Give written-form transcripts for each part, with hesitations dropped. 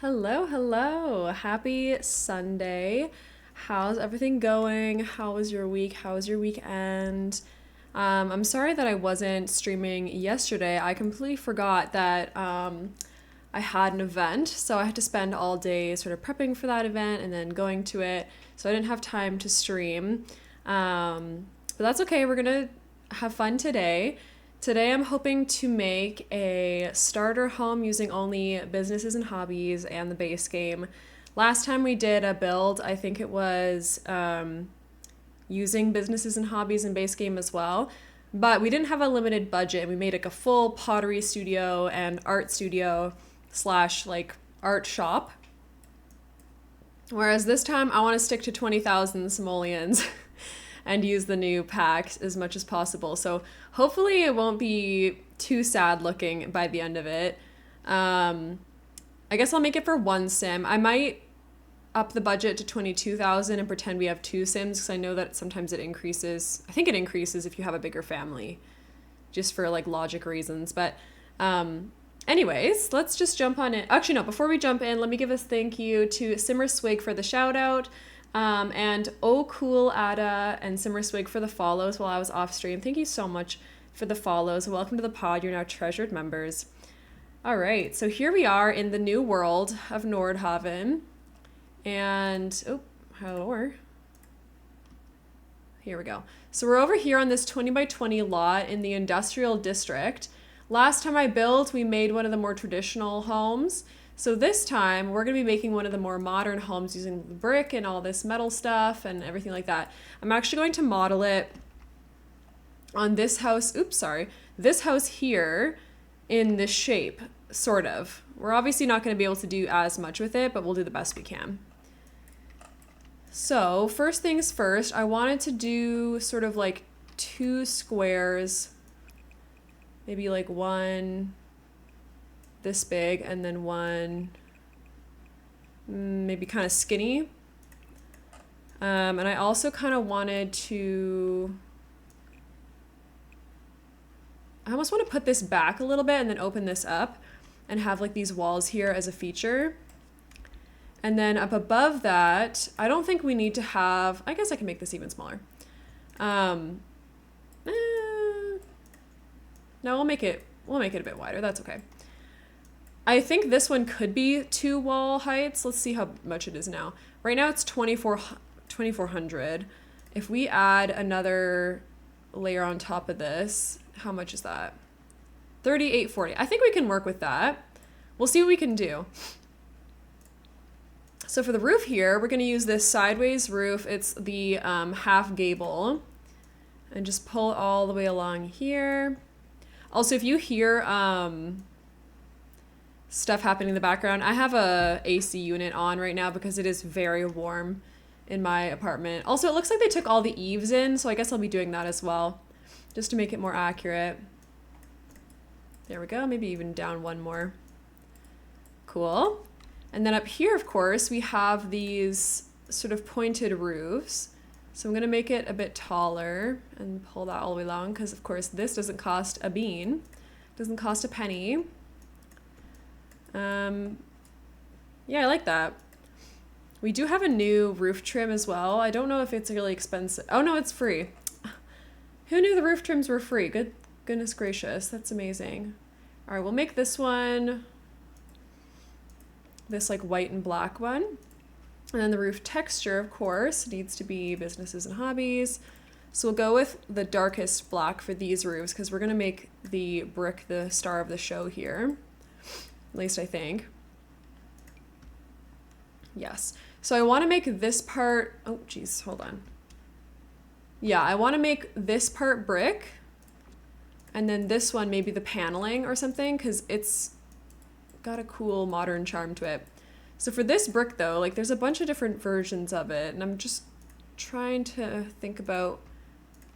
Hello, hello. Happy Sunday. How's everything going? How was your week? How was your weekend? I'm sorry that I wasn't streaming yesterday. I completely forgot that I had an event, so I had to spend all day sort of prepping for that event and then going to it. So I didn't have time to stream. But that's okay. We're gonna have fun today. Today I'm hoping to make a starter home using only businesses and hobbies and the base game. Last time we did a build, I think it was using businesses and hobbies and base game as well. But we didn't have a limited budget. We made like a full pottery studio and art studio slash like art shop. Whereas this time I want to stick to 20,000 simoleons and use the new packs as much as possible. So hopefully it won't be too sad looking by the end of it. I guess I'll make it for one sim. I might up the budget to 22,000 and pretend we have two sims because I know that sometimes it increases. I think it increases if you have a bigger family, just for like logic reasons. But anyways, let's just jump on it. Actually, no, before we jump in, let me give a thank you to Simmer Swig for the shout out. And Oh Cool Ada and Simmer Swig for the follows while I was off stream. Thank you so much for the follows. Welcome to the pod. You're now treasured members. All right, so here we are in the new world of Nordhaven. And, oh, hello. Here we go. So we're over here on this 20 by 20 lot in the industrial district. Last time I built, we made one of the more traditional homes. So this time we're going to be making one of the more modern homes using the brick and all this metal stuff and everything like that. I'm actually going to model it on this house. Oops, sorry. This house here in this shape, sort of. We're obviously not going to be able to do as much with it, but we'll do the best we can. So first things first, I wanted to do sort of like two squares, maybe like one this big and then one maybe kind of skinny. And I also kind of wanted to, I almost want to put this back a little bit and then open this up and have like these walls here as a feature. And then up above that, I don't think we need to have, I guess I can make this even smaller. No, we'll make it a bit wider. That's okay. I think this one could be two wall heights. Let's see how much it is now. Right now it's 2400. If we add another layer on top of this, how much is that? 3840. I think we can work with that. We'll see what we can do. So for the roof here, we're going to use this sideways roof. It's the half gable. And just pull all the way along here. Also, if you hear stuff happening in the background, I have a AC unit on right now because it is very warm in my apartment. Also, it looks like they took all the eaves in, so I guess I'll be doing that as well, just to make it more accurate. There we go, maybe even down one more. Cool. And then up here, of course, we have these sort of pointed roofs. So I'm going to make it a bit taller and pull that all the way along because, of course, this doesn't cost a bean. Doesn't cost a penny. Yeah, I like that. We do have a new roof trim as well. I don't know if it's really expensive. Oh, no, it's free. Who knew the roof trims were free? Goodness gracious. That's amazing. All right, we'll make this one this like white and black one. And then the roof texture, of course, needs to be businesses and hobbies. So we'll go with the darkest black for these roofs because we're going to make the brick the star of the show here. At least I think. Yes. So I want to make this part, oh geez, hold on. Yeah, I want to make this part brick and then this one maybe the paneling or something because it's got a cool modern charm to it. So for this brick though, like there's a bunch of different versions of it and I'm just trying to think about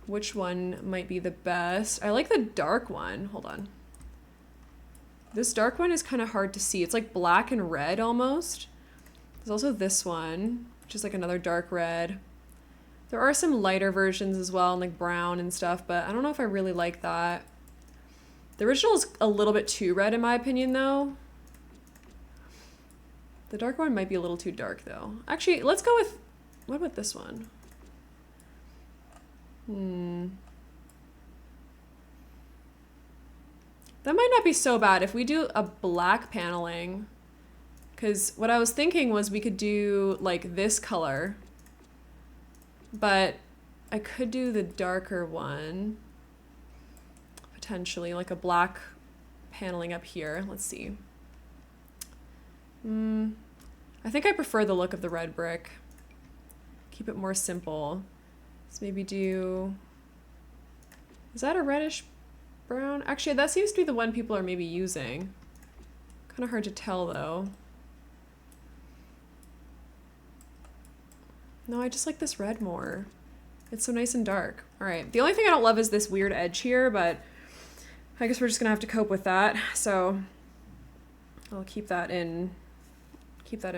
which one might be the best. I like the dark one. Hold on. This dark one is kind of hard to see. It's like black and red almost. There's also this one, which is like another dark red. There are some lighter versions as well, and like brown and stuff, but I don't know if I really like that. The original is a little bit too red in my opinion though. The dark one might be a little too dark though. Actually, let's go with, what about this one? That might not be so bad if we do a black paneling. Because what I was thinking was we could do like this color, but I could do the darker one, potentially, like a black paneling up here. Let's see. I think I prefer the look of the red brick. Keep it more simple. Let's maybe do, is that a reddish brown? Actually, that seems to be the one people are maybe using. Kind of hard to tell though. No, I just like this red more. It's so nice and dark. All right. The only thing I don't love is this weird edge here, but I guess we're just gonna have to cope with that. So I'll keep that in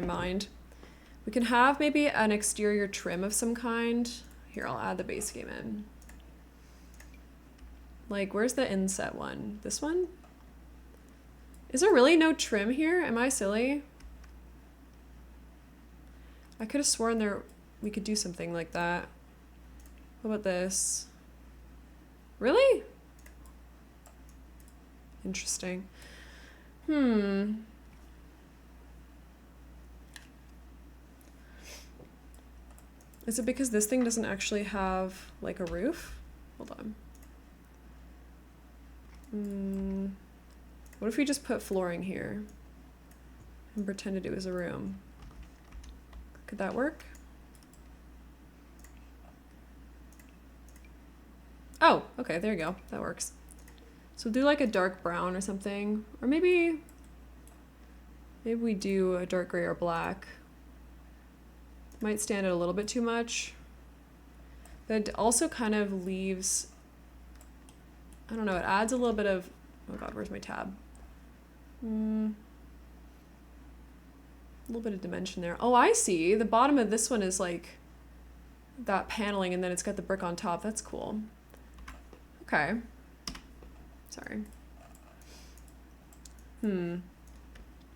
mind. We can have maybe an exterior trim of some kind. Here, I'll add the base game in. Like, where's the inset one? This one? Is there really no trim here? Am I silly? I could have sworn we could do something like that. What about this? Really? Interesting. Is it because this thing doesn't actually have like a roof? Hold on. What if we just put flooring here and pretended it was a room? Could that work? Oh, okay, there you go. That works. So do like a dark brown or something, or maybe we do a dark gray or black. Might stand out a little bit too much. That also kind of leaves, I don't know, it adds a little bit of, oh god, where's my tab? A little bit of dimension there. Oh, I see. The bottom of this one is like that paneling and then it's got the brick on top. That's cool. Okay. Sorry.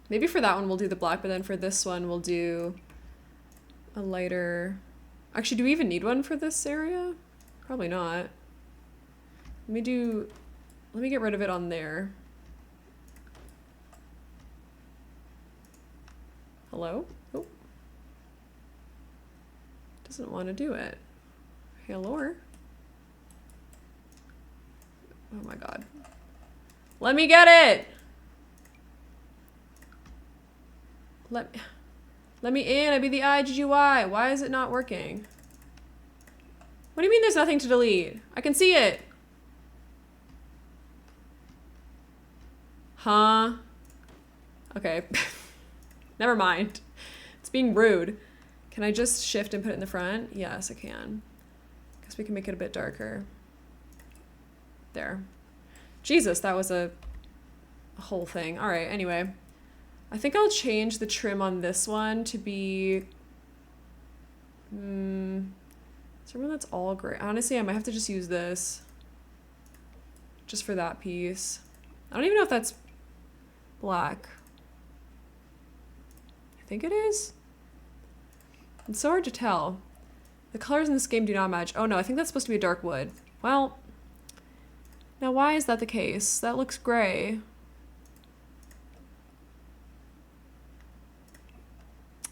Maybe for that one we'll do the black, but then for this one we'll do a lighter. Actually, do we even need one for this area? Probably not. Let me get rid of it on there. Hello? Oh. Doesn't want to do it. Hello? Oh my god. Let me get it! Let me in, I be the IGGY. Why is it not working? What do you mean there's nothing to delete? I can see it. Huh? Okay. Never mind. It's being rude. Can I just shift and put it in the front? Yes, I can. Guess we can make it a bit darker. There. Jesus, that was a whole thing. All right, anyway. I think I'll change the trim on this one to be... is there one that's all gray? Honestly, I might have to just use this. Just for that piece. I don't even know if that's black. I think it is? It's so hard to tell. The colors in this game do not match. Oh no, I think that's supposed to be a dark wood. Well, now why is that the case? That looks gray.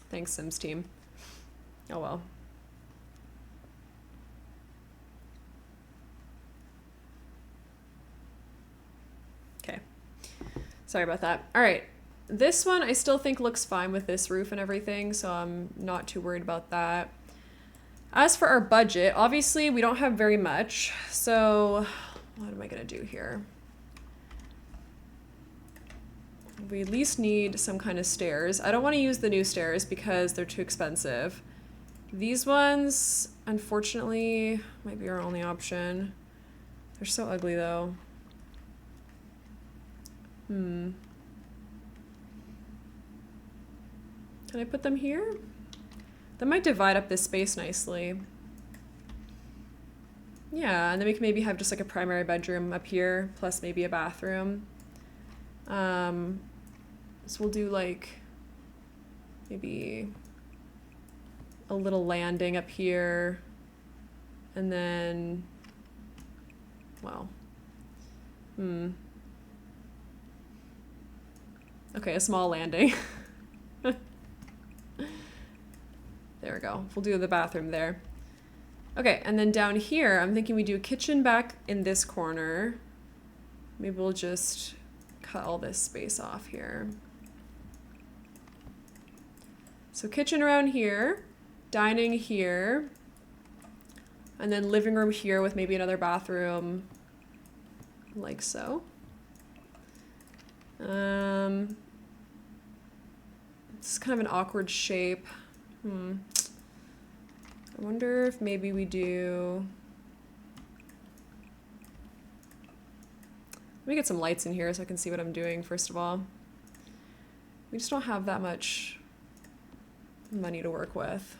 Thanks, Sims team. Oh well. Okay. Sorry about that. All right. This one I still think looks fine with this roof and everything, so I'm not too worried about that. As for our budget, obviously we don't have very much, so what am I gonna do here? We at least need some kind of stairs. I don't want to use the new stairs because they're too expensive. These ones, unfortunately, might be our only option. They're so ugly though. Can I put them here? That might divide up this space nicely. Yeah, and then we can maybe have just like a primary bedroom up here, plus maybe a bathroom. So we'll do like maybe a little landing up here. And then, well, okay, a small landing. There we go. We'll do the bathroom there. Okay, and then down here, I'm thinking we do a kitchen back in this corner. Maybe we'll just cut all this space off here. So kitchen around here, dining here, and then living room here with maybe another bathroom, like so. It's kind of an awkward shape. I wonder if maybe we do... Let me get some lights in here so I can see what I'm doing, first of all. We just don't have that much money to work with.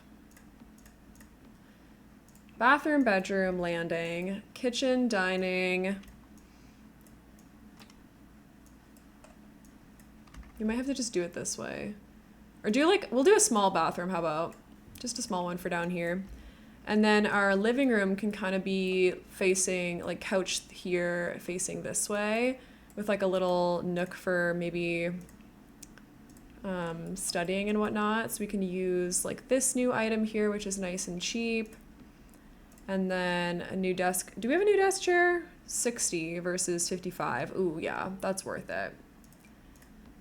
Bathroom, bedroom, landing, kitchen, dining. You might have to just do it this way. Or do like, we'll do a small bathroom, how about? Just a small one for down here. And then our living room can kind of be facing, like couch here, facing this way, with like a little nook for maybe studying and whatnot. So we can use like this new item here, which is nice and cheap. And then a new desk. Do we have a new desk chair? 60 versus 55. Ooh, yeah, that's worth it.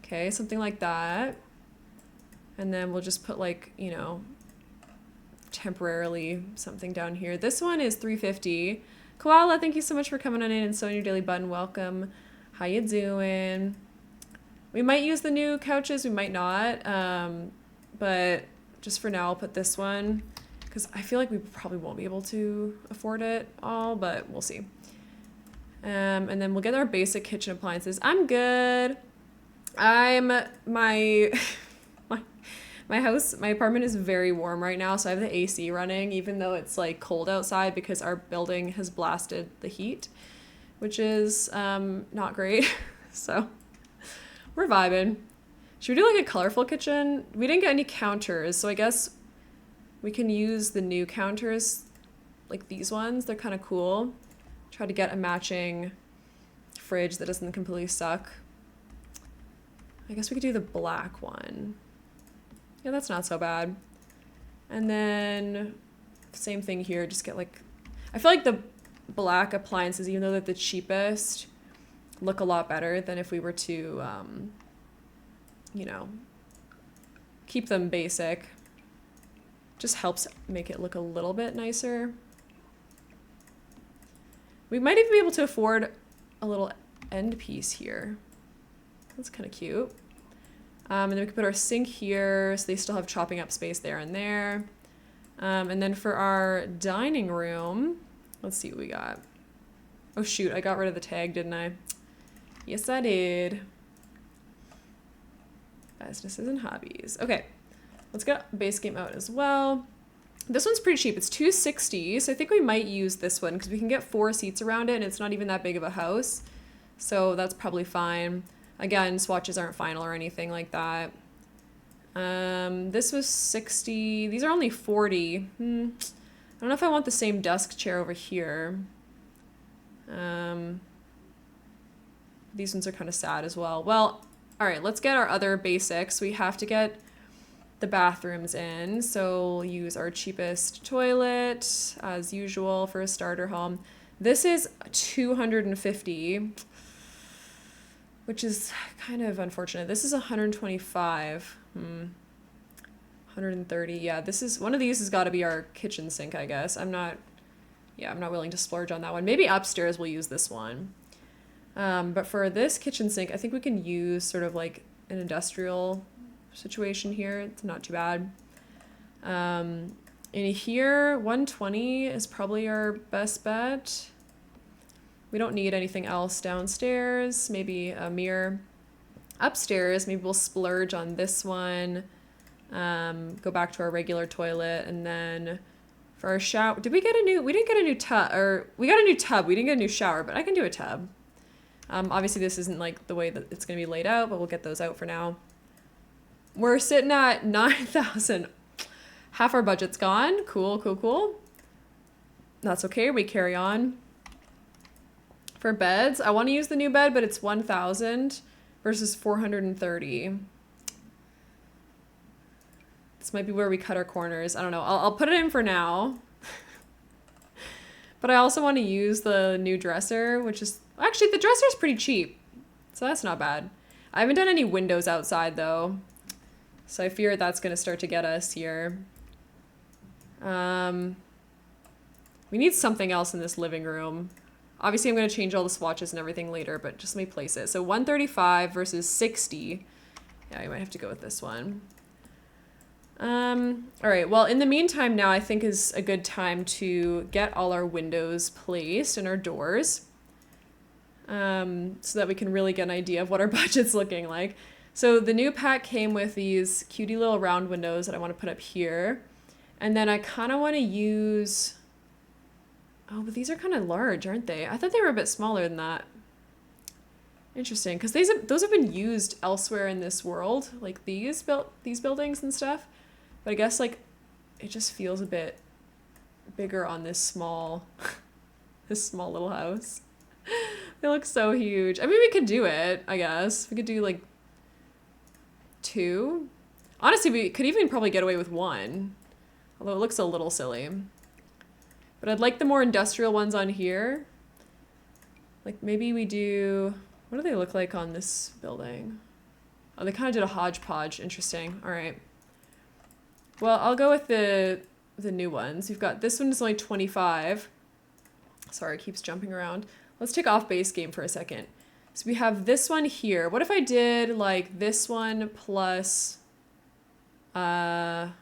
Okay, something like that. And then we'll just put like, you know, temporarily something down here. This one is 350. Koala, thank you so much for coming on in and sewing your daily button. Welcome. How you doing? We might use the new couches, we might not. But just for now, I'll put this one because I feel like we probably won't be able to afford it all, but we'll see. And then we'll get our basic kitchen appliances. I'm good. My house, my apartment is very warm right now, so I have the AC running, even though it's like cold outside because our building has blasted the heat, which is not great. So we're vibing. Should we do like a colorful kitchen? We didn't get any counters, so I guess we can use the new counters, like these ones. They're kind of cool. Try to get a matching fridge that doesn't completely suck. I guess we could do the black one. Yeah, that's not so bad. And then same thing here, just get like, I feel like the black appliances, even though they're the cheapest, look a lot better than if we were to, you know, keep them basic. Just helps make it look a little bit nicer. We might even be able to afford a little end piece here. That's kind of cute. And then we can put our sink here, so they still have chopping up space there and there. And then for our dining room, let's see what we got. Oh shoot, I got rid of the tag, didn't I? Yes, I did. Businesses and hobbies. Okay, let's get base game out as well. This one's pretty cheap. It's $260, so I think we might use this one because we can get 4 seats around it, and it's not even that big of a house. So that's probably fine. Again, swatches aren't final or anything like that. This was 60. These are only 40. I don't know if I want the same desk chair over here. These ones are kind of sad as well. Well, all right, let's get our other basics. We have to get the bathrooms in. So we'll use our cheapest toilet as usual for a starter home. This is $250. Which is kind of unfortunate. This is 125. 130. Yeah, this is one of these has got to be our kitchen sink, I guess. I'm not willing to splurge on that one. Maybe upstairs we'll use this one. But for this kitchen sink, I think we can use sort of like an industrial situation here. It's not too bad. In here, 120 is probably our best bet. We don't need anything else downstairs. Maybe a mirror. Upstairs, maybe we'll splurge on this one. Go back to our regular toilet, and then for our shower, did we get a new? We didn't get a new tub, or we got a new tub. We didn't get a new shower, but I can do a tub. Obviously, this isn't like the way that it's gonna be laid out, but we'll get those out for now. we're sitting at 9,000. Half our budget's gone. Cool, cool, cool. That's okay. We carry on. For beds, I want to use the new bed, but it's 1,000 versus 430. This might be where we cut our corners. I don't know. I'll put it in for now. But I also want to use the new dresser, which is... Actually, the dresser is pretty cheap. So that's not bad. I haven't done any windows outside, though. So I fear that's going to start to get us here. We need something else in this living room. Obviously, I'm going to change all the swatches and everything later, but just let me place it. So 135 versus 60. Yeah, you might have to go with this one. All right, well, in the meantime now, I think is a good time to get all our windows placed and our doors, so that we can really get an idea of what our budget's looking like. So the new pack came with these cutie little round windows that I want to put up here. And then I kind of want to use... Oh, but these are kind of large, aren't they? I thought they were a bit smaller than that. Interesting, because those have been used elsewhere in this world, like these buildings and stuff. But I guess like it just feels a bit bigger on this small little house. They look so huge. I mean, we could do it, I guess. We could do like 2. Honestly, we could even probably get away with 1. Although it looks a little silly. But I'd like the more industrial ones on here. Like maybe we do... What do they look like on this building? Oh, they kind of did a hodgepodge. Interesting. All right. Well, I'll go with the new ones. We've got this one is only 25. Sorry, it keeps jumping around. Let's take off base game for a second. So we have this one here. What if I did like this one plus... how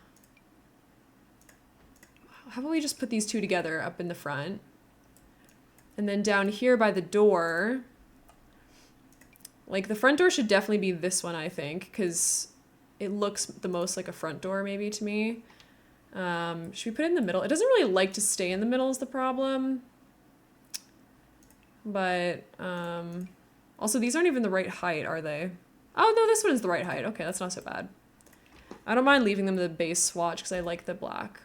about we just put these two together up in the front? And then down here by the door... Like, the front door should definitely be this one, I think, because it looks the most like a front door, maybe, to me. Should we put it in the middle? It doesn't really like to stay in the middle is the problem. But, also, these aren't even the right height, are they? Oh, no, this one's the right height. Okay, that's not so bad. I don't mind leaving them the base swatch, because I like the black.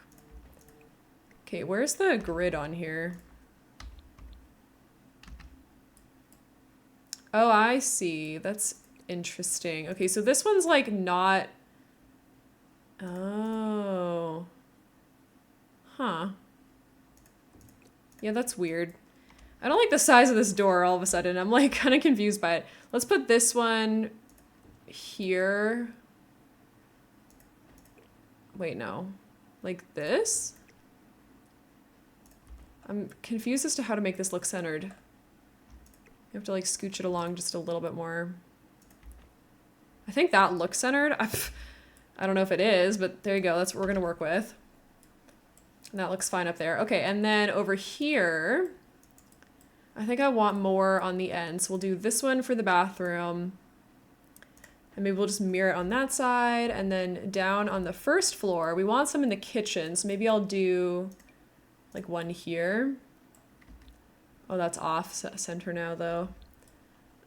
Okay, where's the grid on here? Oh, I see. That's interesting. Okay, so this one's like not... Oh. Huh. Yeah, that's weird. I don't like the size of this door all of a sudden. I'm like kind of confused by it. Let's put this one here. Wait, no. Like this? I'm confused as to how to make this look centered. You have to like scooch it along just a little bit more. I think that looks centered. I don't know if it is, but there you go. That's what we're going to work with. And that looks fine up there. Okay, and then over here, I think I want more on the end. So we'll do this one for the bathroom. And maybe we'll just mirror it on that side. And then down on the first floor, we want some in the kitchen. So maybe I'll do like one here. Oh, that's off center now, though.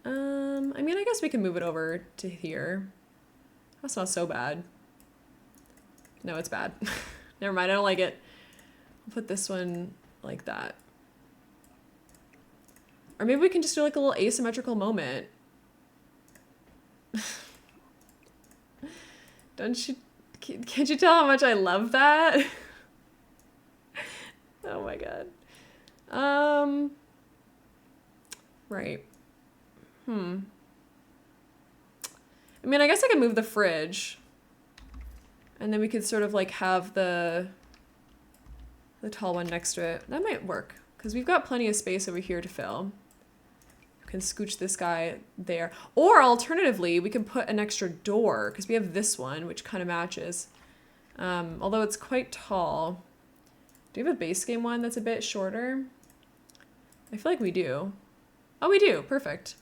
I mean, I guess we can move it over to here. That's not so bad. No, it's bad. Never mind, I don't like it. I'll put this one like that. Or maybe we can just do like a little asymmetrical moment. Can't you tell how much I love that? Oh my god. Right. I mean, I guess I could move the fridge. And then we could sort of like have the tall one next to it. That might work. Because we've got plenty of space over here to fill. We can scooch this guy there. Or alternatively, we can put an extra door. Because we have this one, which kind of matches. Although it's quite tall. Do you have a base game one that's a bit shorter? I feel like we do. Oh, we do. Perfect.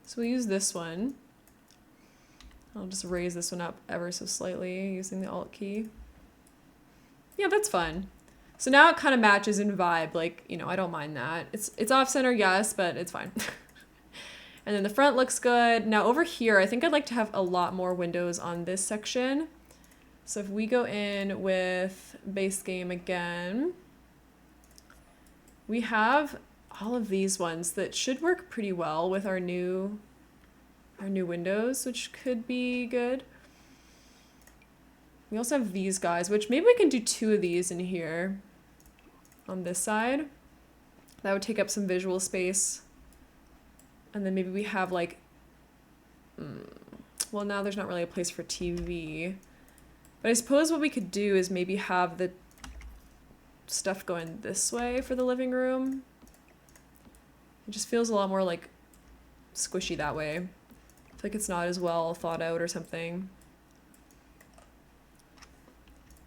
So we'll use this one. I'll just raise this one up ever so slightly using the Alt key. Yeah, that's fun. So now it kind of matches in vibe. Like, you know, I don't mind that. It's off center, yes, but it's fine. And then the front looks good. Now over here, I think I'd like to have a lot more windows on this section. So if we go in with base game again, we have all of these ones that should work pretty well with our new windows, which could be good. We also have these guys, which maybe we can do 2 of these in here on this side. That would take up some visual space. And then maybe we have like, well, now there's not really a place for TV. But I suppose what we could do is maybe have the stuff going this way for the living room. It just feels a lot more like squishy that way. I feel like it's not as well thought out or something.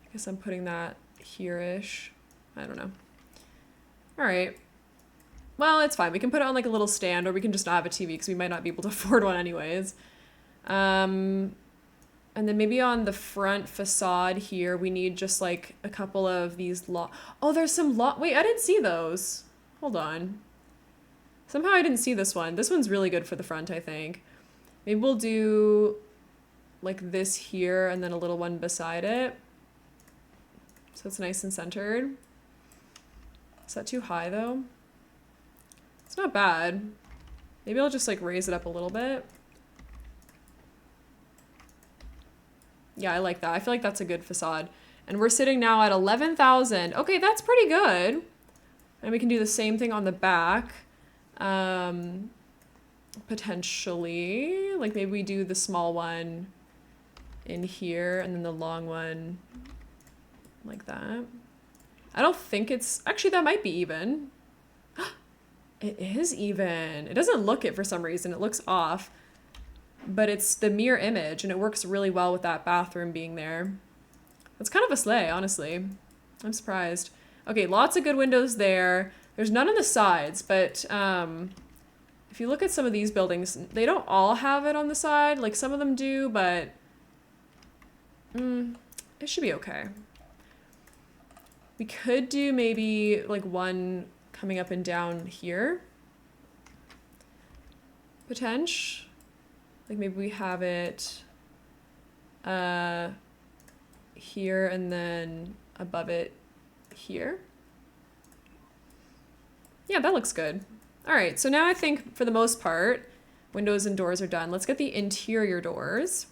I guess I'm putting that here-ish. I don't know. All right. Well, it's fine. We can put it on like a little stand, or we can just not have a TV because we might not be able to afford one anyways. And then maybe on the front facade here, we need just like a couple of these oh, there's some wait, I didn't see those. Hold on. Somehow I didn't see this one. This one's really good for the front, I think. Maybe we'll do like this here and then a little one beside it. So it's nice and centered. Is that too high though? It's not bad. Maybe I'll just like raise it up a little bit. Yeah, I like that. I feel like that's a good facade. And we're sitting now at 11,000. Okay, that's pretty good. And we can do the same thing on the back. Potentially. Like maybe we do the small one in here and then the long one like that. I don't think it's... Actually, that might be even. It is even. It doesn't look it for some reason. It looks off. But it's the mirror image, and it works really well with that bathroom being there. It's kind of a sleigh, honestly. I'm surprised. Okay, lots of good windows there. There's none on the sides, but if you look at some of these buildings, they don't all have it on the side. Like, some of them do, but it should be okay. We could do maybe, like, one coming up and down here. Potential. Like maybe we have it here and then above it here. Yeah, that looks good. All right, so now I think for the most part, windows and doors are done. Let's get the interior doors.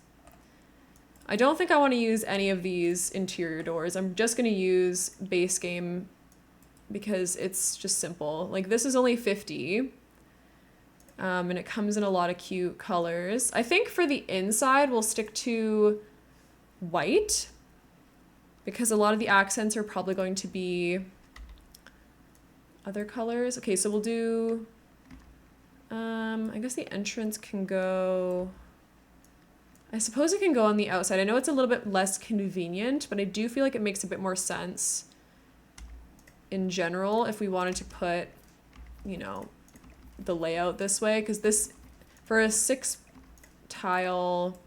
I don't think I want to use any of these interior doors. I'm just going to use base game because it's just simple. Like this is only 50. And it comes in a lot of cute colors. I think for the inside, we'll stick to white because a lot of the accents are probably going to be other colors. Okay, so we'll do, I guess the entrance can go, I suppose it can go on the outside. I know it's a little bit less convenient, but I do feel like it makes a bit more sense in general if we wanted to put, you know, the layout this way, because this, for a 6 tile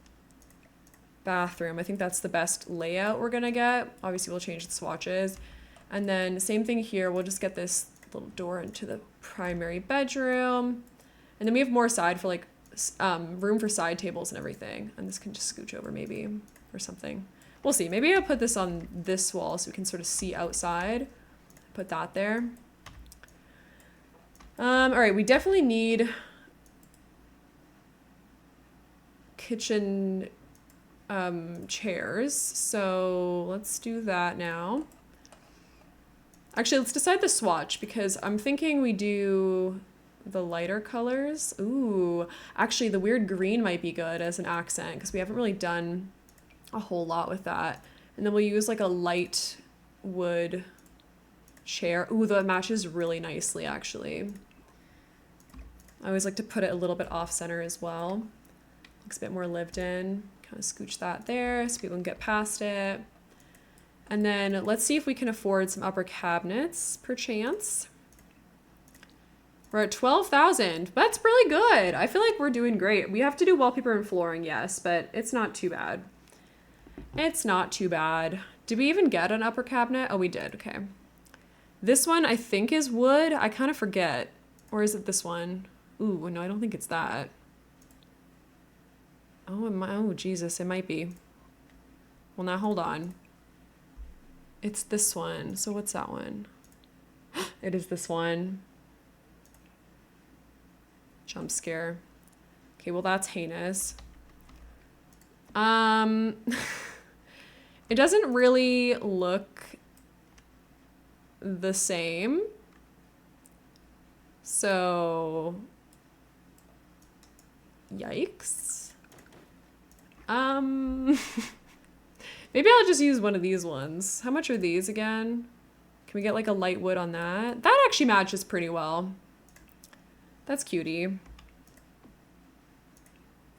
bathroom, I think that's the best layout we're gonna get. Obviously we'll change the swatches, and then same thing here, we'll just get this little door into the primary bedroom, and then we have more side for like room for side tables and everything, and this can just scooch over maybe or something. We'll see. Maybe I'll put this on this wall so we can sort of see outside. Put that there. All right, we definitely need kitchen chairs, so let's do that now. Actually, let's decide the swatch because I'm thinking we do the lighter colors. Ooh, actually the weird green might be good as an accent because we haven't really done a whole lot with that. And then we'll use like a light wood chair. Ooh, that matches really nicely actually. I always like to put it a little bit off center as well. Looks a bit more lived in. Kind of scooch that there so people can get past it. And then let's see if we can afford some upper cabinets, perchance. We're at 12,000. That's really good. I feel like we're doing great. We have to do wallpaper and flooring, yes, but it's not too bad. It's not too bad. Did we even get an upper cabinet? Oh, we did. Okay. This one I think is wood. I kind of forget. Or is it this one? Ooh, no, I don't think it's that. Oh, Jesus, it might be. Well, now hold on. It's this one. So what's that one? It is this one. Jump scare. Okay, well, that's heinous. It doesn't really look the same. So, yikes. Maybe I'll just use one of these ones. How much are these again? Can we get like a light wood on that? That actually matches pretty well. That's cutie.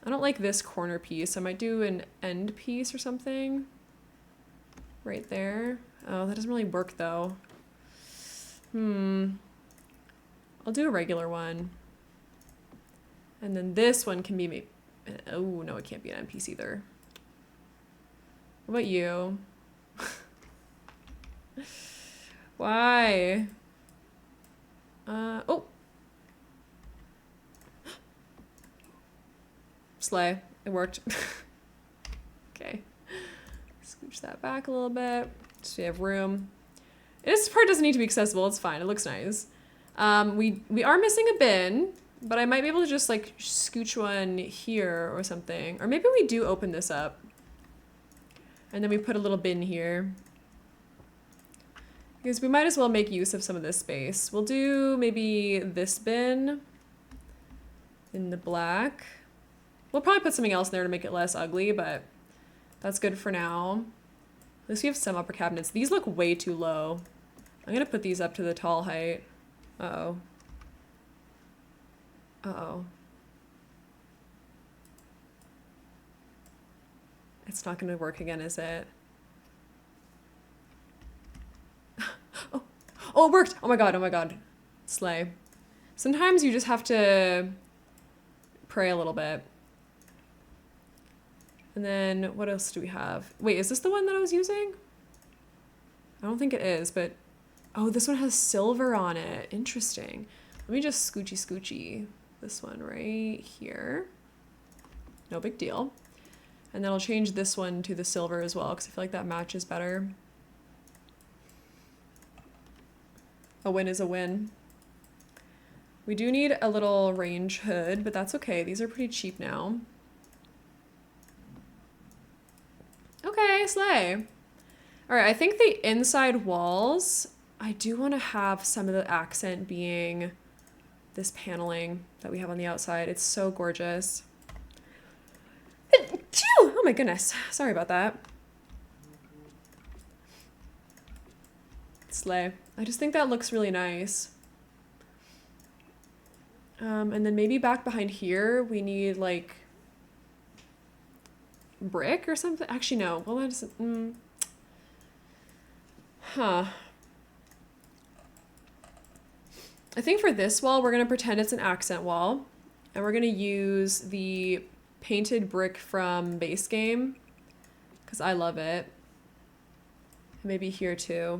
I don't like this corner piece. I might do an end piece or something. Right there. Oh, that doesn't really work though. I'll do a regular one. And then this one can be maybe... Oh, no, it can't be an end piece either. What about you? Why? Oh. Slay. It worked. Okay. Scooch that back a little bit so we have room. This part doesn't need to be accessible. It's fine. It looks nice. We are missing a bin, but I might be able to just like scooch one here or something. Or maybe we do open this up. And then we put a little bin here. Because we might as well make use of some of this space. We'll do maybe this bin in the black. We'll probably put something else in there to make it less ugly, but that's good for now. At least we have some upper cabinets. These look way too low. I'm gonna put these up to the tall height. Uh-oh. Uh-oh. It's not gonna work again, is it? Oh, oh, it worked! Oh my god, oh my god. Slay. Sometimes you just have to pray a little bit. And then what else do we have? Wait, is this the one that I was using? I don't think it is, but... Oh, this one has silver on it. Interesting. Let me just scoochy this one right here. No big deal. And then I'll change this one to the silver as well, because I feel like that matches better. A win is a win. We do need a little range hood, but that's okay. These are pretty cheap now. Okay, slay. All right, I think the inside walls, I do want to have some of the accent being this paneling that we have on the outside. It's so gorgeous. Oh my goodness. Sorry about that. Slay. I just think that looks really nice. And then maybe back behind here, we need like brick or something. Actually, no. Well, that doesn't... Huh. I think for this wall, we're going to pretend it's an accent wall. And we're going to use the painted brick from base game. Because I love it. Maybe here too.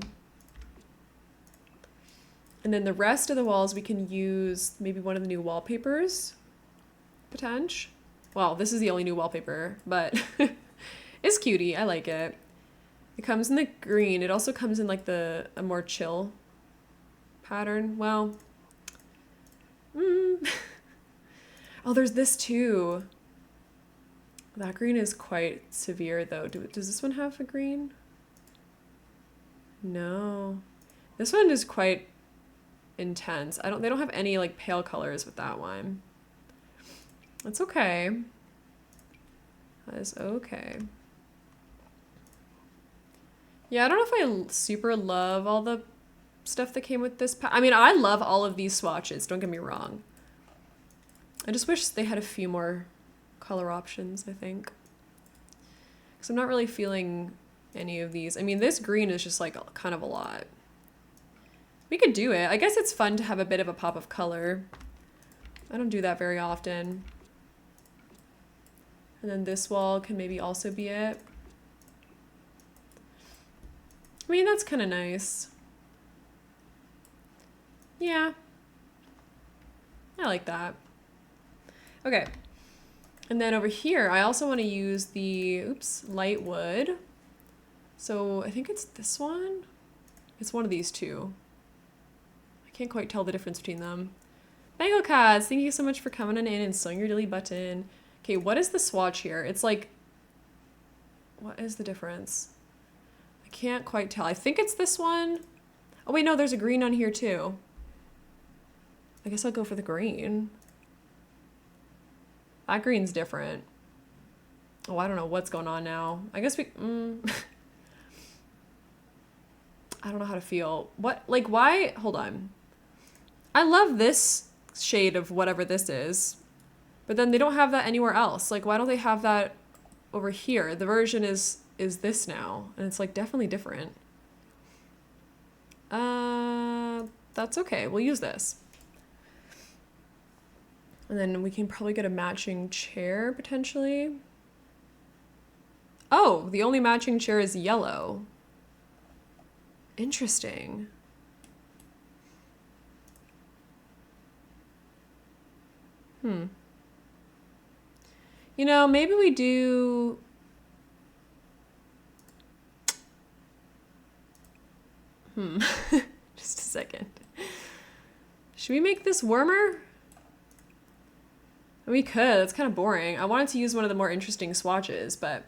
And then the rest of the walls, we can use maybe one of the new wallpapers. Potential. Well, this is the only new wallpaper, but it's cutie. I like it. It comes in the green. It also comes in like a more chill pattern. Well, oh, there's this too. That green is quite severe though. Does this one have a green? No. This one is quite intense. They don't have any like pale colors with that one. That's okay. That is okay. Yeah, I don't know if I super love all the stuff that came with this pack. I mean, I love all of these swatches, don't get me wrong. I just wish they had a few more color options, I think. Because I'm not really feeling any of these. I mean, this green is just like kind of a lot. We could do it. I guess it's fun to have a bit of a pop of color. I don't do that very often. And then this wall can maybe also be it. I mean, that's kind of nice. Yeah. I like that. Okay. And then over here, I also want to use the, light wood. So I think it's this one. It's one of these two. I can't quite tell the difference between them. Mango Cats, thank you so much for coming in and sewing your daily button. Okay, what is the swatch here? It's like, what is the difference? I can't quite tell. I think it's this one. Oh wait, no, there's a green on here too. I guess I'll go for the green. That green's different. Oh, I don't know what's going on now. I guess we, I don't know how to feel. What, like why, hold on. I love this shade of whatever this is, but then they don't have that anywhere else. Like, why don't they have that over here? The version is this now, and it's like definitely different. That's okay. We'll use this. And then we can probably get a matching chair potentially. Oh, the only matching chair is yellow. Interesting. You know, maybe we do... Just a second. Should we make this warmer? We could. It's kind of boring. I wanted to use one of the more interesting swatches, but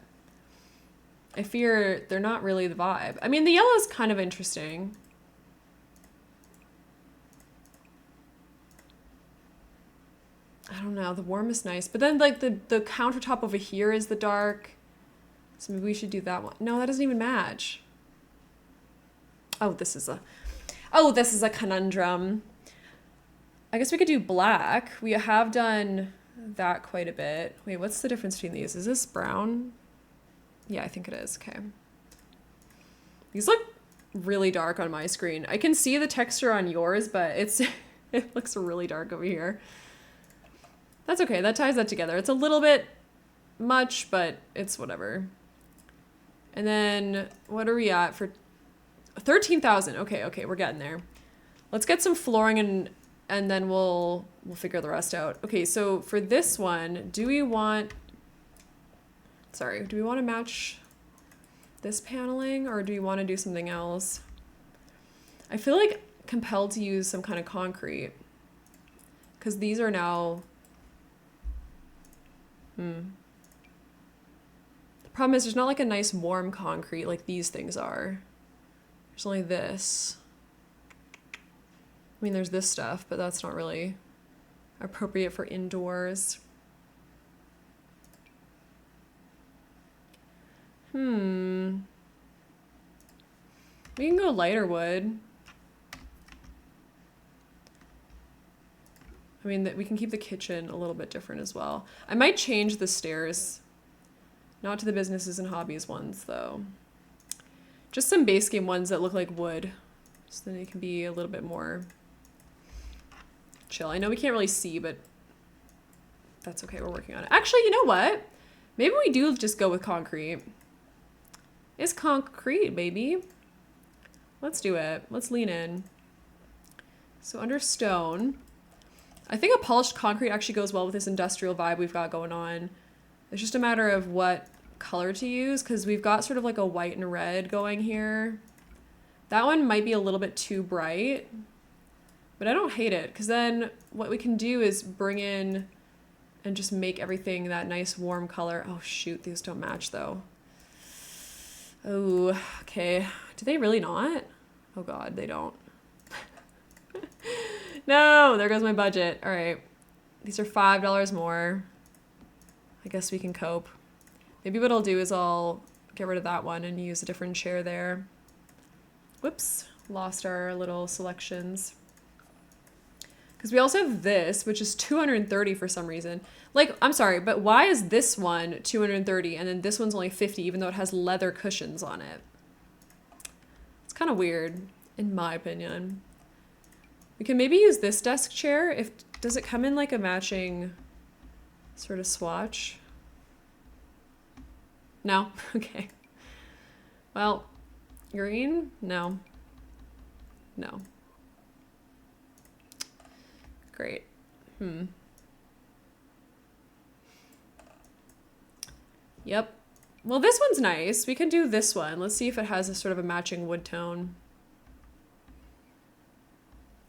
I fear they're not really the vibe. I mean, the yellow is kind of interesting. I don't know. The warm is nice, but then like the countertop over here is the dark. So maybe we should do that one. No, that doesn't even match. Oh, this is a conundrum. I guess we could do black. We have done that quite a bit. Wait, what's the difference between these? Is this brown? Yeah, I think it is. Okay. These look really dark on my screen. I can see the texture on yours, but it looks really dark over here. That's okay. That ties that together. It's a little bit much, but it's whatever. And then what are we at for 13,000? Okay, we're getting there. Let's get some flooring and then we'll figure the rest out. Okay, so for this one, do we want to match this paneling or do we want to do something else? I feel like compelled to use some kind of concrete because these are now The problem is there's not like a nice warm concrete like these things are. There's only this. I mean, there's this stuff, but that's not really appropriate for indoors. We can go lighter wood. I mean, we can keep the kitchen a little bit different as well. I might change the stairs. Not to the businesses and hobbies ones, though. Just some base game ones that look like wood. So then they can be a little bit more chill. I know we can't really see, but that's okay. We're working on it. Actually, you know what? Maybe we do just go with concrete. It's concrete, baby. Let's do it. Let's lean in. So under stone, I think a polished concrete actually goes well with this industrial vibe we've got going on. It's just a matter of what color to use because we've got sort of like a white and red going here. That one might be a little bit too bright, but I don't hate it because then what we can do is bring in and just make everything that nice warm color. Oh shoot, these don't match though. Oh, okay. Do they really not? Oh God, they don't. No, there goes my budget. All right. These are $5 more. I guess we can cope. Maybe what I'll do is I'll get rid of that one and use a different chair there. Whoops, lost our little selections. Because we also have this, which is $230 for some reason. Like, I'm sorry, but why is this one $230 and then this one's only $50 even though it has leather cushions on it? It's kind of weird, in my opinion. We can maybe use this desk chair. Does it come in like a matching sort of swatch? No? Okay. Well, green? No. No. Great. Yep. Well, this one's nice. We can do this one. Let's see if it has a sort of a matching wood tone.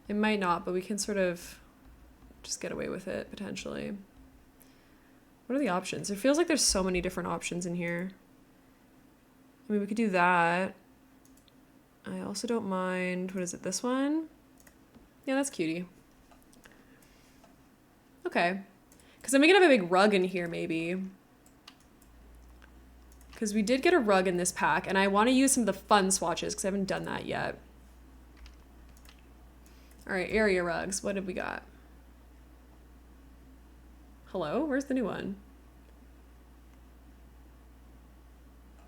It might not, but we can sort of just get away with it, potentially. What are the options? It feels like there's so many different options in here. I mean, we could do that. I also don't mind, what is it, this one? Yeah, that's cutie. Okay. Because then we can have a big rug in here, maybe. Because we did get a rug in this pack, and I want to use some of the fun swatches, because I haven't done that yet. All right, area rugs. What have we got? Hello? Where's the new one?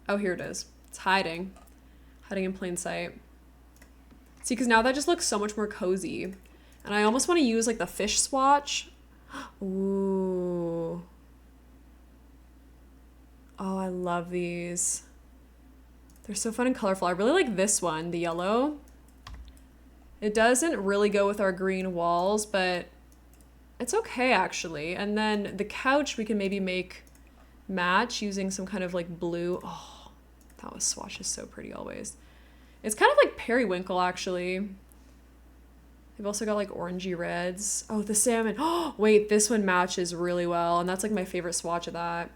Oh, here it is. It's hiding. Hiding in plain sight. See, because now that just looks so much more cozy. And I almost want to use like the fish swatch. Ooh. Oh, I love these. They're so fun and colorful. I really like this one, the yellow. It doesn't really go with our green walls, but it's okay actually. And then the couch we can maybe make match using some kind of like blue. Oh, that swatch is so pretty always. It's kind of like periwinkle actually. They've also got like orangey reds. Oh, the salmon. Oh, wait, this one matches really well. And that's like my favorite swatch of that.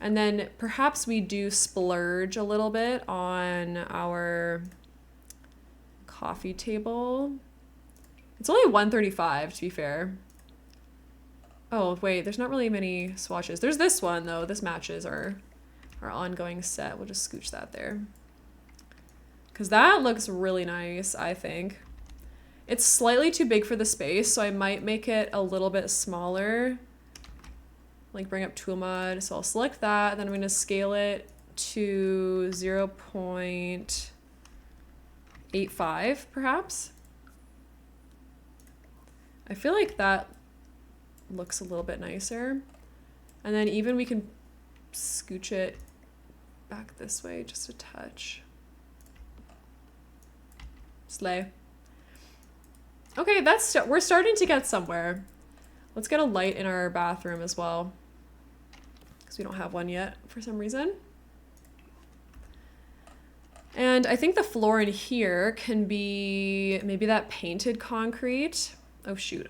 And then perhaps we do splurge a little bit on our coffee table. It's only $135 to be fair. Oh, wait, there's not really many swatches. There's this one though. This matches our ongoing set. We'll just scooch that there. Because that looks really nice, I think. It's slightly too big for the space, so I might make it a little bit smaller. Like bring up tool mud. So I'll select that, then I'm gonna scale it to 0.85 perhaps. I feel like that looks a little bit nicer. And then even we can scooch it back this way just a touch. Slay. Okay, we're starting to get somewhere. Let's get a light in our bathroom as well, because we don't have one yet for some reason. And I think the floor in here can be maybe that painted concrete. Oh shoot,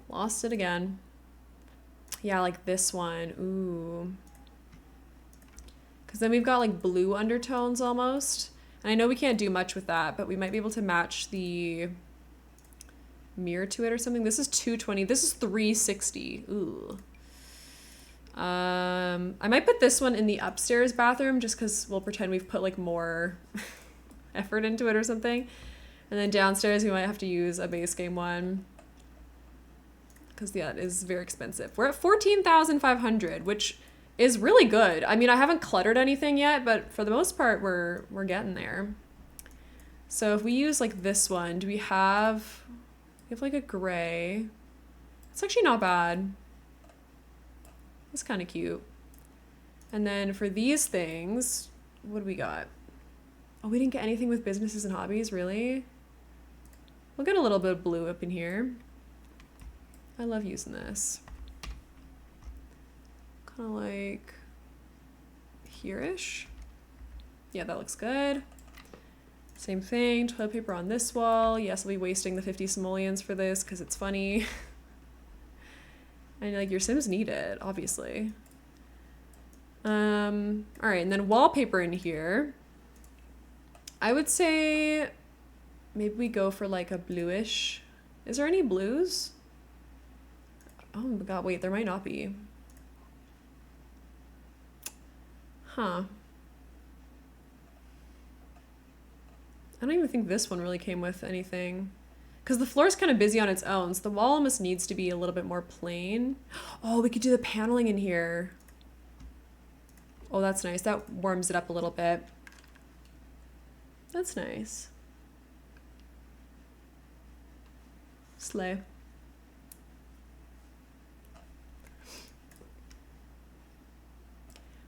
lost it again. Yeah, like this one. Ooh. Because then we've got like blue undertones almost. And I know we can't do much with that, but we might be able to match the mirror to it or something. This is $220. This is $360. Ooh. I might put this one in the upstairs bathroom just because we'll pretend we've put like more effort into it or something. And then downstairs we might have to use a base game one because yeah, it is very expensive. We're at $14,500, which is really good. I mean, I haven't cluttered anything yet, but for the most part, we're getting there. So if we use like this one, we have like a gray. It's actually not bad. It's kind of cute. And then for these things, what do we got? Oh, we didn't get anything with businesses and hobbies, really? We'll get a little bit of blue up in here. I love using this. Kind of like here-ish. Yeah, that looks good. Same thing, toilet paper on this wall. Yes, I'll be wasting the 50 simoleons for this because it's funny. And like your Sims need it, obviously. All right, and then wallpaper in here. I would say maybe we go for like a bluish. Is there any blues? Oh my god, wait, there might not be. Huh. I don't even think this one really came with anything. Because the floor is kind of busy on its own, so the wall almost needs to be a little bit more plain. Oh, we could do the paneling in here. Oh, that's nice. That warms it up a little bit. That's nice. Slay.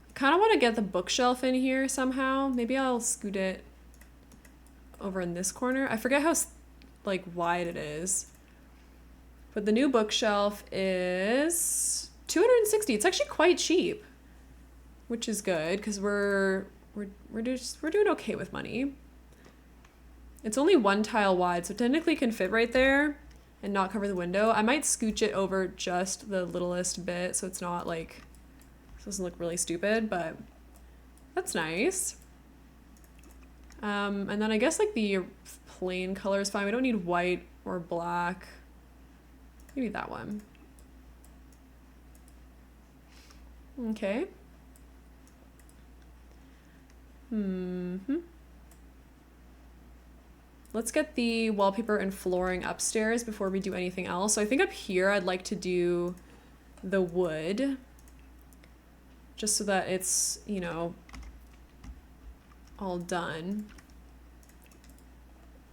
I kind of want to get the bookshelf in here somehow. Maybe I'll scoot it over in this corner. I forget how like wide it is. But the new bookshelf is $260. It's actually quite cheap. which is good because we're doing okay with money. It's only 1 tile wide, so technically can fit right there and not cover the window. I might scooch it over just the littlest bit so it's not like, it doesn't look really stupid, but that's nice. And then I guess like the plain color is fine. We don't need white or black. Maybe that one. Okay. Let's get the wallpaper and flooring upstairs before we do anything else. So I think up here I'd like to do the wood, just so that it's, you know, all done.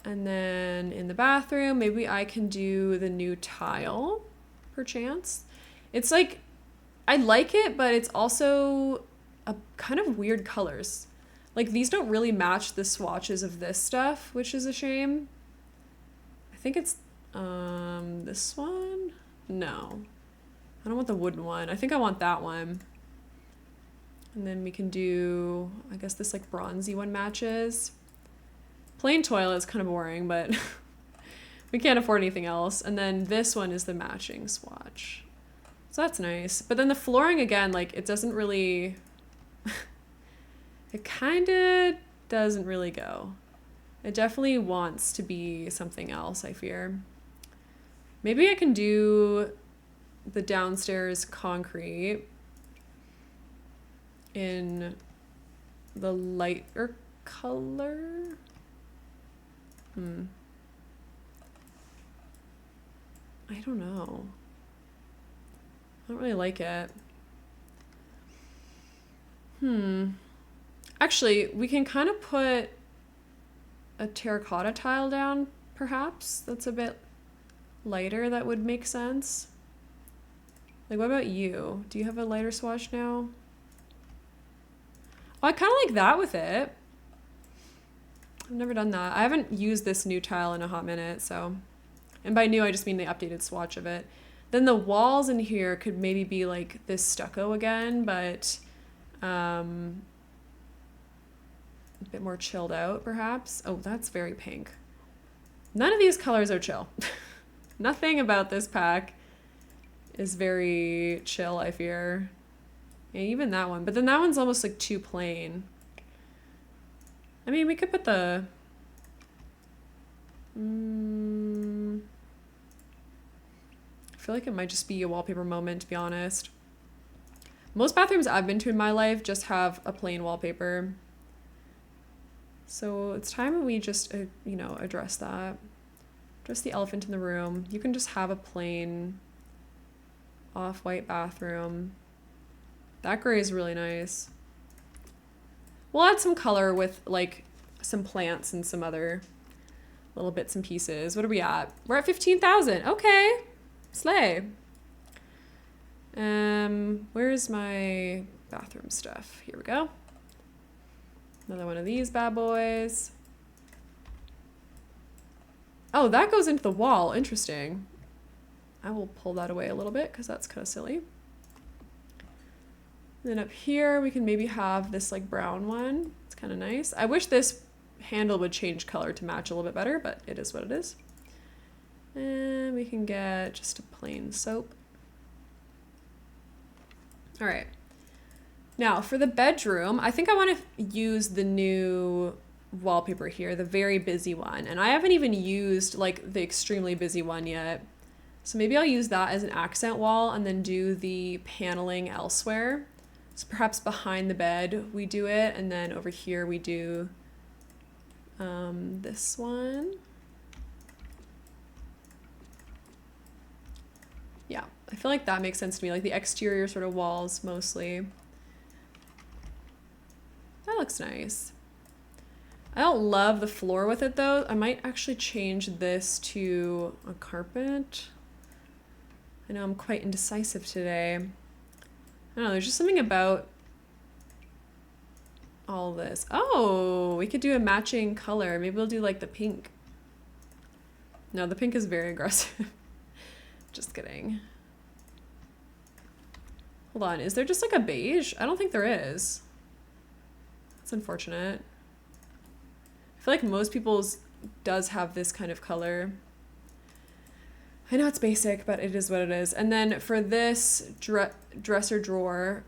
And then in the bathroom, maybe I can do the new tile, perchance. It's like, I like it, but it's also a kind of weird colors. Like, these don't really match the swatches of this stuff, which is a shame. I think it's this one? No. I don't want the wooden one. I think I want that one. And then we can do, I guess this like bronzy one matches. Plain toilet is kind of boring, but we can't afford anything else. And then this one is the matching swatch. So that's nice. But then the flooring, again, like it doesn't really... It kind of doesn't really go. It definitely wants to be something else, I fear. Maybe I can do the downstairs concrete in the lighter color. I don't know. I don't really like it. Actually, we can kind of put a terracotta tile down, perhaps. That's a bit lighter. That would make sense. Like, what about you? Do you have a lighter swatch now? Oh, I kind of like that with it. I've never done that. I haven't used this new tile in a hot minute, so... And by new, I just mean the updated swatch of it. Then the walls in here could maybe be like this stucco again, but... a bit more chilled out, perhaps. Oh, that's very pink. None of these colors are chill. Nothing about this pack is very chill, I fear. Yeah, even that one. But then that one's almost like too plain. I mean, we could put the... I feel like it might just be a wallpaper moment, to be honest. Most bathrooms I've been to in my life just have a plain wallpaper. So it's time we just, you know, address that. Address the elephant in the room. You can just have a plain off-white bathroom. That gray is really nice. We'll add some color with like some plants and some other little bits and pieces. What are we at? We're at 15,000. Okay. Slay. Where's my bathroom stuff? Here we go. Another one of these bad boys. Oh, that goes into the wall. Interesting. I will pull that away a little bit because that's kind of silly. And then up here, we can maybe have this like brown one. It's kind of nice. I wish this handle would change color to match a little bit better, but it is what it is. And we can get just a plain soap. All right. Now for the bedroom, I think I want to use the new wallpaper here, the very busy one. And I haven't even used like the extremely busy one yet. So maybe I'll use that as an accent wall and then do the paneling elsewhere. So perhaps behind the bed we do it, and then over here we do this one. Yeah, I feel like that makes sense to me, like the exterior sort of walls mostly. That looks nice. I don't love the floor with it though. I might actually change this to a carpet. I know I'm quite indecisive today. I don't know, there's just something about all this. Oh, we could do a matching color. Maybe we'll do like the pink. No, the pink is very aggressive. Just kidding. Hold on, is there just like a beige? I don't think there is. That's unfortunate. I feel like most people's does have this kind of color. I know it's basic, but it is what it is. And then for this dresser drawer,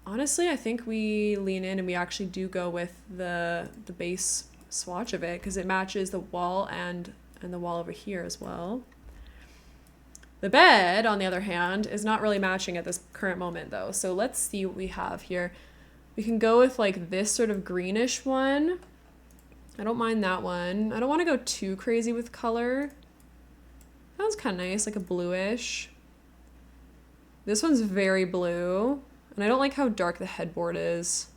honestly, I think we lean in and we actually do go with the base swatch of it because it matches the wall and the wall over here as well. The bed, on the other hand, is not really matching at this current moment though. So let's see what we have here. We can go with like this sort of greenish one. I don't mind that one. I don't want to go too crazy with color. That one's kind of nice, like a bluish. This one's very blue. And I don't like how dark the headboard is.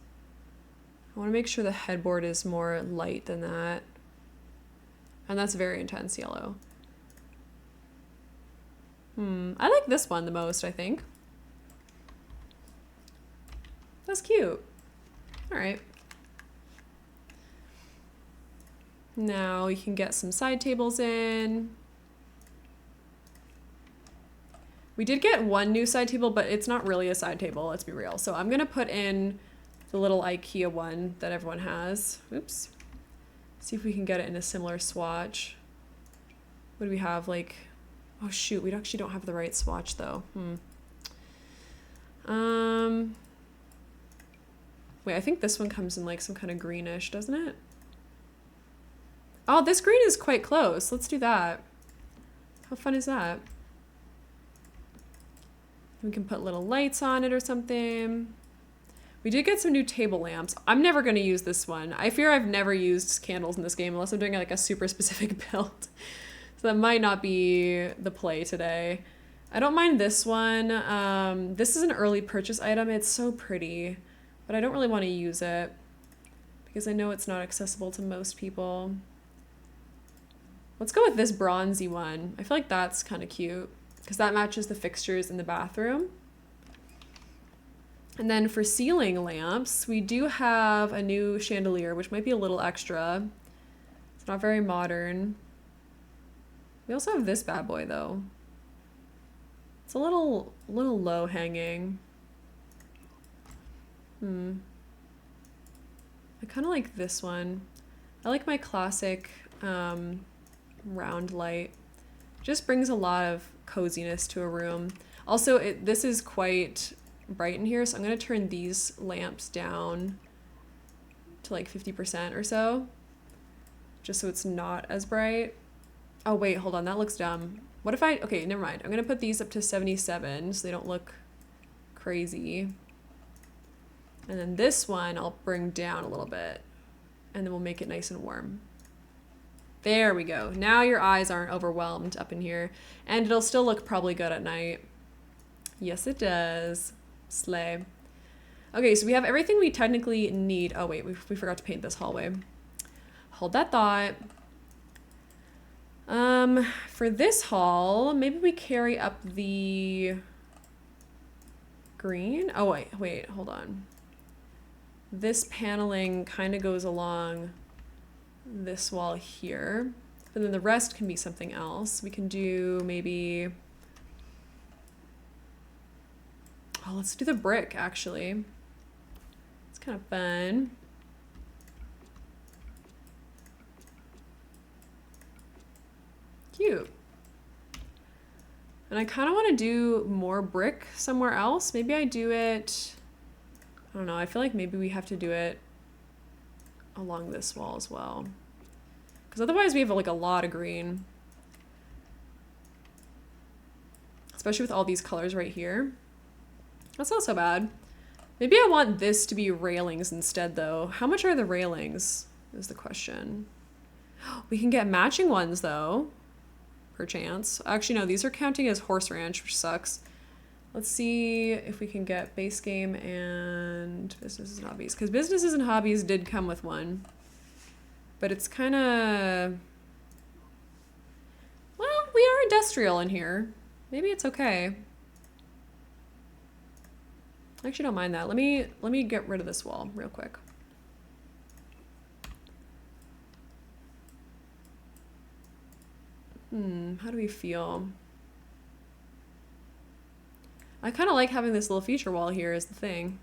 I want to make sure the headboard is more light than that. And that's very intense yellow. I like this one the most, I think. That's cute. All right. Now we can get some side tables in. We did get one new side table, but it's not really a side table, let's be real. So I'm gonna put in the little IKEA one that everyone has. Oops. See if we can get it in a similar swatch. What do we have? Like, oh shoot, we actually don't have the right swatch though. Wait, I think this one comes in like some kind of greenish, doesn't it? Oh, this green is quite close. Let's do that. How fun is that? We can put little lights on it or something. We did get some new table lamps. I'm never going to use this one. I fear I've never used candles in this game unless I'm doing like a super specific build. So that might not be the play today. I don't mind this one. This is an early purchase item. It's so pretty, but I don't really want to use it because I know it's not accessible to most people. Let's go with this bronzy one. I feel like that's kind of cute because that matches the fixtures in the bathroom. And then for ceiling lamps, we do have a new chandelier, which might be a little extra. It's not very modern. We also have this bad boy though. It's a little low hanging. I kind of like this one. I like my classic round light. Just brings a lot of coziness to a room. Also, this is quite bright in here, so I'm going to turn these lamps down to like 50% or so, just so it's not as bright. Oh wait, hold on, that looks dumb. What if okay, never mind. I'm going to put these up to 77 so they don't look crazy. And then this one I'll bring down a little bit, and then we'll make it nice and warm. There we go. Now your eyes aren't overwhelmed up in here, and it'll still look probably good at night. Yes, it does. Slay. Okay, so we have everything we technically need. Oh wait, we forgot to paint this hallway. Hold that thought. For this hall, maybe we carry up the green. Oh wait, hold on. This paneling kind of goes along this wall here, but then the rest can be something else. We can do maybe, oh, let's do the brick actually. It's kind of fun. Cute. And I kind of want to do more brick somewhere else. Maybe I do it, I don't know, I feel like maybe we have to do it along this wall as well, because otherwise we have like a lot of green, especially with all these colors right here. That's not so bad. Maybe I want this to be railings instead though. How much are the railings is the question. We can get matching ones though, perchance. Actually no, these are counting as horse ranch, which sucks. Let's see if we can get base game and businesses and hobbies, because businesses and hobbies did come with one, but it's kind of, well, we are industrial in here. Maybe it's okay. I actually don't mind that. Let me get rid of this wall real quick. How do we feel? I kind of like having this little feature wall here is the thing.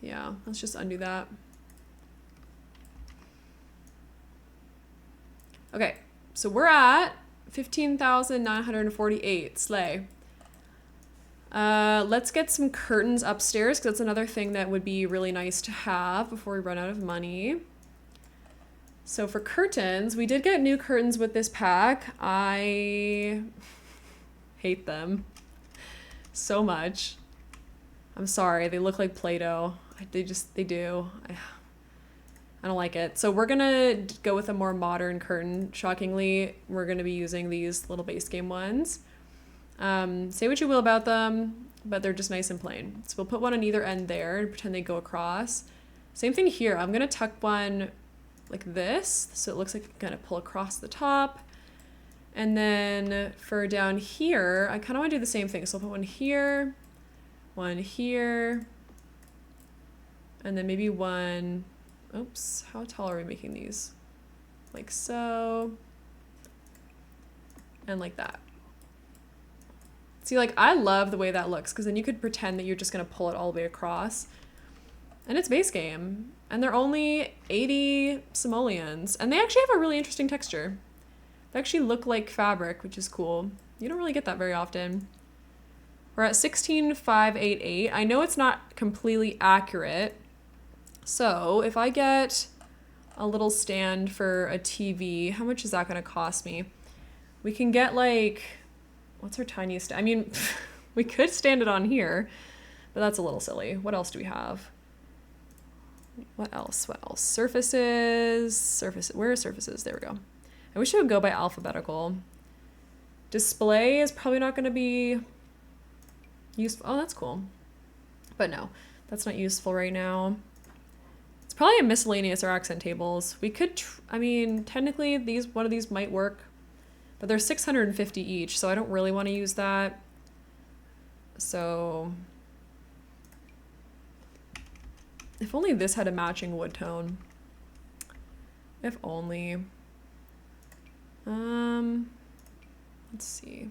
Yeah, let's just undo that. Okay, so we're at 15,948. Slay. Let's get some curtains upstairs because that's another thing that would be really nice to have before we run out of money. So for curtains, we did get new curtains with this pack. I hate them so much. I'm sorry, they look like Play-Doh. They do. I don't like it. So we're gonna go with a more modern curtain. Shockingly, we're gonna be using these little base game ones. Say what you will about them, but they're just nice and plain. So we'll put one on either end there and pretend they go across. Same thing here. I'm gonna tuck one like this, so it looks like I'm gonna pull across the top. And then for down here, I kind of want to do the same thing. So I'll put one here, and then maybe one, oops, how tall are we making these? Like so, and like that. See, like, I love the way that looks because then you could pretend that you're just going to pull it all the way across. And it's base game. And they're only 80 simoleons. And they actually have a really interesting texture. They actually look like fabric, which is cool. You don't really get that very often. We're at 16,588. I know it's not completely accurate. So if I get a little stand for a TV, how much is that going to cost me? We can get like... What's our tiniest? I mean, we could stand it on here, but that's a little silly. What else do we have? What else? Surfaces. Where are surfaces? There we go. I wish it would go by alphabetical. Display is probably not going to be useful. Oh, that's cool. But no, that's not useful right now. It's probably a miscellaneous or accent tables. We could, I mean, technically one of these might work. But they're 650 each, so I don't really want to use that. So if only this had a matching wood tone. If only. Let's see.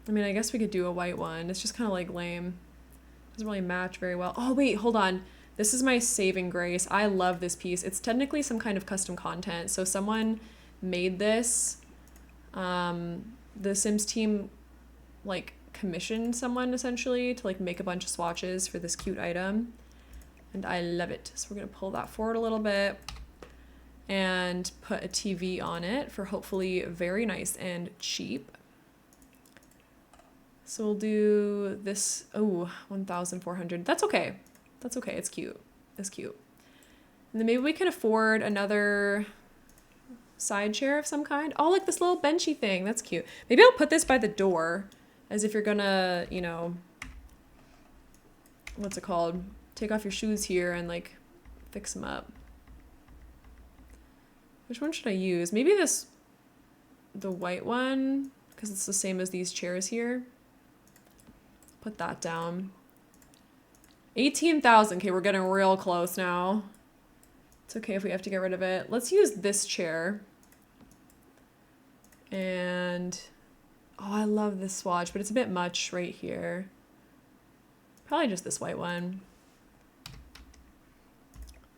I mean, I guess we could do a white one. It's just kind of like lame. Doesn't really match very well. Oh, wait, hold on. This is my saving grace. I love this piece. It's technically some kind of custom content. So someone made this. The Sims team like commissioned someone essentially to like make a bunch of swatches for this cute item. And I love it. So we're gonna pull that forward a little bit and put a TV on it for hopefully very nice and cheap. So we'll do this, oh, 1,400. That's okay. That's okay, it's cute. It's cute. And then maybe we can afford another side chair of some kind. Oh, like this little benchy thing. That's cute. Maybe I'll put this by the door as if you're gonna, you know, what's it called? Take off your shoes here and like fix them up. Which one should I use? Maybe the white one, because it's the same as these chairs here. Put that down. 18,000. Okay, we're getting real close now. It's okay if we have to get rid of it. Let's use this chair. And oh, I love this swatch, but it's a bit much right here. Probably just this white one.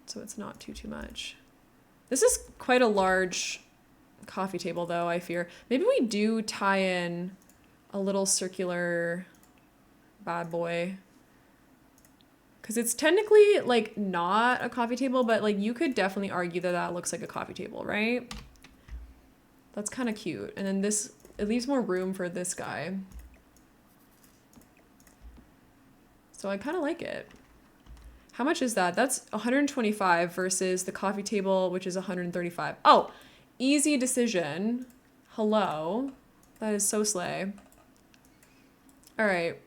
So it's not too much. This is quite a large coffee table though, I fear. Maybe we do tie in a little circular bad boy. Because it's technically, like, not a coffee table, but, like, you could definitely argue that that looks like a coffee table, right? That's kind of cute. And then this, it leaves more room for this guy. So I kind of like it. How much is that? That's 125 versus the coffee table, which is 135. Oh, easy decision. Hello. That is so slay. All right.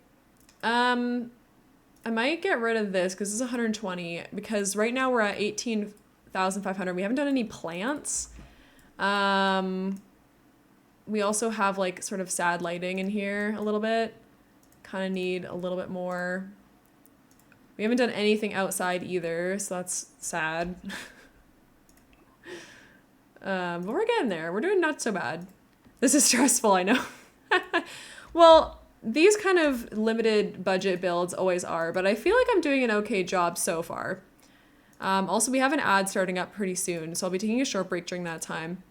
I might get rid of this because this is 120 because right now we're at 18,500. We haven't done any plants. We also have like sort of sad lighting in here a little bit. Kind of need a little bit more. We haven't done anything outside either, so that's sad. But we're getting there. We're doing not so bad. This is stressful, I know. Well, these kind of limited budget builds always are, but I feel like I'm doing an okay job so far. Also, we have an ad starting up pretty soon, so I'll be taking a short break during that time.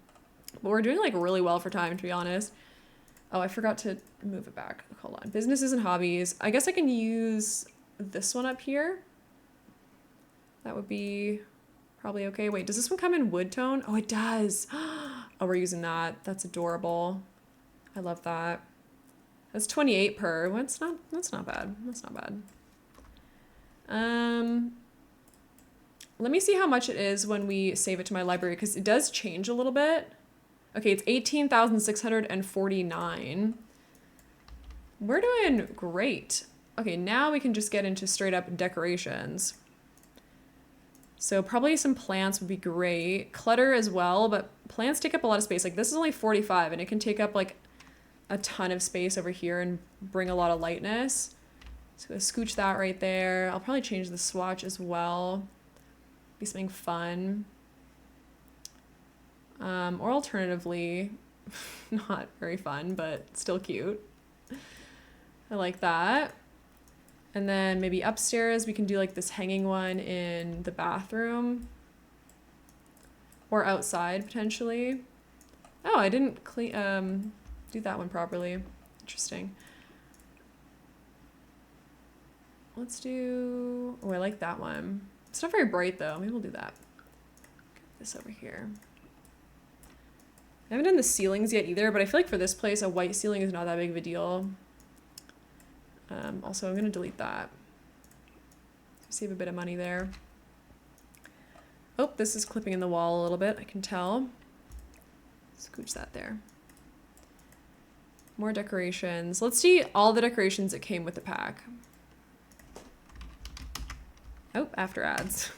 But we're doing like really well for time, to be honest. Oh, I forgot to move it back. Hold on. Businesses and hobbies. I guess I can use this one up here. That would be probably okay. Wait, does this one come in wood tone? Oh, it does. Oh, we're using that. That's adorable. I love that. That's 28 per. That's not bad. That's not bad. Um Let me see how much it is when we save it to my library because it does change a little bit. Okay, it's 18,649. We're doing great. Okay, now we can just get into straight up decorations. So probably some plants would be great. Clutter as well, but plants take up a lot of space. Like this is only 45 and it can take up like a ton of space over here and bring a lot of lightness. So scooch that right there. I'll probably change the swatch as well. Be something fun. Or alternatively, not very fun, but still cute. I like that. And then maybe upstairs we can do like this hanging one in the bathroom. Or outside potentially. Oh, I didn't do that one properly. Interesting. Let's do... Oh, I like that one. It's not very bright though. Maybe we'll do that. Get this over here. I haven't done the ceilings yet either, but I feel like for this place, a white ceiling is not that big of a deal. Also, I'm going to delete that. Save a bit of money there. Oh, this is clipping in the wall a little bit, I can tell. Scooch that there. More decorations. Let's see all the decorations that came with the pack. Oh, after ads.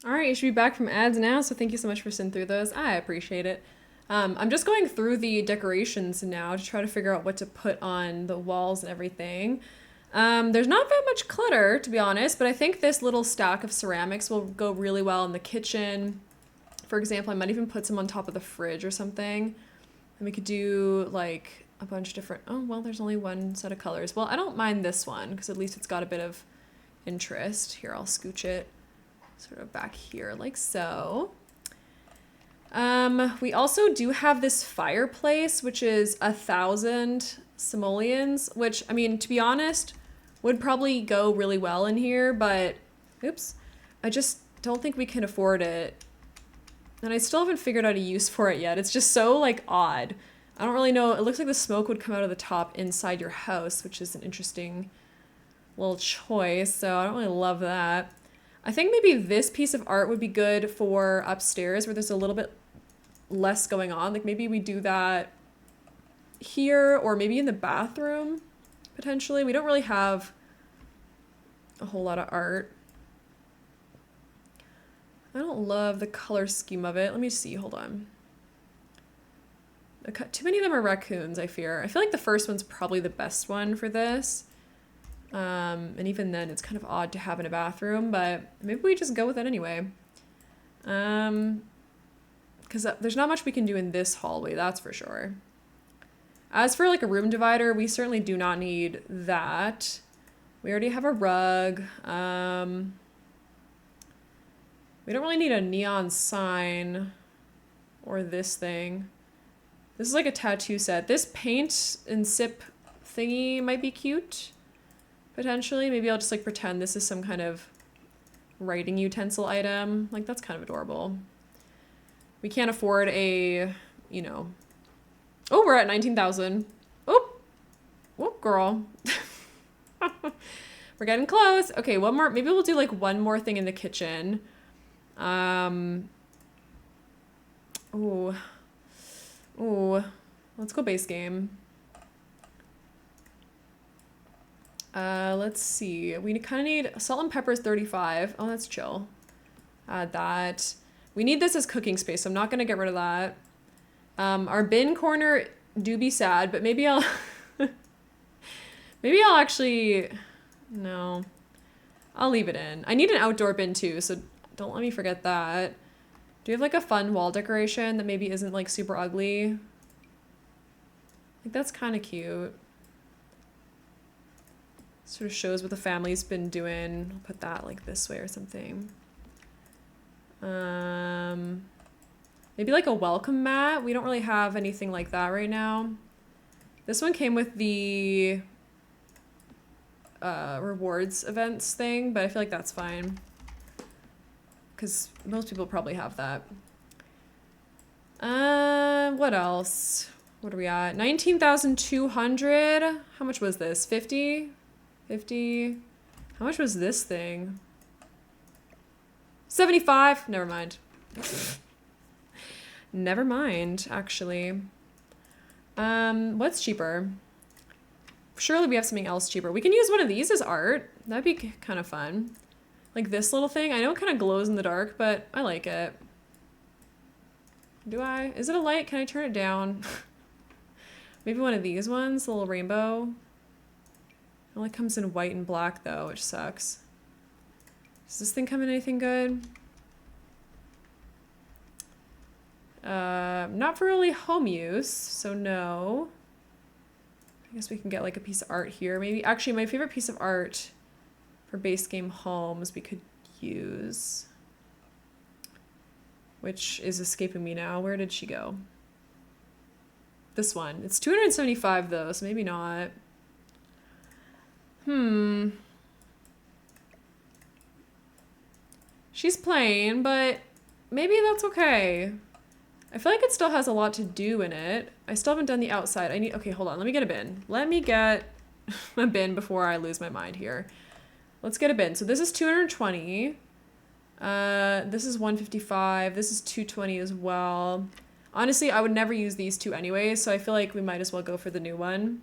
All right, you should be back from ads now, so thank you so much for sitting through those. I appreciate it. I'm just going through the decorations now to try to figure out what to put on the walls and everything. There's not that much clutter, to be honest, but I think this little stack of ceramics will go really well in the kitchen. For example, I might even put some on top of the fridge or something. And we could do like a bunch of different, oh, well, there's only one set of colors. Well, I don't mind this one because at least it's got a bit of interest. Here, I'll scooch it sort of back here like so. We also do have this fireplace, which is 1,000 simoleons, which, I mean, to be honest, would probably go really well in here, but oops, I just don't think we can afford it. And I still haven't figured out a use for it yet. It's just so like odd. I don't really know. It looks like the smoke would come out of the top inside your house, which is an interesting little choice. So I don't really love that. I think maybe this piece of art would be good for upstairs where there's a little bit less going on. Like maybe we do that here or maybe in the bathroom, potentially. We don't really have a whole lot of art. I don't love the color scheme of it. Let me see, hold on. Too many of them are raccoons, I fear. I feel like the first one's probably the best one for this. And even then it's kind of odd to have in a bathroom, but maybe we just go with it anyway. Because there's not much we can do in this hallway, that's for sure. As for like a room divider, we certainly do not need that. We already have a rug. We don't really need a neon sign or this thing. This is like a tattoo set. This paint and sip thingy might be cute, potentially. Maybe I'll just like pretend this is some kind of writing utensil item. Like that's kind of adorable. We can't afford a, you know. Oh, we're at 19,000. Oop. Whoop, girl. We're getting close. Okay, one more. Maybe we'll do like one more thing in the kitchen. Ooh. Let's go base game. Let's see. We kind of need salt and pepper is 35. Oh, that's chill. Add that. We need this as cooking space, so I'm not gonna get rid of that. Our bin corner do be sad, but maybe I'll maybe I'll actually no. I'll leave it in. I need an outdoor bin too, so don't let me forget that. Do you have like a fun wall decoration that maybe isn't like super ugly? Like that's kind of cute. Sort of shows what the family's been doing. I'll put that like this way or something. Maybe like a welcome mat. We don't really have anything like that right now. This one came with the rewards events thing, but I feel like that's fine. Because most people probably have that. What else? What are we at? 19,200. How much was this? 50? 50? How much was this thing? 75? Never mind. Never mind, actually. What's cheaper? Surely we have something else cheaper. We can use one of these as art. That'd be kind of fun. Like this little thing. I know it kind of glows in the dark, but I like it. Do I? Is it a light? Can I turn it down? Maybe one of these ones, a little rainbow. It only comes in white and black though, which sucks. Does this thing come in anything good? Not for really home use, so no. I guess we can get like a piece of art here. Maybe, actually my favorite piece of art for base game homes we could use, which is escaping me now. Where did she go? This one. It's 275 though, so maybe not. She's plain, but maybe that's okay. I feel like it still has a lot to do in it. I still haven't done the outside. Okay, hold on. Let me get a bin. Let me get a bin before I lose my mind here. Let's get a bin. So this is 220. This is 155. This is 220 as well. Honestly, I would never use these two anyway, so I feel like we might as well go for the new one.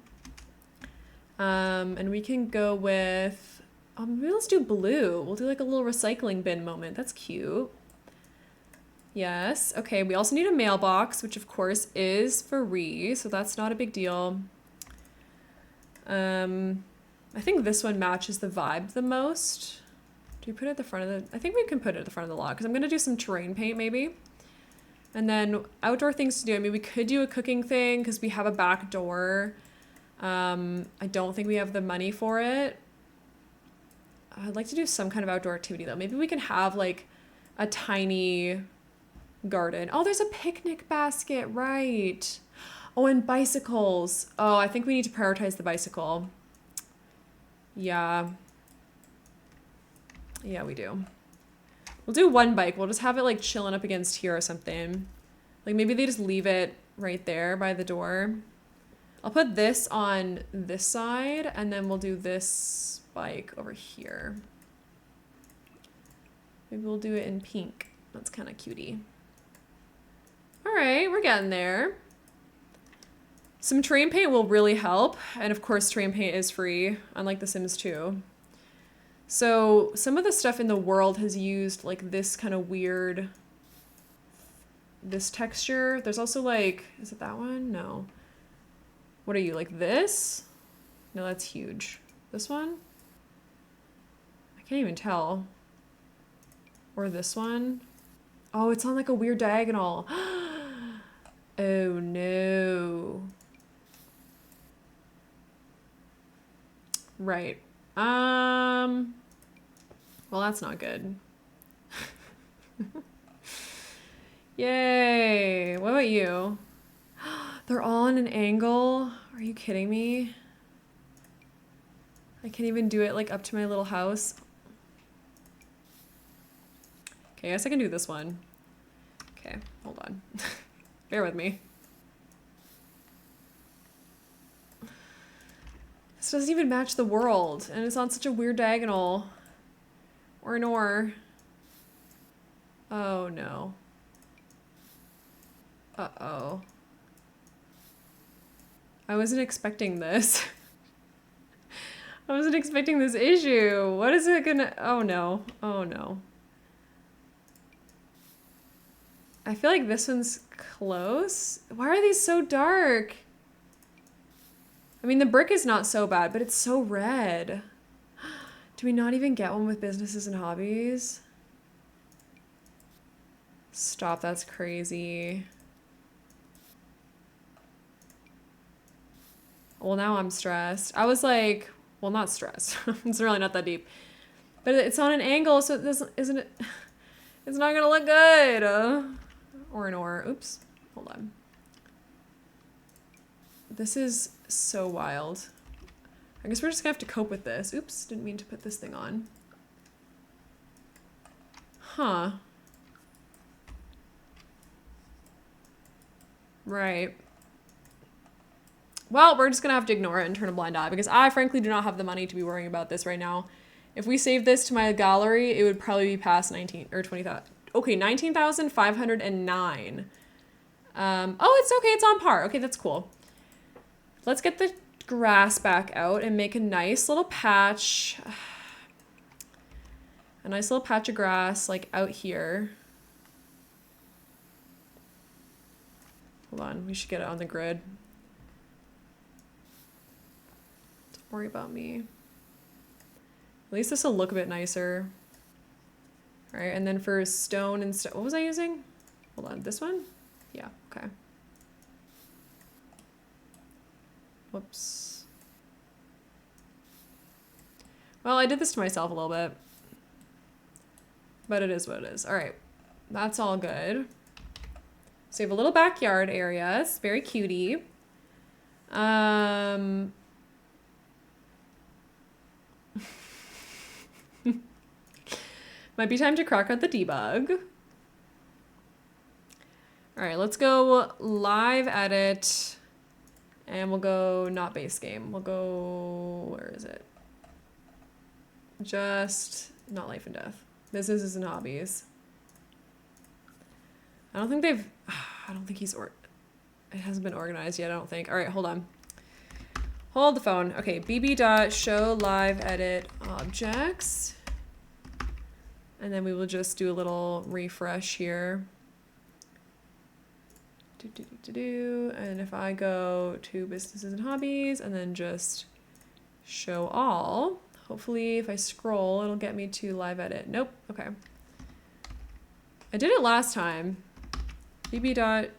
And we can go with Maybe let's do blue. We'll do like a little recycling bin moment. That's cute. Yes. Okay, we also need a mailbox, which of course is free, so that's not a big deal. I think this one matches the vibe the most. Do we put it at the front of the... I think we can put it at the front of the lot, because I'm going to do some terrain paint, maybe. And then outdoor things to do. I mean, we could do a cooking thing, because we have a back door. I don't think we have the money for it. I'd like to do some kind of outdoor activity, though. Maybe we can have, like, a tiny garden. Oh, there's a picnic basket, right. Oh, and bicycles. Oh, I think we need to prioritize the bicycle. Yeah. Yeah, we do. We'll do one bike. We'll just have it, like, chilling up against here or something. Like, maybe they just leave it right there by the door. I'll put this on this side, and then we'll do this bike over here. Maybe we'll do it in pink. That's kind of cutie. All right, we're getting there. Some terrain paint will really help. And of course, terrain paint is free, unlike The Sims 2. So some of the stuff in the world has used like this kind of weird, this texture. There's also like, is it that one? No. What are you, like this? No, that's huge. This one? I can't even tell. Or this one? Oh, it's on like a weird diagonal. Oh no. Right. Well, that's not good. Yay. What about you? They're all on an angle? Are you kidding me? I can't even do it like up to my little house. Okay, I guess I can do this one. Okay, hold on. Bear with me. This doesn't even match the world, and it's on such a weird diagonal. Or nor. Oh no. Uh-oh. I wasn't expecting this. I wasn't expecting this issue. What is it gonna... Oh no. Oh no. I feel like this one's close. Why are these so dark? I mean, the brick is not so bad, but it's so red. Do we not even get one with businesses and hobbies? Stop, that's crazy. Well, now I'm stressed. I was like, well, not stressed. It's really not that deep. But it's on an angle, so it doesn't, isn't it? It's not gonna look good. Or an or. Oops. Hold on. This is so wild. I guess we're just gonna have to cope with this. Oops, didn't mean to put this thing on. Huh. Right. Well, we're just gonna have to ignore it and turn a blind eye because I frankly do not have the money to be worrying about this right now. If we save this to my gallery, it would probably be past 19 or 20,000. Okay, 19,509. Oh, it's okay. It's on par. Okay, that's cool. Let's get the grass back out and make a nice little patch. A nice little patch of grass, like out here. Hold on, we should get it on the grid. Don't worry about me. At least this will look a bit nicer. All right, and then for stone and what was I using? Hold on, this one? Yeah, okay. Whoops. Well, I did this to myself a little bit. But it is what it is. All right, that's all good. So you have a little backyard area. It's very cutie. Might be time to crack out the debug. All right, let's go live edit. And we'll go not base game. We'll go, where is it? Just not life and death. Businesses and hobbies. I don't think they've, I don't think he's, it hasn't been organized yet, I don't think. All right, hold on. Hold the phone. Okay, bb.show live edit objects. And then we will just do a little refresh here. And if I go to businesses and hobbies and then just show all, hopefully if I scroll, it'll get me to live edit. Nope. Okay. I did it last time. bb.show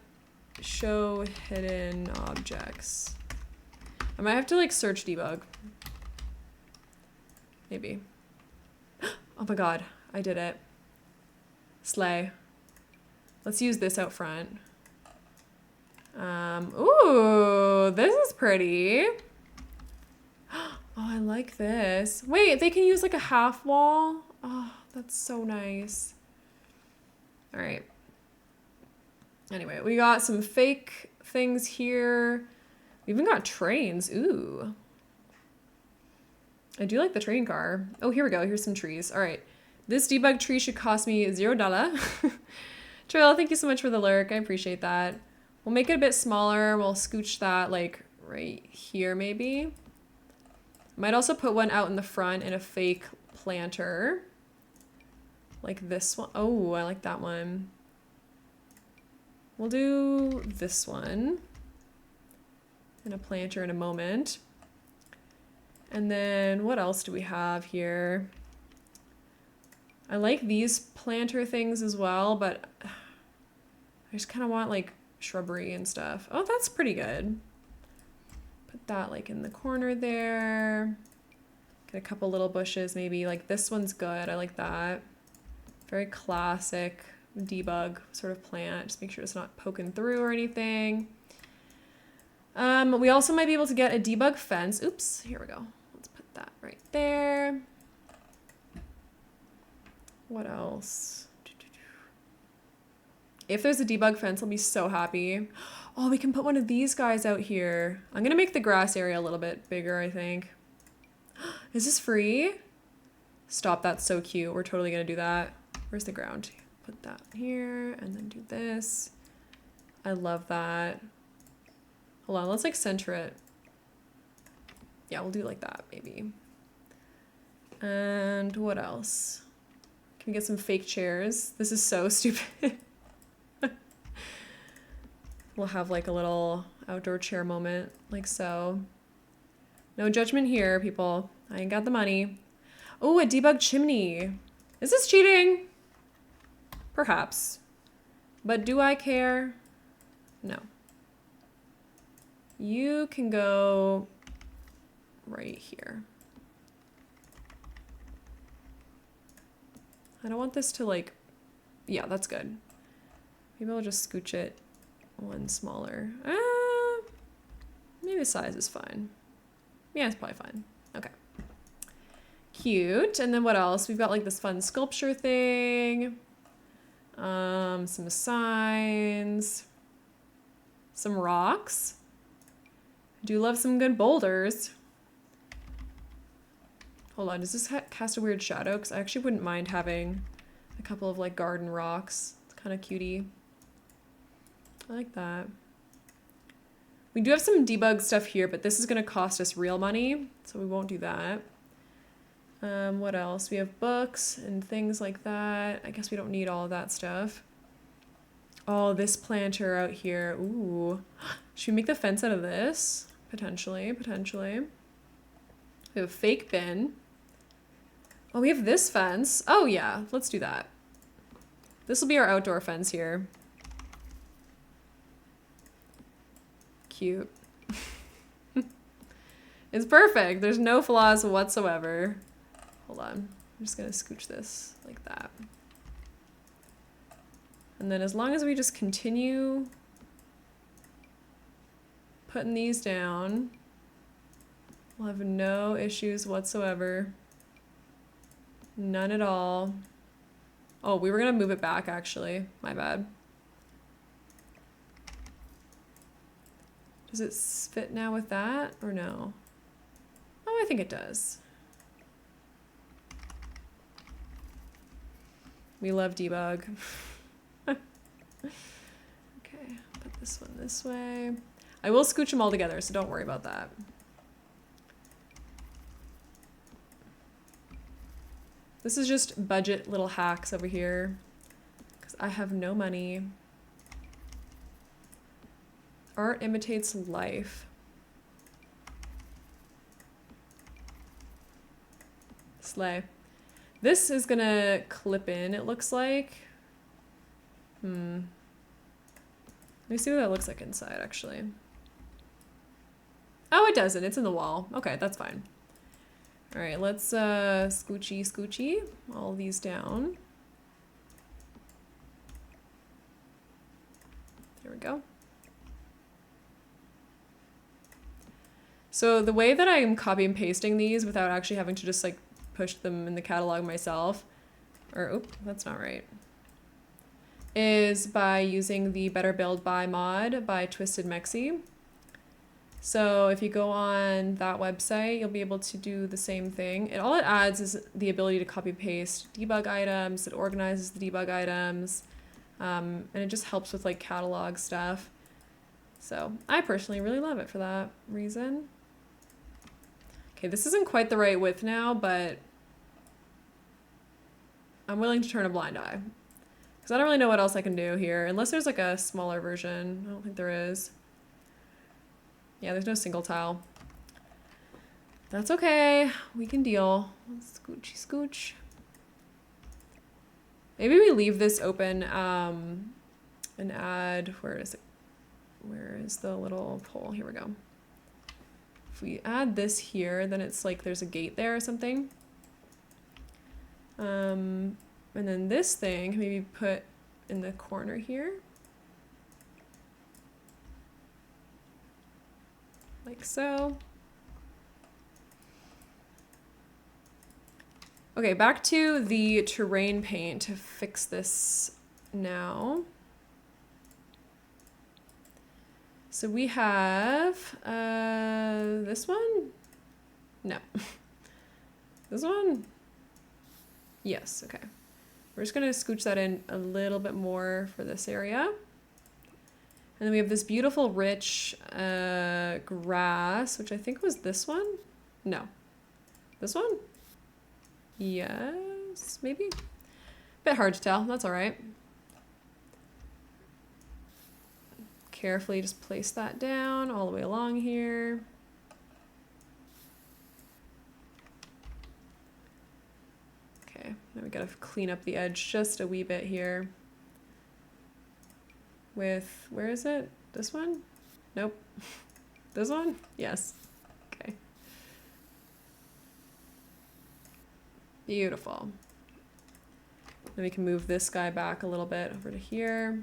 hidden objects. I might have to like search debug. Maybe. Oh my god, I did it. Slay. Let's use this out front. Ooh, this is pretty. Oh, I like this. Wait, they can use like a half wall? Oh, that's so nice. All right. Anyway, we got some fake things here. We even got trains. Ooh. I do like the train car. Oh, here we go. Here's some trees. All right. This debug tree should cost me $0. Trail, thank you so much for the lurk. I appreciate that. We'll make it a bit smaller. We'll scooch that like right here maybe. Might also put one out in the front in a fake planter. Like this one. Oh, I like that one. We'll do this one in a planter in a moment. And then what else do we have here? I like these planter things as well, but I just kind of want like shrubbery and stuff. Oh, that's pretty good. Put that like in the corner there. Get a couple little bushes maybe. Like this one's good. I like that. Very classic debug sort of plant. Just make sure it's not poking through or anything. We also might be able to get a debug fence. Oops, here we go. Let's put that right there. What else? If there's a debug fence, I'll be so happy. Oh, we can put one of these guys out here. I'm gonna make the grass area a little bit bigger, I think. Is this free? Stop, that's so cute. We're totally gonna do that. Where's the ground? Put that here and then do this. I love that. Hold on, let's like center it. Yeah, we'll do like that maybe. And what else? Can we get some fake chairs? This is so stupid. We'll have like a little outdoor chair moment, like so. No judgment here, people. I ain't got the money. Oh, a debug chimney. Is this cheating? Perhaps. But do I care? No. You can go right here. I don't want this to like, yeah, that's good. Maybe I'll just scooch it one smaller. Maybe the size is fine. Yeah, it's probably fine. Okay. Cute. And then what else? We've got like this fun sculpture thing. Some signs. Some rocks. I do love some good boulders. Hold on, does this cast a weird shadow? Because I actually wouldn't mind having a couple of like garden rocks. It's kind of cutie. I like that. We do have some debug stuff here, but this is going to cost us real money, so we won't do that. What else? We have books and things like that. I guess we don't need all of that stuff. Oh, this planter out here. Ooh. Should we make the fence out of this? Potentially, potentially. We have a fake bin. Oh, we have this fence. Oh, yeah. Let's do that. This will be our outdoor fence here. Cute. It's perfect. There's no flaws whatsoever. Hold on. I'm just going to scooch this like that. And then as long as we just continue putting these down, we'll have no issues whatsoever. None at all. Oh, we were going to move it back, actually. My bad. Does it fit now with that or no? Oh, I think it does. We love debug. Okay, put this one this way. I will scooch them all together, so don't worry about that. This is just budget little hacks over here because I have no money. Art imitates life. Slay. This is gonna clip in, it looks like. Let me see what that looks like inside, actually. Oh, it doesn't. It's in the wall. Okay, that's fine. All right, let's scoochy all these down. There we go. So the way that I'm copy and pasting these without actually having to just like push them in the catalog myself, or oop, that's not right, is by using the Better Build By mod by Twisted Mexi. So if you go on that website, you'll be able to do the same thing. All it adds is the ability to copy paste debug items. It organizes the debug items, and it just helps with like catalog stuff. So I personally really love it for that reason. Okay, this isn't quite the right width now, but I'm willing to turn a blind eye because I don't really know what else I can do here, unless there's like a smaller version. I don't think there is. Yeah, there's no single tile. That's okay. We can deal. Scoochy scooch. Maybe we leave this open and add, where is it? Where is the little pole? Here we go. If we add this here, then it's like there's a gate there or something. And then this thing maybe put in the corner here. Like so. Okay, back to the terrain paint to fix this now. So we have this one? No. This one? Yes, okay. We're just gonna scooch that in a little bit more for this area. And then we have this beautiful rich grass, which I think was this one? No. This one? Yes, maybe? Bit hard to tell, that's all right. Carefully just place that down all the way along here. Okay, now we gotta clean up the edge just a wee bit here. With, where is it? This one? Nope. This one? Yes. Okay. Beautiful. Then we can move this guy back a little bit over to here.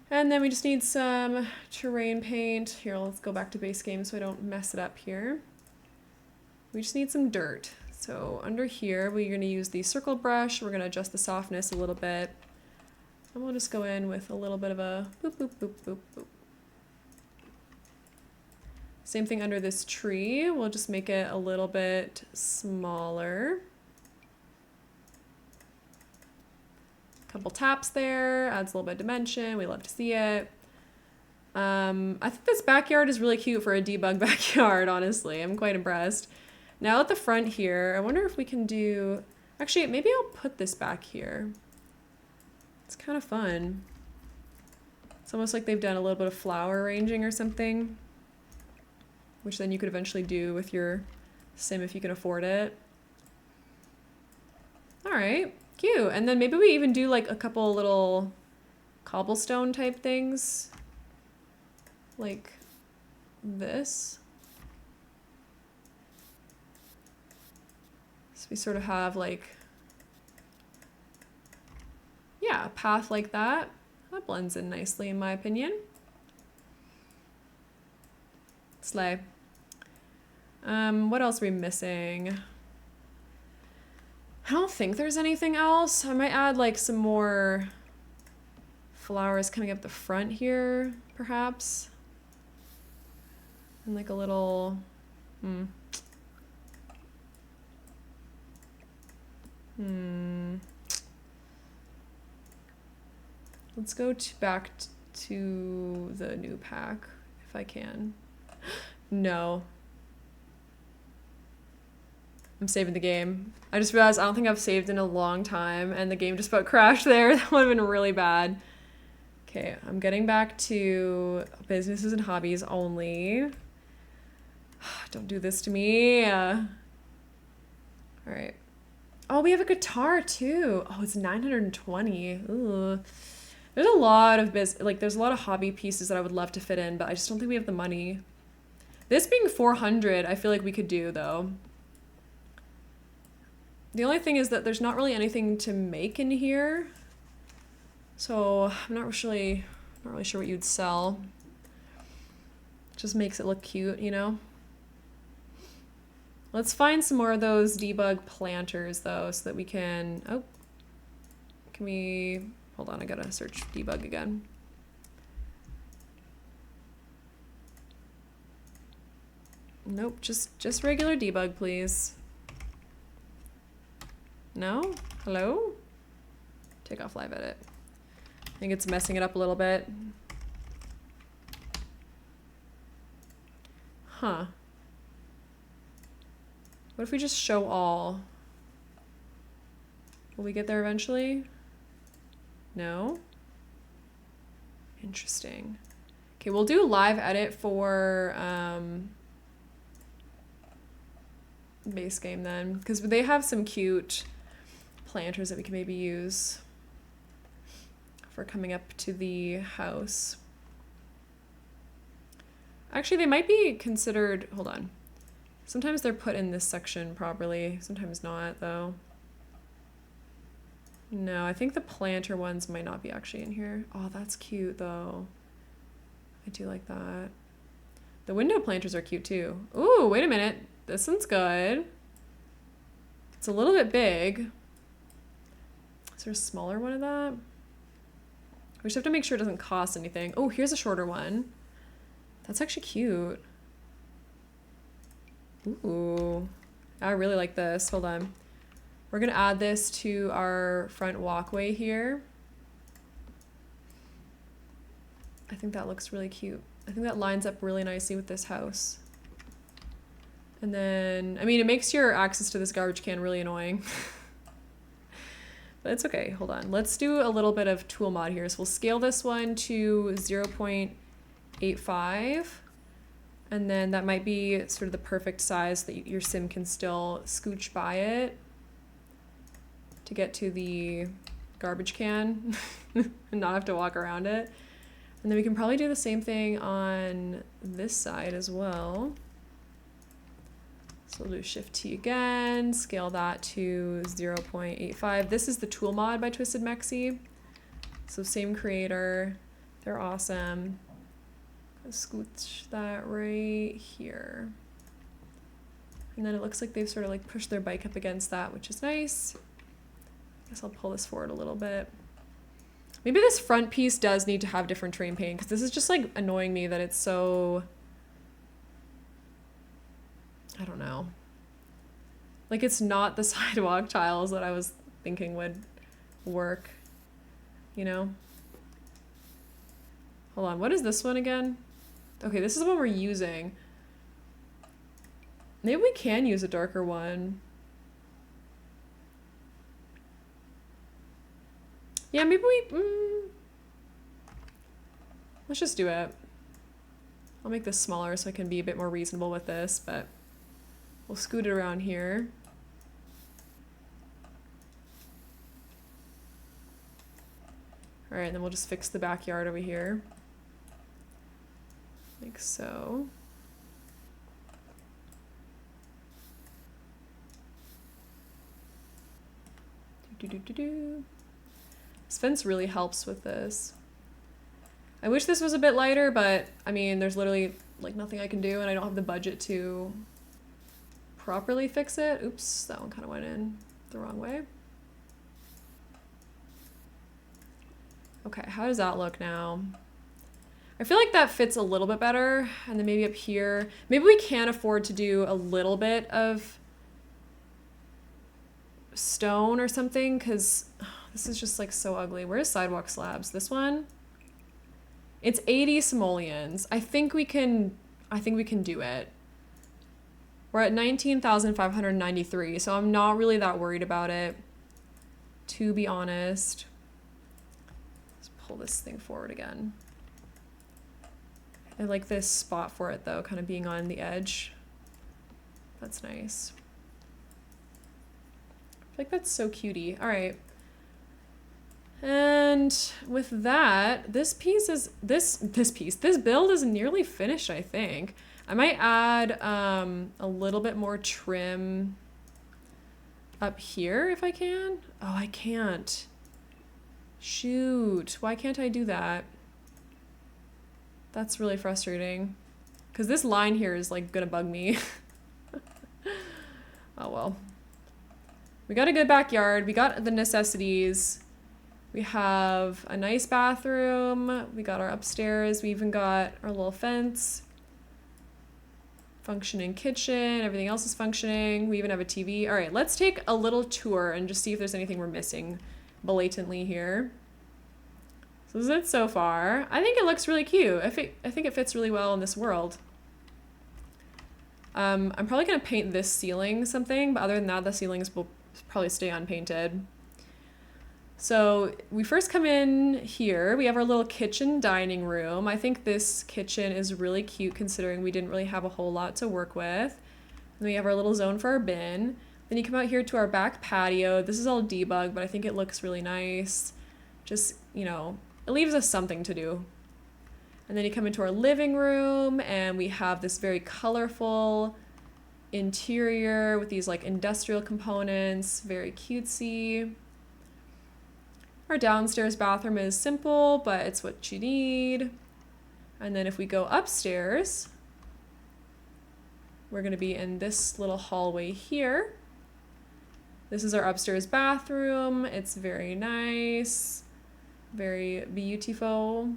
And then we just need some terrain paint. Here, let's go back to base game so I don't mess it up here. We just need some dirt. So under here, we're gonna use the circle brush. We're gonna adjust the softness a little bit. And we'll just go in with a little bit of a boop, boop, boop, boop, boop. Same thing under this tree. We'll just make it a little bit smaller. Couple taps there, adds a little bit of dimension. We love to see it. I think this backyard is really cute for a debug backyard, honestly. I'm quite impressed. Now at the front here, I wonder if we can do... Actually, maybe I'll put this back here. It's kind of fun. It's almost like they've done a little bit of flower arranging or something, which then you could eventually do with your sim if you can afford it. All right, cute. And then maybe we even do like a couple little cobblestone type things, like this. So we sort of have like, yeah, a path like that. That blends in nicely in my opinion. Slay. What else are we missing? I don't think there's anything else. I might add like some more flowers coming up the front here, perhaps. And like a little, Let's go back to the new pack, if I can. No. I'm saving the game. I just realized I don't think I've saved in a long time, and the game just about crashed there. That would have been really bad. Okay, I'm getting back to businesses and hobbies only. Don't do this to me. All right. Oh, we have a guitar too. Oh, it's 920. Ooh. There's a lot of there's a lot of hobby pieces that I would love to fit in, but I just don't think we have the money. This being 400, I feel like we could do though. The only thing is that there's not really anything to make in here. So I'm not really sure what you'd sell. Just makes it look cute, you know? Let's find some more of those debug planters though, so that we can, oh, can we, hold on, I gotta search debug again. Nope, just regular debug, please. No? Hello? Take off live edit. I think it's messing it up a little bit. Huh. What if we just show all? Will we get there eventually? No? Interesting. Okay, we'll do live edit for base game then, because they have some cute planters that we can maybe use for coming up to the house. Actually, they might be considered, hold on. Sometimes they're put in this section properly, sometimes not though. No, I think the planter ones might not be actually in here. Oh, that's cute though. I do like that. The window planters are cute too. Ooh, wait a minute. This one's good. It's a little bit big. Is there a smaller one of that? We just have to make sure it doesn't cost anything. Oh, here's a shorter one. That's actually cute. Ooh, I really like this. Hold on. We're gonna add this to our front walkway here. I think that looks really cute. I think that lines up really nicely with this house. And then, I mean, it makes your access to this garbage can really annoying. But it's okay, hold on. Let's do a little bit of tool mod here. So we'll scale this one to 0.85. And then that might be sort of the perfect size that your sim can still scooch by it to get to the garbage can and not have to walk around it. And then we can probably do the same thing on this side as well. So we'll do Shift T again, scale that to 0.85. This is the tool mod by Twisted Mexi. So same creator, they're awesome. Scooch that right here. And then it looks like they've sort of like pushed their bike up against that, which is nice. I guess I'll pull this forward a little bit. Maybe this front piece does need to have different terrain paint, because this is just like annoying me that it's so, I don't know. Like it's not the sidewalk tiles that I was thinking would work, you know? Hold on, what is this one again? Okay, this is the one we're using. Maybe we can use a darker one. Yeah, maybe we, let's just do it. I'll make this smaller so I can be a bit more reasonable with this, but we'll scoot it around here. All right, and then we'll just fix the backyard over here. Like so. This fence really helps with this. I wish this was a bit lighter, but I mean, there's literally like nothing I can do and I don't have the budget to properly fix it. Oops, that one kind of went in the wrong way. Okay, how does that look now? I feel like that fits a little bit better. And then maybe up here, maybe we can afford to do a little bit of stone or something, because this is just like so ugly. Where's sidewalk slabs? This one? It's 80 simoleons. I think we can do it. We're at 19,593, so I'm not really that worried about it, to be honest. Let's pull this thing forward again. I like this spot for it though, kind of being on the edge. That's nice. I feel like that's so cutie. All right. And with that, this build is nearly finished, I think. I might add a little bit more trim up here if I can. Oh, I can't. Shoot, why can't I do that? That's really frustrating. Because this line here is like gonna bug me. Oh well. We got a good backyard. We got the necessities. We have a nice bathroom. We got our upstairs. We even got our little fence. Functioning kitchen. Everything else is functioning. We even have a TV. All right, let's take a little tour and just see if there's anything we're missing blatantly here. So this is it so far. I think it looks really cute. I think it fits really well in this world. I'm probably gonna paint this ceiling something, but other than that, the ceilings will probably stay unpainted. So we first come in here. We have our little kitchen dining room. I think this kitchen is really cute considering we didn't really have a whole lot to work with. And we have our little zone for our bin. Then you come out here to our back patio. This is all debug, but I think it looks really nice. Just, you know, it leaves us something to do. And then you come into our living room and we have this very colorful interior with these like industrial components, very cutesy. Our downstairs bathroom is simple, but it's what you need. And then if we go upstairs, we're gonna be in this little hallway here. This is our upstairs bathroom. It's very nice, very beautiful.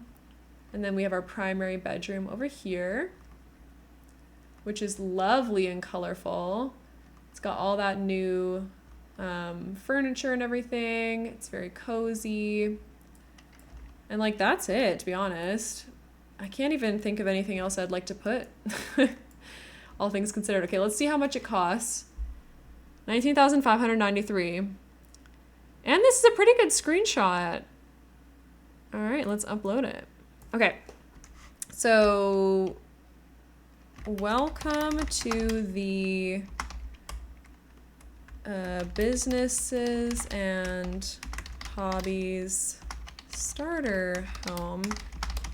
And then we have our primary bedroom over here, which is lovely and colorful. It's got all that new furniture and everything. It's very cozy. And like, that's it, to be honest. I can't even think of anything else I'd like to put. All things considered. Okay, let's see how much it costs. 19,593. And this is a pretty good screenshot. All right, let's upload it. Okay, so welcome to the businesses and hobbies starter home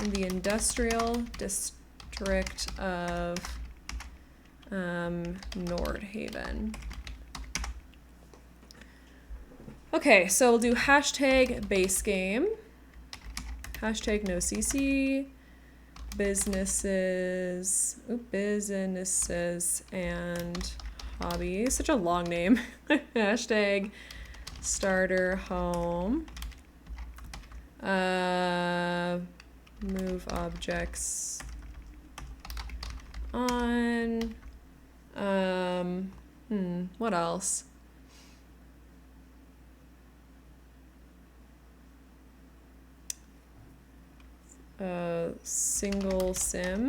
in the industrial district of Nordhaven. Okay, so we'll do hashtag base game, hashtag no CC, businesses and hobbies. Such a long name. Hashtag starter home. Move objects on. What else? Single sim,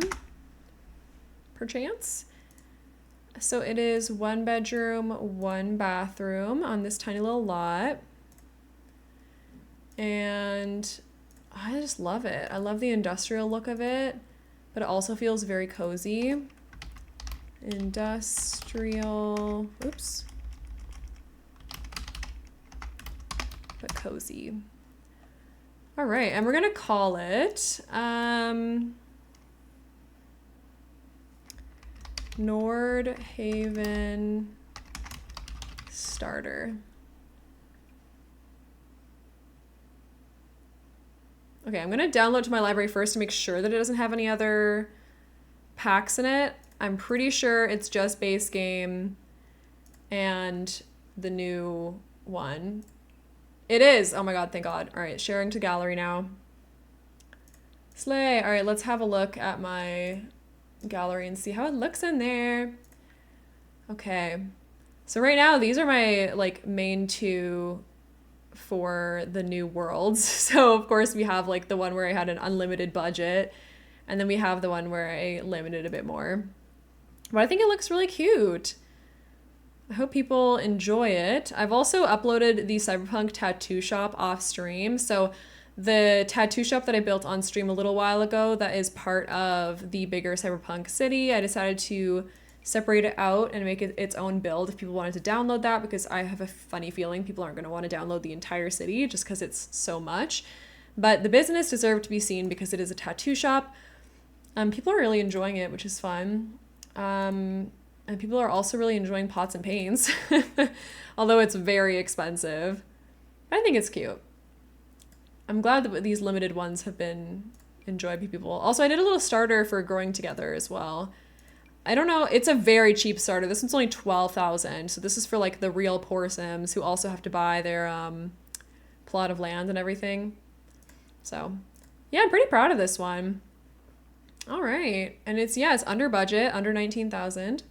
perchance. So it is 1 bedroom, 1 bathroom on this tiny little lot. And I just love it. I love the industrial look of it, but it also feels very cozy. Industrial, oops. But cozy. All right, and we're gonna call it Nordhaven starter. Okay, I'm gonna download to my library first to make sure that it doesn't have any other packs in it. I'm pretty sure it's just base game and the new one. It is! Oh my god, thank god. All right, sharing to gallery now. Slay! All right, let's have a look at my gallery and see how it looks in there. Okay, so right now these are my like main 2 for the new worlds. So of course we have like the one where I had an unlimited budget, and then we have the one where I limited a bit more. But I think it looks really cute. I hope people enjoy it. I've also uploaded the Cyberpunk tattoo shop off stream. So the tattoo shop that I built on stream a little while ago, that is part of the bigger Cyberpunk city, I decided to separate it out and make it its own build if people wanted to download that, because I have a funny feeling people aren't going to want to download the entire city just because it's so much. But the business deserved to be seen because it is a tattoo shop. People are really enjoying it, which is fun. And people are also really enjoying pots and paints, although it's very expensive. I think it's cute. I'm glad that these limited ones have been enjoyed by people. Also, I did a little starter for growing together as well. I don't know, it's a very cheap starter. This one's only 12,000, so this is for like the real poor Sims who also have to buy their plot of land and everything. So yeah, I'm pretty proud of this one. All right, and it's under budget, under 19,000.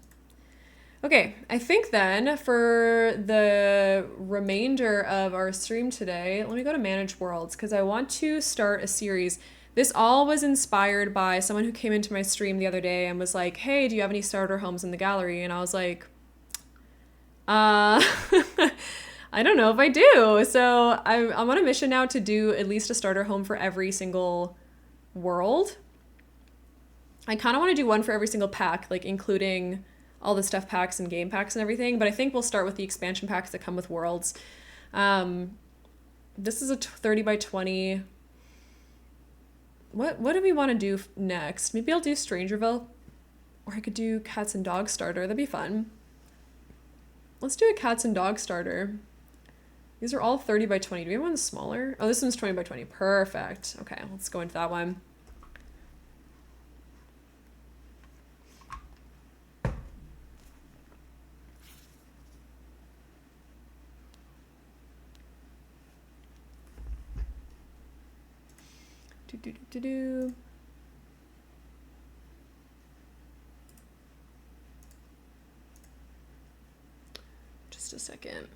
Okay, I think then for the remainder of our stream today, let me go to Manage Worlds because I want to start a series. This all was inspired by someone who came into my stream the other day and was like, hey, do you have any starter homes in the gallery? And I was like, I don't know if I do. So I'm on a mission now to do at least a starter home for every single world. I kind of want to do one for every single pack, like including all the stuff packs and game packs and everything, but I think we'll start with the expansion packs that come with worlds. This is a 30 by 20. What do we want to do next? Maybe I'll do Strangerville, or I could do Cats and Dogs starter. That'd be fun. Let's do a Cats and Dogs starter. These are all 30 by 20. Do we have one smaller? Oh, this one's 20 by 20. Perfect. Okay, let's go into that one. Just a second.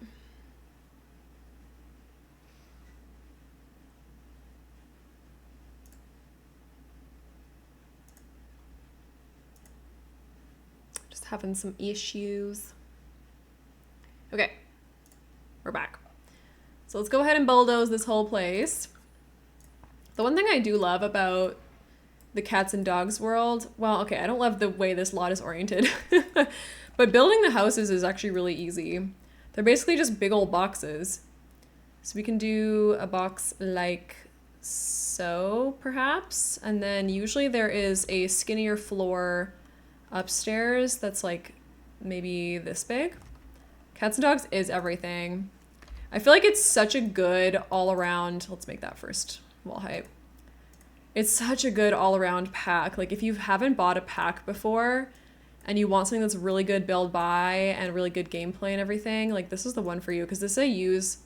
Just having some issues. Okay, we're back. So let's go ahead and bulldoze this whole place. The one thing I do love about the Cats and Dogs world, well, okay, I don't love the way this lot is oriented, but building the houses is actually really easy. They're basically just big old boxes. So we can do a box like so, perhaps, and then usually there is a skinnier floor upstairs that's like maybe this big. Cats and Dogs is everything. I feel like it's such a good all-around, let's make that first wall height. It's such a good all-around pack. Like if you haven't bought a pack before and you want something that's really good build by and really good gameplay and everything, like this is the one for you, because this I use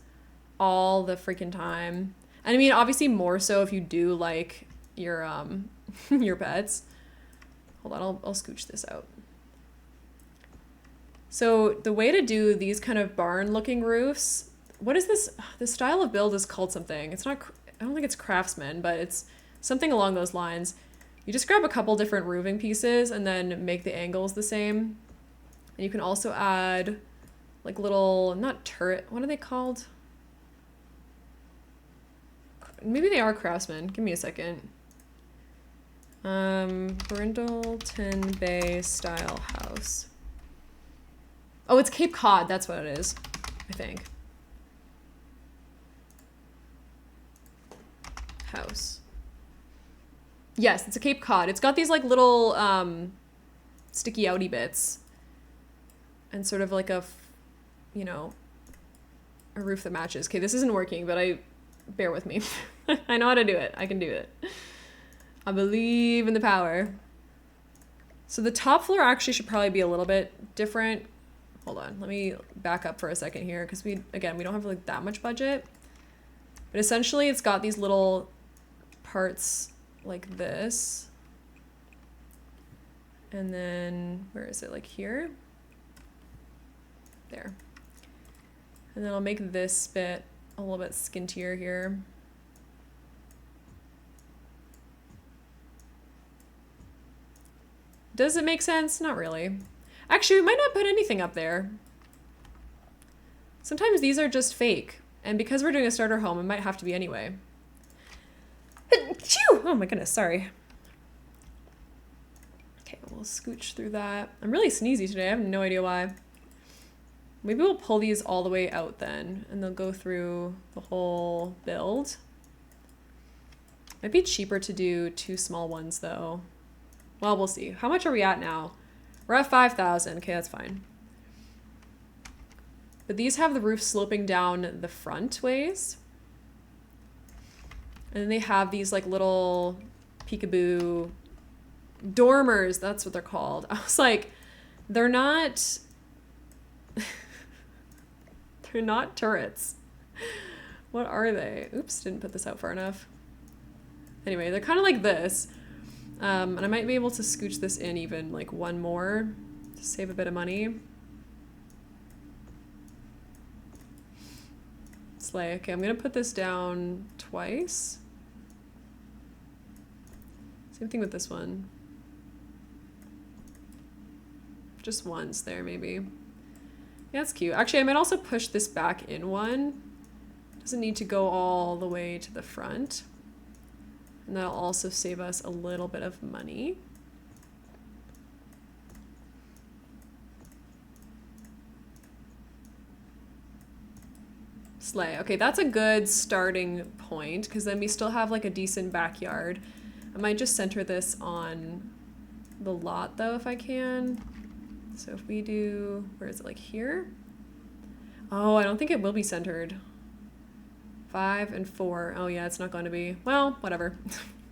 all the freaking time. And I mean, obviously more so if you do like your your pets. Hold on, I'll scooch this out. So the way to do these kind of barn looking roofs, what is this? The style of build is called something. It's not, I don't think it's Craftsman, but it's something along those lines. You just grab a couple different roofing pieces and then make the angles the same. And you can also add like little, not turret, what are they called? Maybe they are Craftsman. Give me a second. Brindleton Bay style house. Oh, it's Cape Cod. That's what it is, I think. House. Yes, it's a Cape Cod. It's got these like little sticky outy bits and sort of like a, you know, a roof that matches. Okay, this isn't working, but bear with me. I know how to do it. I can do it. I believe in the power. So the top floor actually should probably be a little bit different. Hold on, let me back up for a second here, because we don't have like that much budget. But essentially it's got these little parts like this. And then, where is it? Like here? There. And then I'll make this bit a little bit skintier here. Does it make sense? Not really. Actually, we might not put anything up there. Sometimes these are just fake. And because we're doing a starter home, it might have to be anyway. Oh my goodness, sorry. Okay, we'll scooch through that. I'm really sneezy today. I have no idea why. Maybe we'll pull these all the way out then, and they'll go through the whole build. Might be cheaper to do 2 small ones though. Well, we'll see. How much are we at now? We're at 5,000. Okay, that's fine. But these have the roof sloping down the front ways. And then they have these like little peekaboo dormers. That's what they're called. I was like, they're not... they're not turrets. What are they? Oops, didn't put this out far enough. Anyway, they're kind of like this. And I might be able to scooch this in even like one more to save a bit of money. Slay. Okay, I'm gonna put this down twice. Same thing with this one. Just once there, maybe. Yeah, that's cute. Actually, I might also push this back in one. Doesn't need to go all the way to the front. And that'll also save us a little bit of money. Slay. Okay, that's a good starting point because then we still have like a decent backyard. I might just center this on the lot though if I can. So if we do, where is it, like here? Oh, I don't think it will be centered. 5 and 4. Oh yeah, it's not going to be. Well, whatever.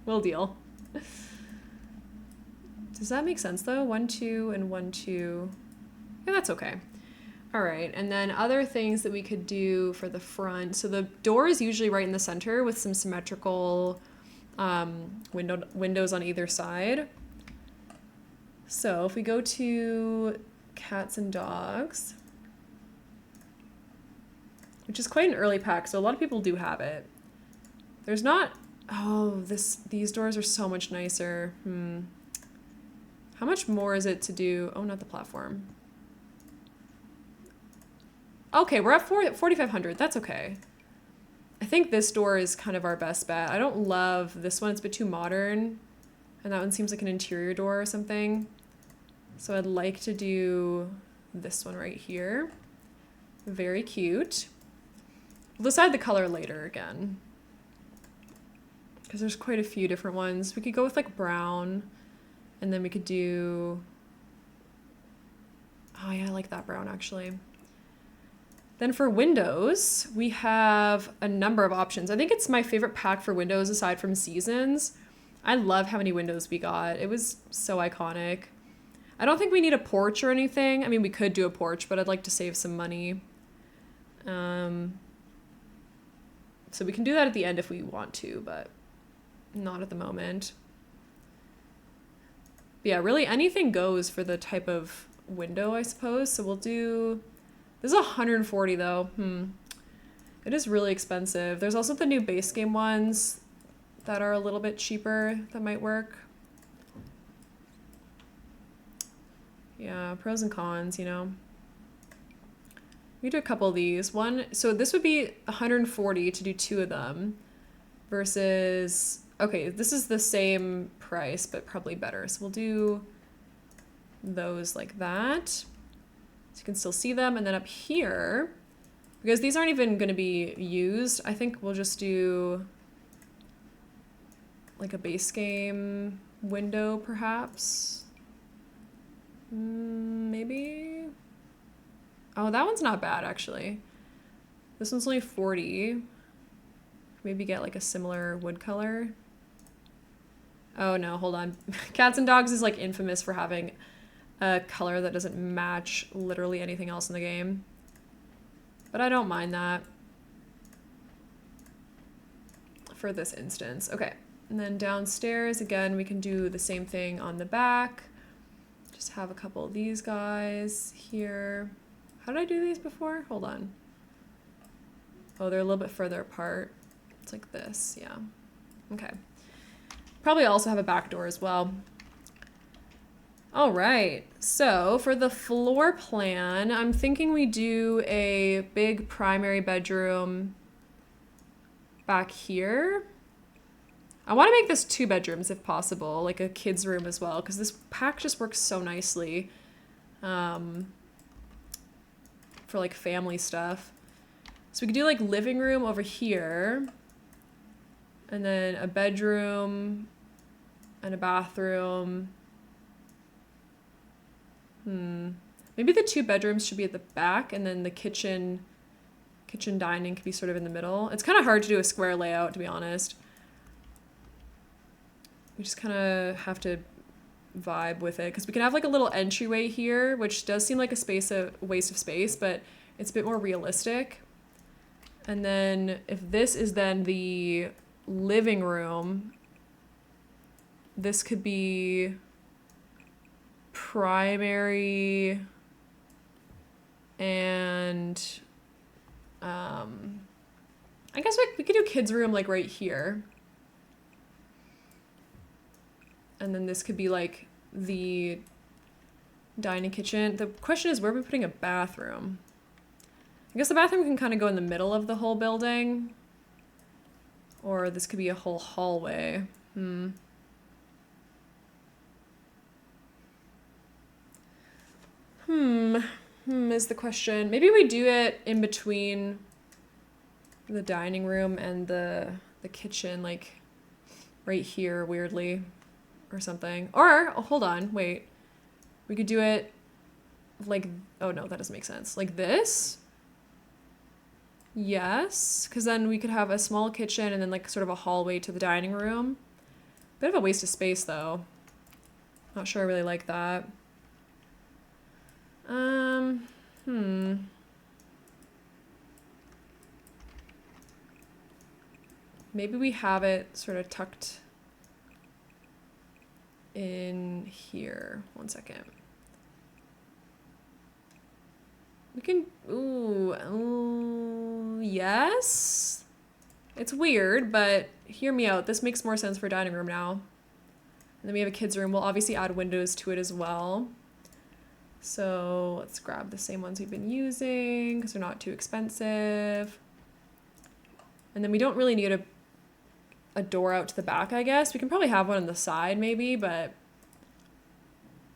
We'll deal. Does that make sense though? 1, 2, and 1, 2. Yeah, that's okay. All right, and then other things that we could do for the front. So the door is usually right in the center with some symmetrical windows on either side. So if we go to cats and dogs, which is quite an early pack, so a lot of people do have it. There's not, oh, these doors are so much nicer. How much more is it to do? Oh, not the platform. Okay, we're at 4,500. That's okay. I think this door is kind of our best bet. I don't love this one. It's a bit too modern. And that one seems like an interior door or something. So I'd like to do this one right here. Very cute. We'll decide the color later again. Because there's quite a few different ones. We could go with like brown. And then we could do... Oh yeah, I like that brown actually. Then for windows, we have a number of options. I think it's my favorite pack for windows aside from seasons. I love how many windows we got. It was so iconic. I don't think we need a porch or anything. I mean, we could do a porch, but I'd like to save some money. So we can do that at the end if we want to, but not at the moment. But yeah, really anything goes for the type of window, I suppose. So we'll do... This is 140 though. It is really expensive. There's also the new base game ones that are a little bit cheaper that might work. Yeah, pros and cons, you know. We do a couple of these. One, so this would be 140 to do 2 of them versus, okay, this is the same price, but probably better. So we'll do those like that. So you can still see them. And then up here, because these aren't even going to be used, I think we'll just do like a base game window, perhaps. Maybe. Oh, that one's not bad, actually. This one's only 40. Maybe get like a similar wood color. Oh no, hold on. Cats and Dogs is like infamous for having a color that doesn't match literally anything else in the game. But I don't mind that for this instance. Okay, and then downstairs, again, we can do the same thing on the back. Just have a couple of these guys here. How did I do these before? Hold on. Oh, they're a little bit further apart. It's like this, yeah. Okay. Probably also have a back door as well. All right. So for the floor plan, I'm thinking we do a big primary bedroom back here. I want to make this 2 bedrooms if possible, like a kid's room as well, because this pack just works so nicely for like family stuff. So we could do like living room over here, and then a bedroom and a bathroom. Maybe the 2 bedrooms should be at the back, and then the kitchen dining could be sort of in the middle. It's kind of hard to do a square layout, to be honest. We just kind of have to vibe with it, because we can have like a little entryway here, which does seem like a waste of space, but it's a bit more realistic. And then if this is then the living room, this could be primary and I guess we could do kids room like right here. And then this could be like the dining kitchen. The question is, where are we putting a bathroom? I guess the bathroom can kind of go in the middle of the whole building. Or this could be a whole hallway. Is the question. Maybe we do it in between the dining room and the kitchen, like right here, weirdly, or something. Or, oh, hold on, wait. We could do it like, oh no, that doesn't make sense. Like this? Yes, because then we could have a small kitchen and then like sort of a hallway to the dining room. Bit of a waste of space though. Not sure I really like that. Maybe we have it sort of tucked in here. One second. We can, ooh, yes. It's weird, but hear me out. This makes more sense for dining room now. And then we have a kid's room. We'll obviously add windows to it as well. So let's grab the same ones we've been using because they're not too expensive. And then we don't really need a door out to the back, I guess. We can probably have one on the side maybe, but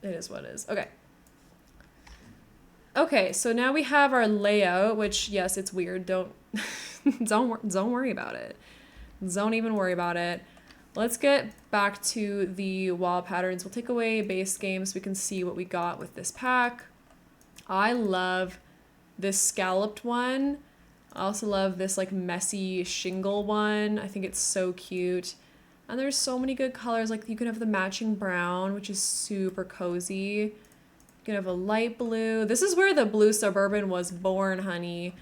it is what it is. Okay. Okay, so now we have our layout, which yes, it's weird. Don't worry about it. Don't even worry about it. Let's get back to the wall patterns. We'll take away base game so we can see what we got with this pack. I love this scalloped one. I also love this like messy shingle one. I think it's so cute. And there's so many good colors. Like you can have the matching brown, which is super cozy. You can have a light blue. This is where the blue Suburban was born, honey.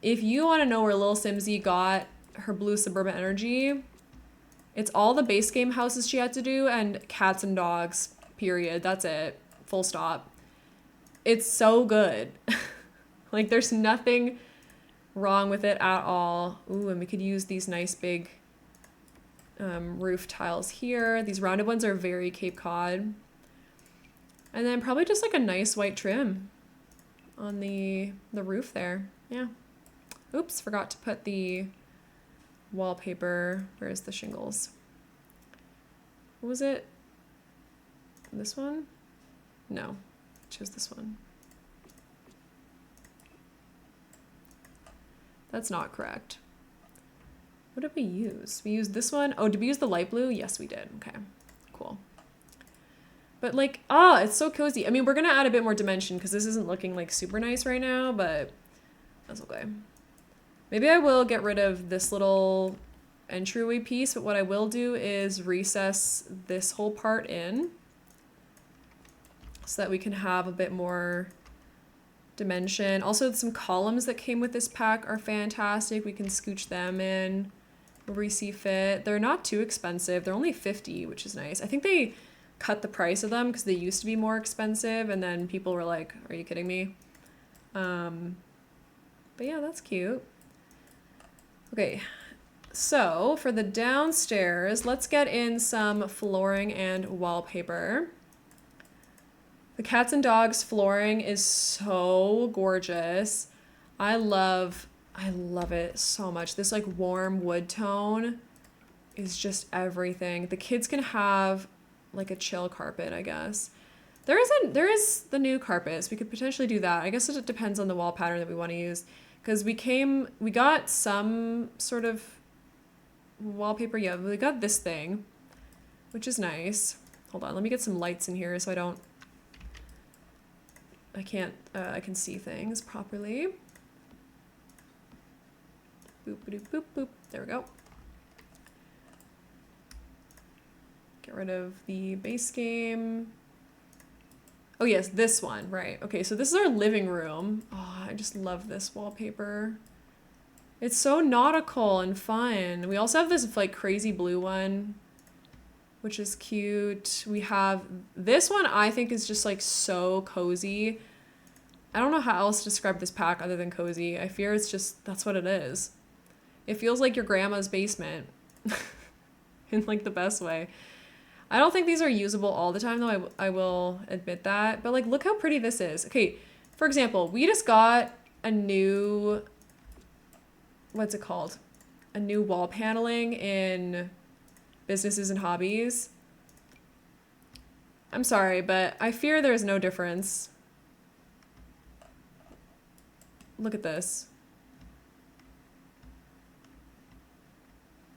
If you want to know where Lil Simsy got her blue Suburban energy, it's all the base game houses she had to do and cats and dogs, period. That's it. Full stop. It's so good. Like there's nothing wrong with it at all. Ooh, and we could use these nice big roof tiles here. These rounded ones are very Cape Cod. And then probably just like a nice white trim on the roof there. Yeah. Oops, forgot to put the wallpaper. Where's the shingles? What was it? This one? No, choose this one. That's not correct. What did we use? We used this one. Oh, did we use the light blue? Yes, we did. Okay, cool. But like, it's so cozy. I mean, we're gonna add a bit more dimension because this isn't looking like super nice right now, but that's okay. Maybe I will get rid of this little entryway piece, but what I will do is recess this whole part in so that we can have a bit more dimension. Also, some columns that came with this pack are fantastic. We can scooch them in where we see fit. They're not too expensive. They're only $50, which is nice. I think they cut the price of them because they used to be more expensive, and then people were like, are you kidding me? But yeah, that's cute. Okay, so for the downstairs, let's get in some flooring and wallpaper. The cats and dogs flooring is so gorgeous. I love it so much. This like warm wood tone is just everything. The kids can have like a chill carpet, I guess. There is the new carpets. We could potentially do that. I guess it depends on the wall pattern that we want to use. Because we got some sort of wallpaper. Yeah, we got this thing, which is nice. Hold on, let me get some lights in here so I can see things properly. Boop, boop, boop, boop. There we go. Get rid of the base game. Oh yes, this one, right. Okay, so this is our living room. Oh, I just love this wallpaper. It's so nautical and fun. We also have this like crazy blue one, which is cute. We have this one I think is just like so cozy. I don't know how else to describe this pack other than cozy. I fear it's just, that's what it is. It feels like your grandma's basement in like the best way. I don't think these are usable all the time though, I will admit that. But like, look how pretty this is. Okay, for example, we just got a new, what's it called? A new wall paneling in businesses and hobbies. I'm sorry, but I fear there's no difference. Look at this.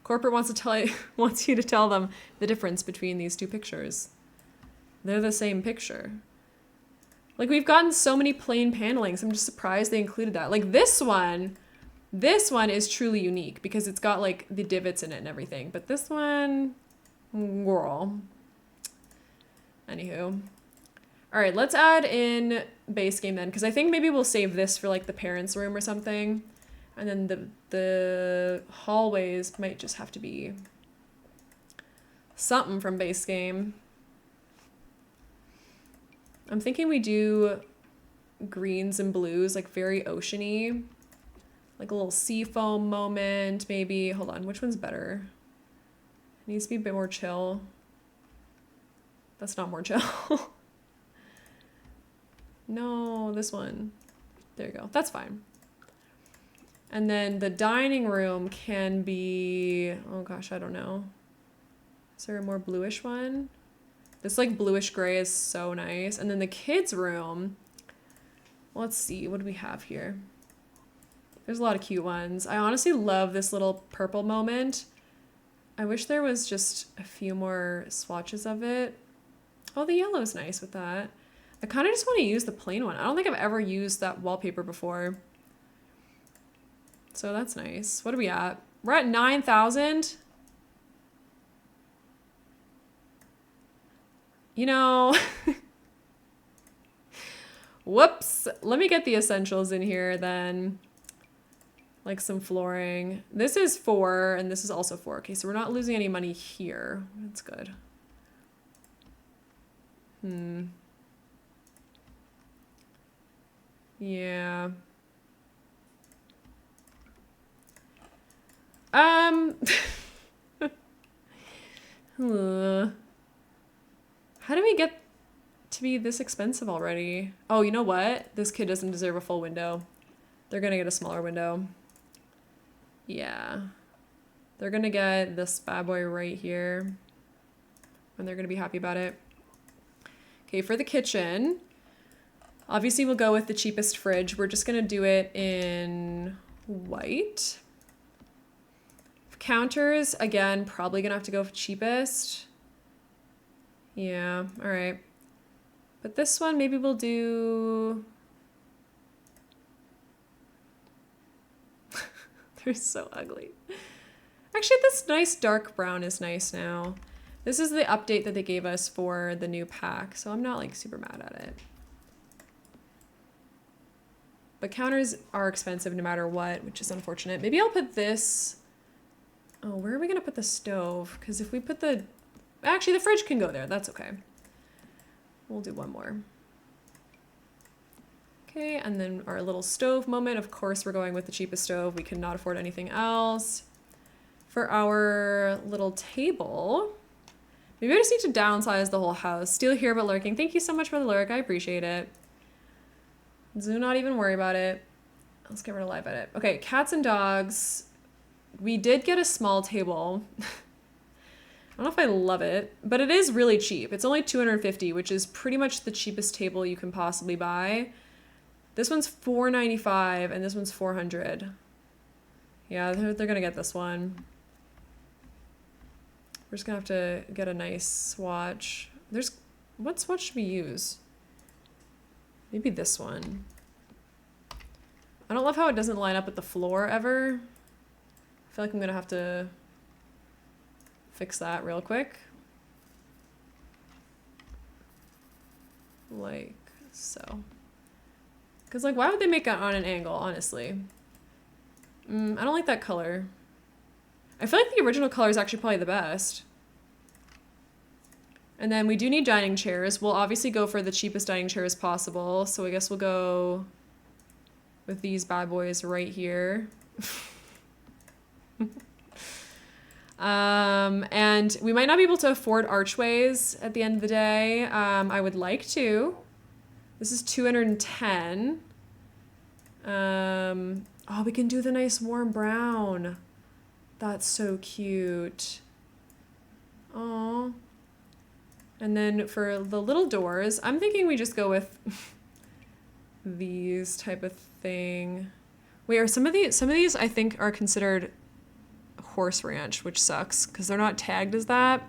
Corporate wants you to tell them the difference between these two pictures. They're the same picture. Like, we've gotten so many plain panelings. I'm just surprised they included that. Like this one is truly unique because it's got like the divots in it and everything. But this one, girl. Anywho. All right, let's add in base game then, because I think maybe we'll save this for like the parents' room or something. And then the hallways might just have to be something from base game. I'm thinking we do greens and blues, like very oceany. Like a little sea foam moment, maybe. Hold on, which one's better? It needs to be a bit more chill. That's not more chill. No, this one. There you go. That's fine. And then the dining room can be, oh gosh, I don't know. Is there a more bluish one? This like bluish gray is so nice. And then the kids' room, let's see, what do we have here? There's a lot of cute ones. I honestly love this little purple moment. I wish there was just a few more swatches of it. Oh, the yellow's nice with that. I kind of just want to use the plain one. I don't think I've ever used that wallpaper before. So that's nice. What are we at? We're at 9,000. You know, whoops. Let me get the essentials in here then. Like some flooring. This is 4 and this is also 4. Okay, so we're not losing any money here. That's good. Yeah. How do we get to be this expensive already? Oh, you know what? This kid doesn't deserve a full window. They're gonna get a smaller window. Yeah. They're gonna get this bad boy right here. And they're gonna be happy about it. Okay, for the kitchen, obviously we'll go with the cheapest fridge. We're just gonna do it in white. Counters, again, probably gonna have to go for cheapest. Yeah, all right. But this one, maybe we'll do... They're so ugly. Actually, this nice dark brown is nice now. This is the update that they gave us for the new pack, so I'm not like super mad at it. But counters are expensive no matter what, which is unfortunate. Maybe I'll put this... Oh, where are we gonna put the stove? Because if we put the... Actually, the fridge can go there. That's okay. We'll do one more. Okay, and then our little stove moment. Of course, we're going with the cheapest stove. We cannot afford anything else. For our little table, Maybe I just need to downsize the whole house. Still here but lurking. Thank you so much for the lurk. I appreciate it. Do not even worry about it. Let's get rid of live edit. Okay, cats and dogs. We did get a small table. I don't know if I love it, but it is really cheap. It's only $250, which is pretty much the cheapest table you can possibly buy. This one's $495 and this one's $400. Yeah, they're gonna get this one. We're just gonna have to get a nice swatch. What swatch should we use? Maybe this one. I don't love how it doesn't line up with the floor ever. I feel like I'm gonna have to fix that real quick. Like so. Because, like, why would they make it on an angle, honestly? I don't like that color. I feel like the original color is actually probably the best. And then we do need dining chairs. We'll obviously go for the cheapest dining chairs possible. So I guess we'll go with these bad boys right here. And we might not be able to afford archways at the end of the day. I would like to. This is $210. Oh, we can do the nice warm brown. That's so cute. Aww. And then for the little doors, I'm thinking we just go with these type of thing. Wait, are some of these I think are considered horse ranch, which sucks because they're not tagged as that.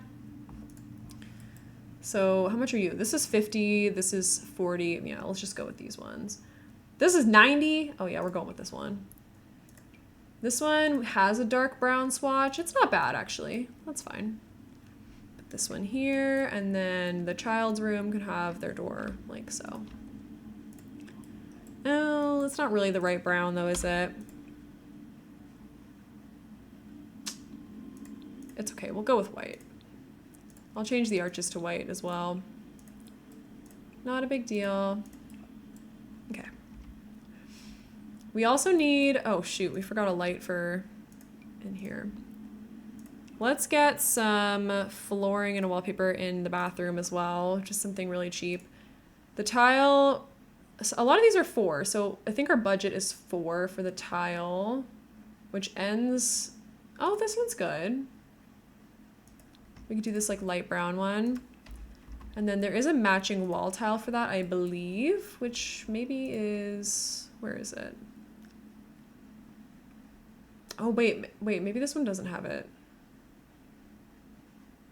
So how much are you? This is 50, this is 40. Yeah, let's just go with these ones. This is 90. Oh yeah, we're going with this one. This one has a dark brown swatch. It's not bad actually. That's fine. Put this one here, and then the child's room can have their door like so. Oh, it's not really the right brown though, is it? It's okay, we'll go with white. I'll change the arches to white as well. Not a big deal. Okay. We also need, oh shoot, we forgot a light for in here. Let's get some flooring and a wallpaper in the bathroom as well, just something really cheap. The tile, a lot of these are 4, so I think our budget is 4 for the tile, which ends, oh, this one's good. We could do this like light brown one. And then there is a matching wall tile for that, I believe, which maybe is, where is it? Oh, wait, maybe this one doesn't have it.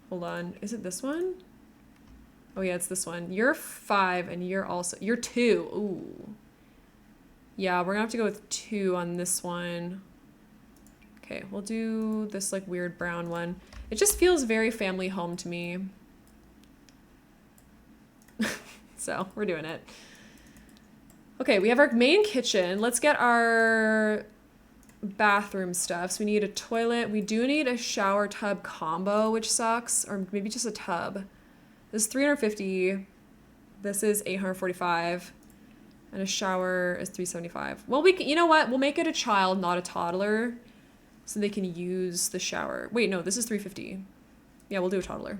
Hold on, is it this one? Oh yeah, it's this one. You're 5 and you're 2. Ooh. Yeah, we're gonna have to go with 2 on this one. Okay, we'll do this like weird brown one. It just feels very family home to me. So we're doing it. Okay, we have our main kitchen. Let's get our bathroom stuff. So we need a toilet. We do need a shower tub combo, which sucks, or maybe just a tub. This is $350. This is $845. And a shower is $375. Well, you know what? We'll make it a child, not a toddler, so they can use the shower. Wait, no, this is $350. Yeah, we'll do a toddler.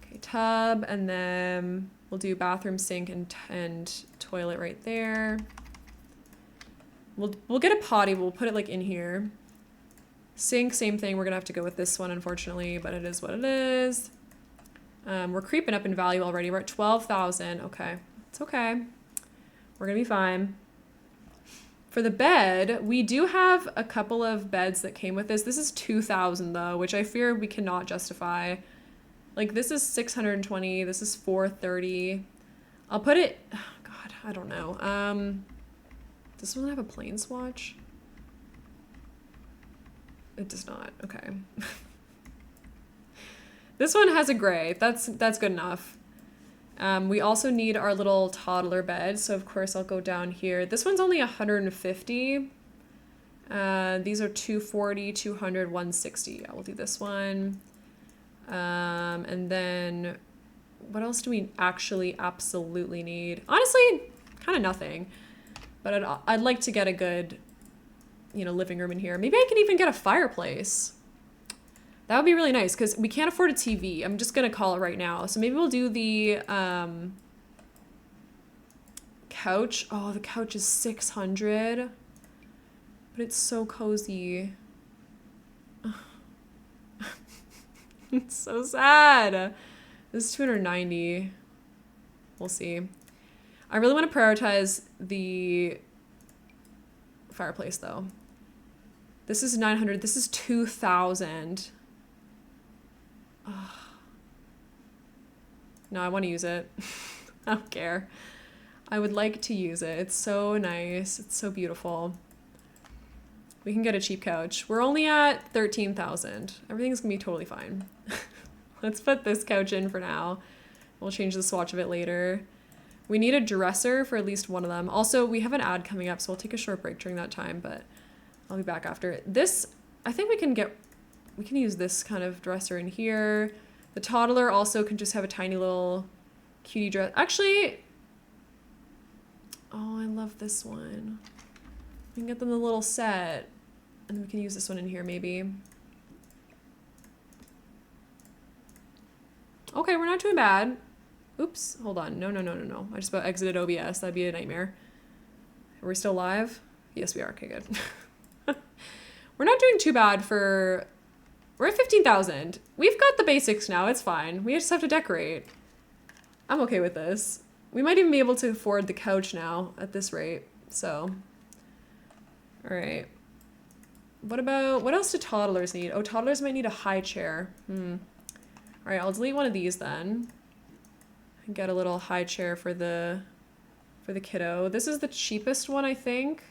Okay, tub, and then we'll do bathroom, sink, and toilet right there. We'll get a potty. We'll put it like in here. Sink, same thing. We're gonna have to go with this one, unfortunately, but it is what it is. We're creeping up in value already. We're at 12,000. Okay, it's okay. We're gonna be fine. For the bed, we do have a couple of beds that came with this. This is 2,000 though, which I fear we cannot justify. Like this is 620. This is 430. I'll put it. Oh God, I don't know. Does this one have a plain swatch? It does not. Okay. This one has a gray. That's good enough. We also need our little toddler bed, so of course I'll go down here. This one's only 150. These are 240, 200, 160. I will do this one. And then what else do we actually absolutely need? Honestly, kind of nothing. But I'd like to get a good, living room in here. Maybe I can even get a fireplace. That would be really nice because we can't afford a TV. I'm just gonna call it right now. So maybe we'll do the couch. Oh, the couch is 600, but it's so cozy. It's so sad. This is 290. We'll see. I really want to prioritize the fireplace though. This is 900. This is 2,000. No, I want to use it. I don't care. I would like to use it. It's so nice. It's so beautiful. We can get a cheap couch. We're only at 13,000. Everything's gonna be totally fine. Let's put this couch in for now. We'll change the swatch of it later. We need a dresser for at least one of them. Also, we have an ad coming up, so we'll take a short break during that time, but I'll be back after. This, I think we can use this kind of dresser in here. The toddler also can just have a tiny little cutie dress. Actually, oh, I love this one. We can get them the little set, and we can use this one in here maybe. Okay, we're not doing bad. Oops, hold on. No. I just about exited OBS. That'd be a nightmare. Are we still live? Yes, we are. Okay, good. We're not doing too bad for... We're at 15,000. We've got the basics now. It's fine. We just have to decorate. I'm okay with this. We might even be able to afford the couch now at this rate. So, all right. What else do toddlers need? Oh, toddlers might need a high chair. All right, I'll delete one of these then. And get a little high chair for the kiddo. This is the cheapest one, I think.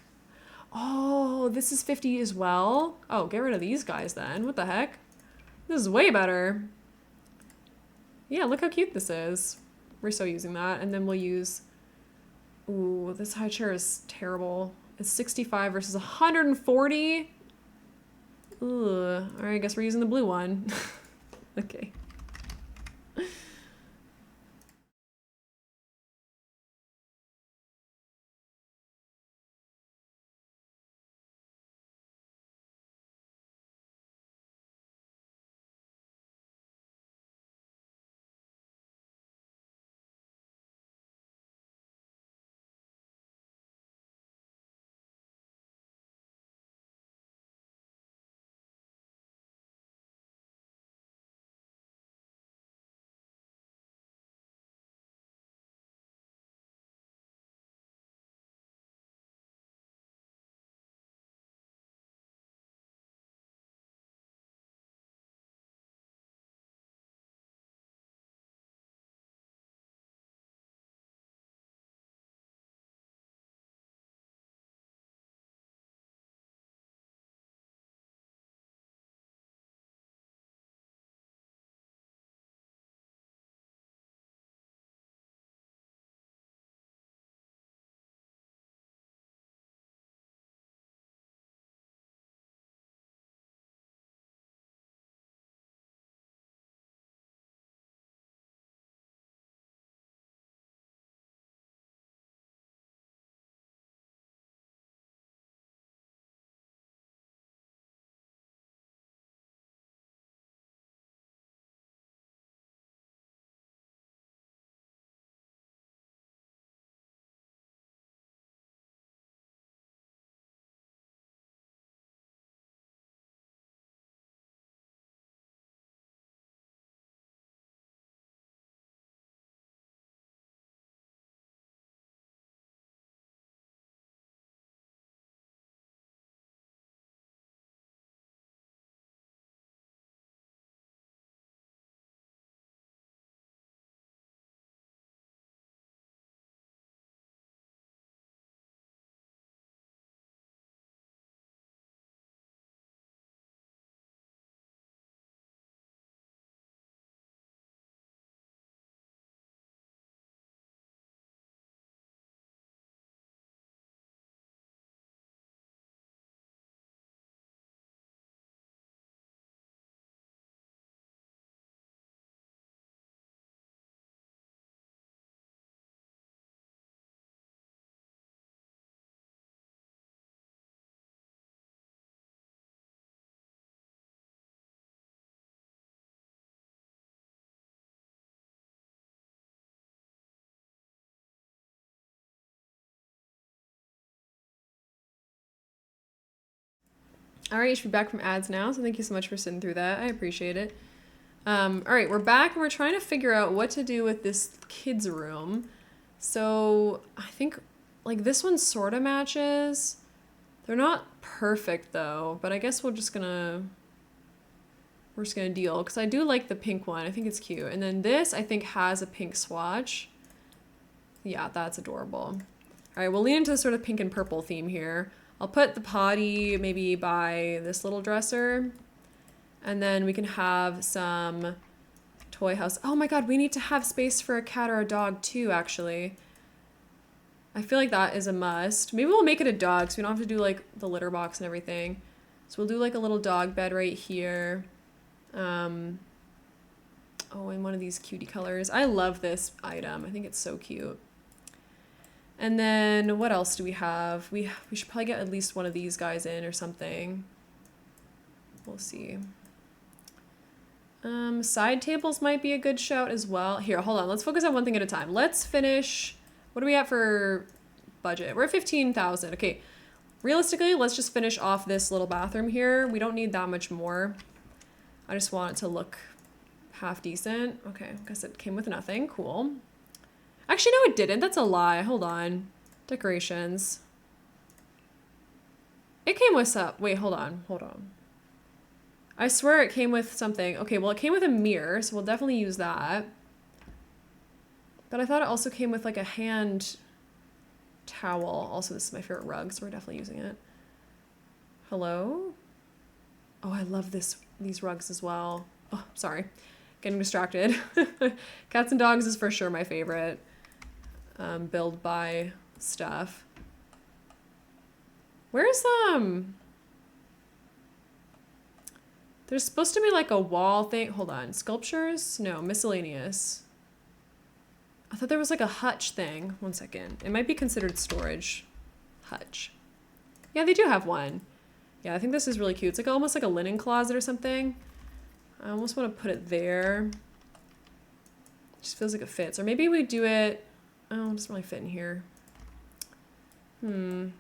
Oh, this is 50 as well. Oh, get rid of these guys then. What the heck? This is way better. Yeah, look how cute this is. We're so using that. And then we'll use... Ooh, this high chair is terrible. It's 65 versus 140. Ugh. All right, I guess we're using the blue one. Okay. All right, you should be back from ads now, so thank you so much for sitting through that. I appreciate it. All right, we're back and we're trying to figure out what to do with this kids' room. So I think like this one sort of matches. They're not perfect though, but I guess we're just gonna deal because I do like the pink one. I think it's cute. And then this I think has a pink swatch. Yeah, that's adorable. All right, we'll lean into the sort of pink and purple theme here. I'll put the potty maybe by this little dresser. And then we can have some toy house. Oh my god, we need to have space for a cat or a dog too, actually. I feel like that is a must. Maybe we'll make it a dog so we don't have to do like the litter box and everything. So we'll do like a little dog bed right here. Oh, in one of these cutie colors. I love this item. I think it's so cute. And then what else do we have? We should probably get at least one of these guys in or something. We'll see. Side tables might be a good shout as well. Here, hold on. Let's focus on one thing at a time. Let's finish. What are we at for budget? We're at 15,000. Okay. Realistically, let's just finish off this little bathroom here. We don't need that much more. I just want it to look half decent. Okay, I guess it came with nothing. Cool. Actually, no, it didn't. That's a lie. Hold on. Decorations. It came with some. Wait, hold on. Hold on. I swear it came with something. Okay, well, it came with a mirror, so we'll definitely use that. But I thought it also came with like a hand towel. Also, this is my favorite rug, so we're definitely using it. Hello? Oh, I love these rugs as well. Oh, sorry. Getting distracted. Cats and dogs is for sure my favorite. Build by stuff. Where's there's supposed to be like a wall thing. Hold on. Sculptures? No, miscellaneous. I thought there was like a hutch thing. One second. It might be considered storage. Hutch. Yeah, they do have one. Yeah, I think this is really cute. It's like almost like a linen closet or something. I almost want to put it there. It just feels like it fits. Or maybe we do it... Oh, it doesn't really fit in here. Let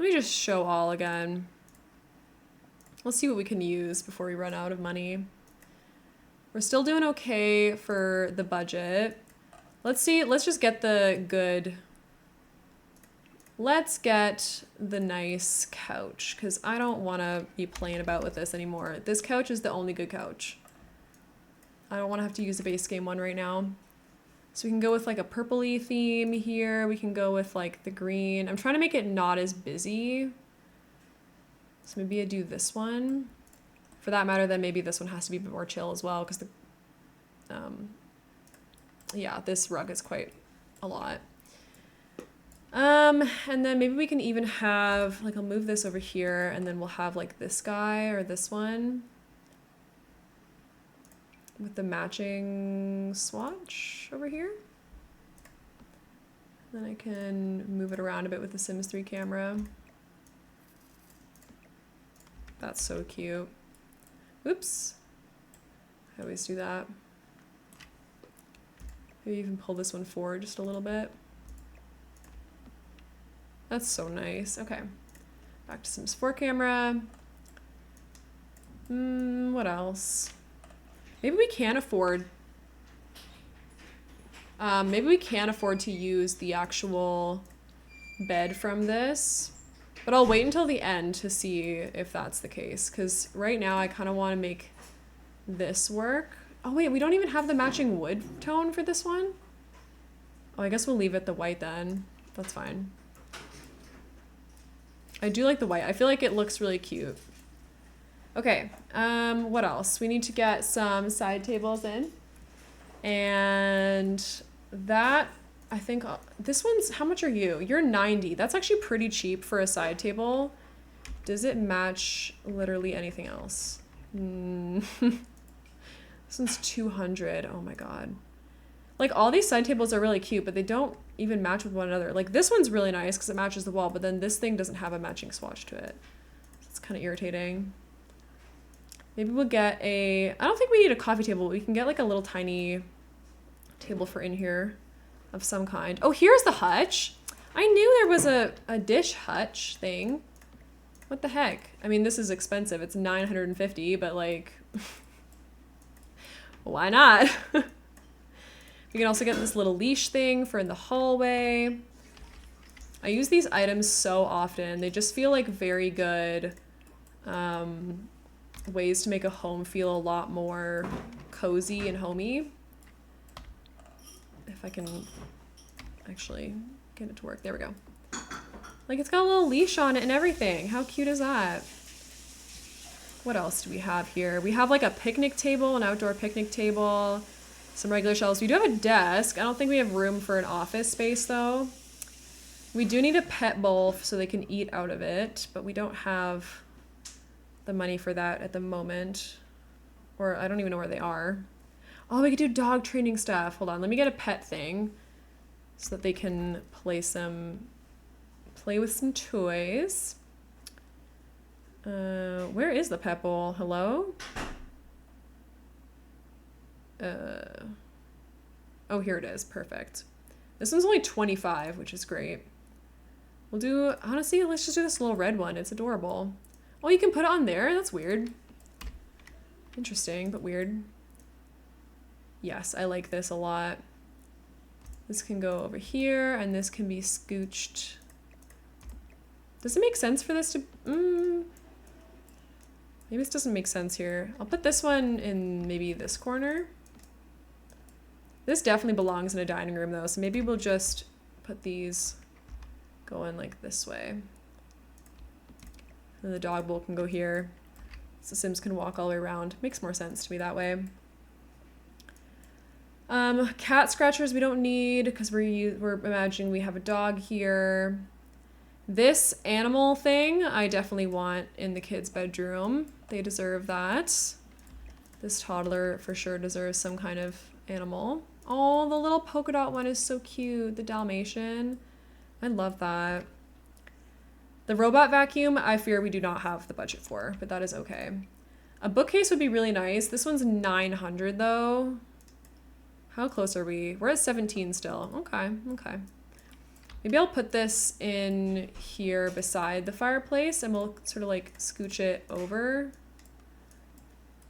me just show all again. Let's see what we can use before we run out of money. We're still doing okay for the budget. Let's see. Let's just get the good... Let's get the nice couch, because I don't want to be playing about with this anymore. This couch is the only good couch. I don't want to have to use a base game one right now. So we can go with like a purpley theme here. We can go with like the green. I'm trying to make it not as busy. So maybe I do this one. For that matter, then maybe this one has to be a bit more chill as well, because the yeah, this rug is quite a lot. And then maybe we can even have, like, I'll move this over here, and then we'll have, like, this guy or this one with the matching swatch over here. Then I can move it around a bit with the Sims 3 camera. That's so cute. Oops. I always do that. Maybe even pull this one forward just a little bit. That's so nice. Okay. Back to Sims 4 camera. What else? Maybe we can afford... maybe we can afford to use the actual bed from this. But I'll wait until the end to see if that's the case. Because right now I kind of want to make this work. Oh wait, we don't even have the matching wood tone for this one? Oh, I guess we'll leave it the white then. That's fine. I do like the white. I feel like it looks really cute. Okay, what else? We need to get some side tables in. And that, I think, this one's, how much are you? You're 90. That's actually pretty cheap for a side table. Does it match literally anything else? This one's 200. Oh my god. Like, all these side tables are really cute, but they don't even match with one another. Like, this one's really nice because it matches the wall, but then this thing doesn't have a matching swatch to it. It's kind of irritating. Maybe we'll get a... I don't think we need a coffee table, but we can get, like, a little tiny table for in here of some kind. Oh, here's the hutch. I knew there was a dish hutch thing. What the heck? I mean, this is expensive. It's $950, but like, why not? We can also get this little leash thing for in the hallway. I use these items so often. They just feel like very good ways to make a home feel a lot more cozy and homey. If I can actually get it to work. There we go. Like, it's got a little leash on it and everything. How cute is that? What else do we have here? We have like a picnic table, an outdoor picnic table, some regular shelves. We do have a desk. I don't think we have room for an office space though. We do need a pet bowl so they can eat out of it, but we don't have the money for that at the moment. Or I don't even know where they are. Oh, we could do dog training stuff. Hold on, let me get a pet thing so that they can play with some toys. Where is the pet bowl? Hello? Oh, here it is. Perfect. This one's only 25, which is great. We'll do, honestly, let's just do this little red one. It's adorable. Oh, you can put it on there? That's weird. Interesting, but weird. Yes, I like this a lot. This can go over here, and this can be scooched. Does it make sense for this to... maybe this doesn't make sense here. I'll put this one in maybe this corner. This definitely belongs in a dining room though, so maybe we'll just put these going like this way. And the dog bowl can go here. So Sims can walk all the way around. Makes more sense to me that way. Cat scratchers we don't need because we're imagining we have a dog here. This animal thing I definitely want in the kids' bedroom. They deserve that. This toddler for sure deserves some kind of animal. Oh, the little polka dot one is so cute. The Dalmatian. I love that. The robot vacuum, I fear we do not have the budget for, but that is okay. A bookcase would be really nice. This one's 900 though. How close are we? We're at 17 still. Okay, okay. Maybe I'll put this in here beside the fireplace and we'll sort of like scooch it over.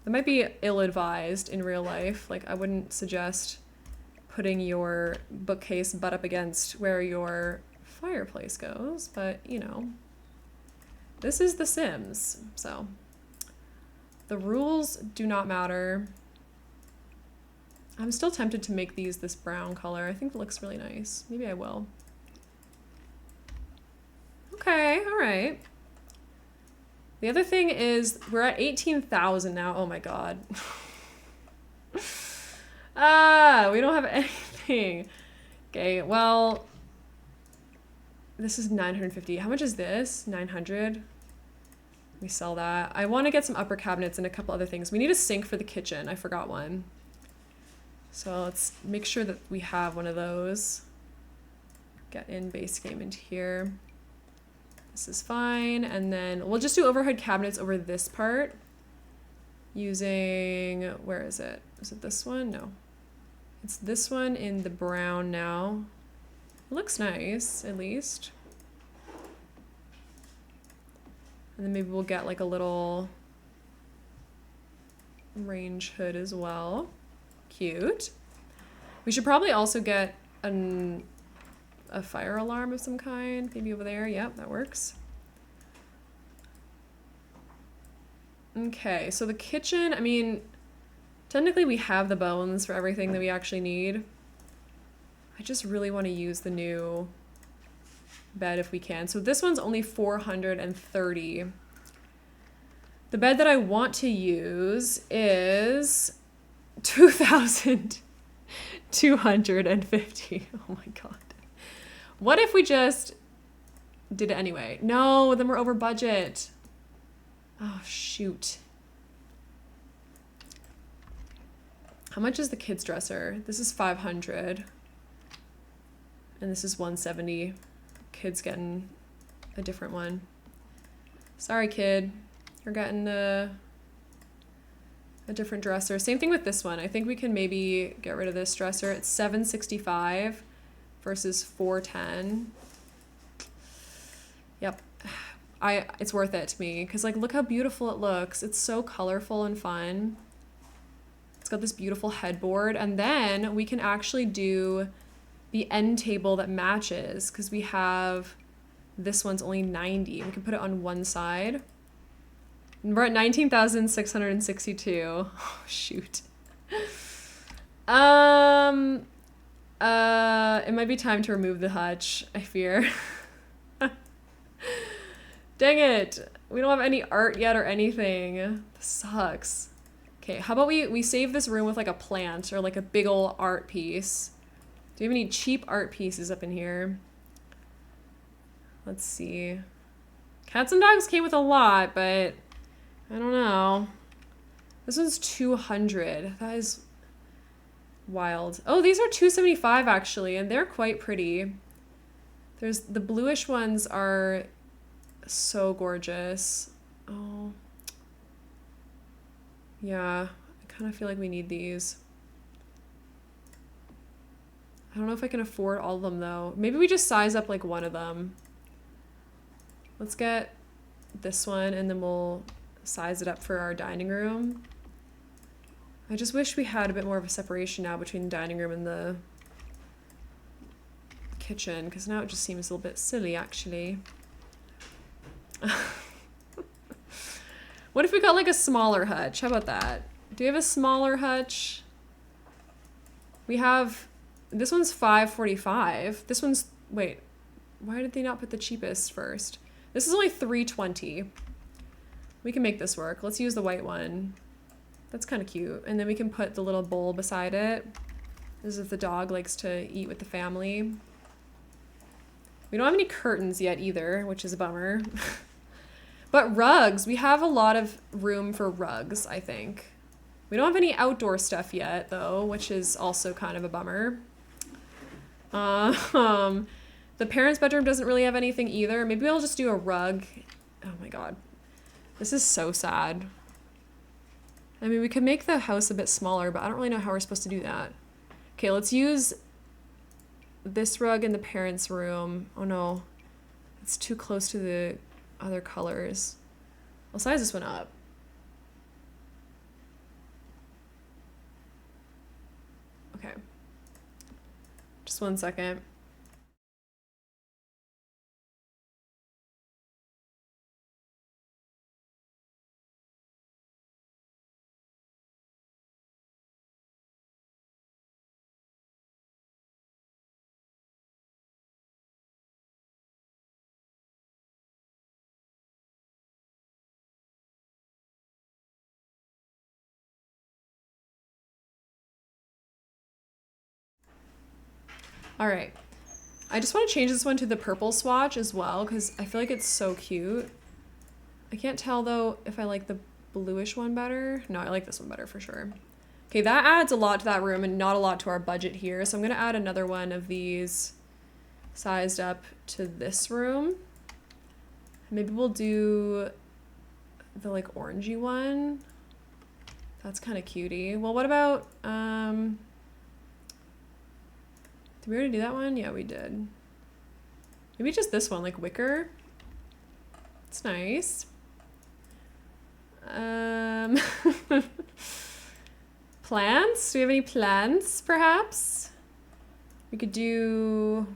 That might be ill-advised in real life. Like I wouldn't suggest putting your bookcase butt up against where your fireplace goes, but you know, this is The Sims, so the rules do not matter. I'm still tempted to make these this brown color. I think it looks really nice. Maybe I will. Okay, all right. The other thing is we're at 18,000 now. Oh my God. We don't have anything. Okay, well, this is 950. How much is this? 900. We sell that. I want to get some upper cabinets and a couple other things. We need a sink for the kitchen. I forgot one. So let's make sure that we have one of those. Get in base game into here. This is fine. And then we'll just do overhead cabinets over this part using, where is it? Is it this one? No. It's this one in the brown now. It looks nice, at least. And then maybe we'll get like a little range hood as well. Cute. We should probably also get a fire alarm of some kind. Maybe over there. Yep, that works. Okay, so the kitchen, I mean, technically we have the bones for everything that we actually need. I just really want to use the new bed if we can. So this one's only 430. The bed that I want to use is 2,250. Oh my God. What if we just did it anyway? No, then we're over budget. Oh, shoot. How much is the kids' dresser? This is 500. And this is 170. Kid's getting a different one. Sorry, kid. You're getting a different dresser. Same thing with this one. I think we can maybe get rid of this dresser. It's 765 versus 410. Yep. it's worth it to me because like look how beautiful it looks. It's so colorful and fun. It's got this beautiful headboard, and then we can actually do the end table that matches because we have this one's only 90. We can put it on one side. And we're at 19,662. Oh, shoot. It might be time to remove the hutch, I fear. Dang it. We don't have any art yet or anything. This sucks. Okay, how about we save this room with like a plant or like a big ol' art piece. Do we have any cheap art pieces up in here? Let's see. Cats and dogs came with a lot, but I don't know. This one's 200. That is wild. Oh, these are 275 actually, and they're quite pretty. There's the bluish ones are so gorgeous. Oh. Yeah, I kind of feel like we need these. I don't know if I can afford all of them though. Maybe we just size up like one of them. Let's get this one and then we'll size it up for our dining room. I just wish we had a bit more of a separation now between the dining room and the kitchen, because now it just seems a little bit silly actually. What if we got like a smaller hutch? How about that? Do we have a smaller hutch? We have, this one's 545. This one's, wait, why did they not put the cheapest first? This is only 320. We can make this work. Let's use the white one. That's kind of cute. And then we can put the little bowl beside it. This is if the dog likes to eat with the family. We don't have any curtains yet either, which is a bummer. But rugs, we have a lot of room for rugs, I think. We don't have any outdoor stuff yet though, which is also kind of a bummer. The parents' bedroom doesn't really have anything either. Maybe I'll just do a rug. Oh my god. This is so sad. I mean, we could make the house a bit smaller, but I don't really know how we're supposed to do that. Okay, let's use this rug in the parents' room. Oh no, it's too close to the other colors. I'll size this one up. Okay. Just one second. All right. I just want to change this one to the purple swatch as well because I feel like it's so cute. I can't tell though if I like the bluish one better. No, I like this one better for sure. Okay, that adds a lot to that room and not a lot to our budget here. So I'm going to add another one of these sized up to this room. Maybe we'll do the like orangey one. That's kind of cutie. Well, what about, did we already do that one? Yeah, we did. Maybe just this one, like wicker. It's nice. Plants? Do we have any plants, perhaps? We could do...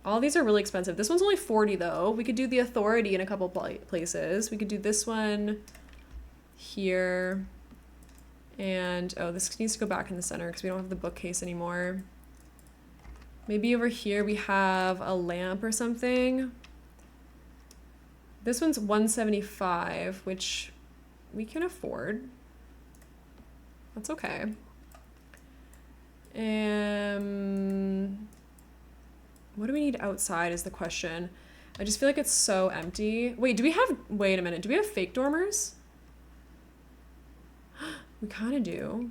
All these are really expensive. This one's only 40 though. We could do the Authority in a couple places. We could do this one here. And, oh, this needs to go back in the center because we don't have the bookcase anymore. Maybe over here we have a lamp or something. This one's 175, which we can afford. That's okay. What do we need outside is the question. I just feel like it's so empty. Wait, wait a minute. Do we have fake dormers? We kind of do.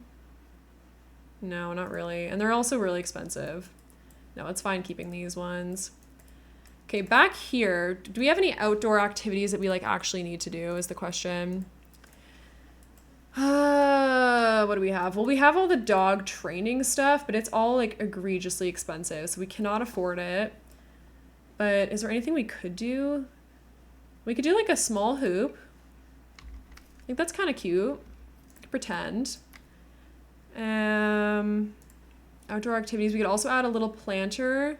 No, not really. And they're also really expensive. No, it's fine keeping these ones. Okay, back here, do we have any outdoor activities that we like actually need to do is the question. What do we have? Well, we have all the dog training stuff, but it's all like egregiously expensive, so we cannot afford it. But is there anything we could do? We could do like a small hoop. I think that's kind of cute. Pretend. Outdoor activities. We could also add a little planter.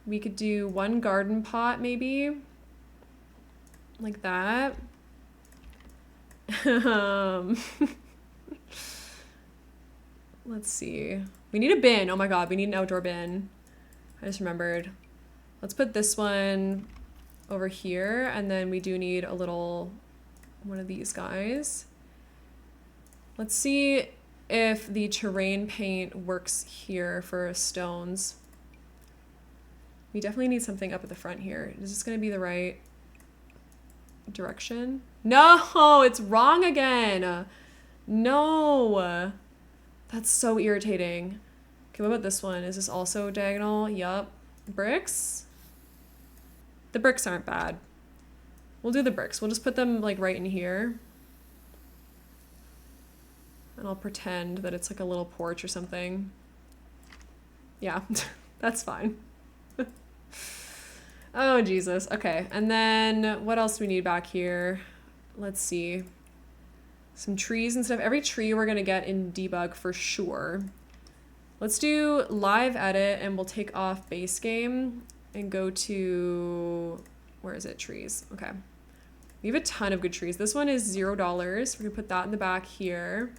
We could do one garden pot maybe. Like that. Let's see. We need a bin. Oh my god, we need an outdoor bin. I just remembered. Let's put this one over here, and then we do need a little one of these guys. Let's see if the terrain paint works here for stones. We definitely need something up at the front here. Is this gonna be the right direction? No, it's wrong again. No. That's so irritating. Okay, what about this one? Is this also diagonal? Yup. Bricks? The bricks aren't bad. We'll do the bricks. We'll just put them like right in here. And I'll pretend that it's like a little porch or something. Yeah, that's fine. Oh, Jesus. Okay, and then what else do we need back here? Let's see. Some trees and stuff. Every tree we're gonna get in debug for sure. Let's do live edit and we'll take off base game and go to, where is it? Trees. Okay. We have a ton of good trees. This one is $0. We're gonna put that in the back here.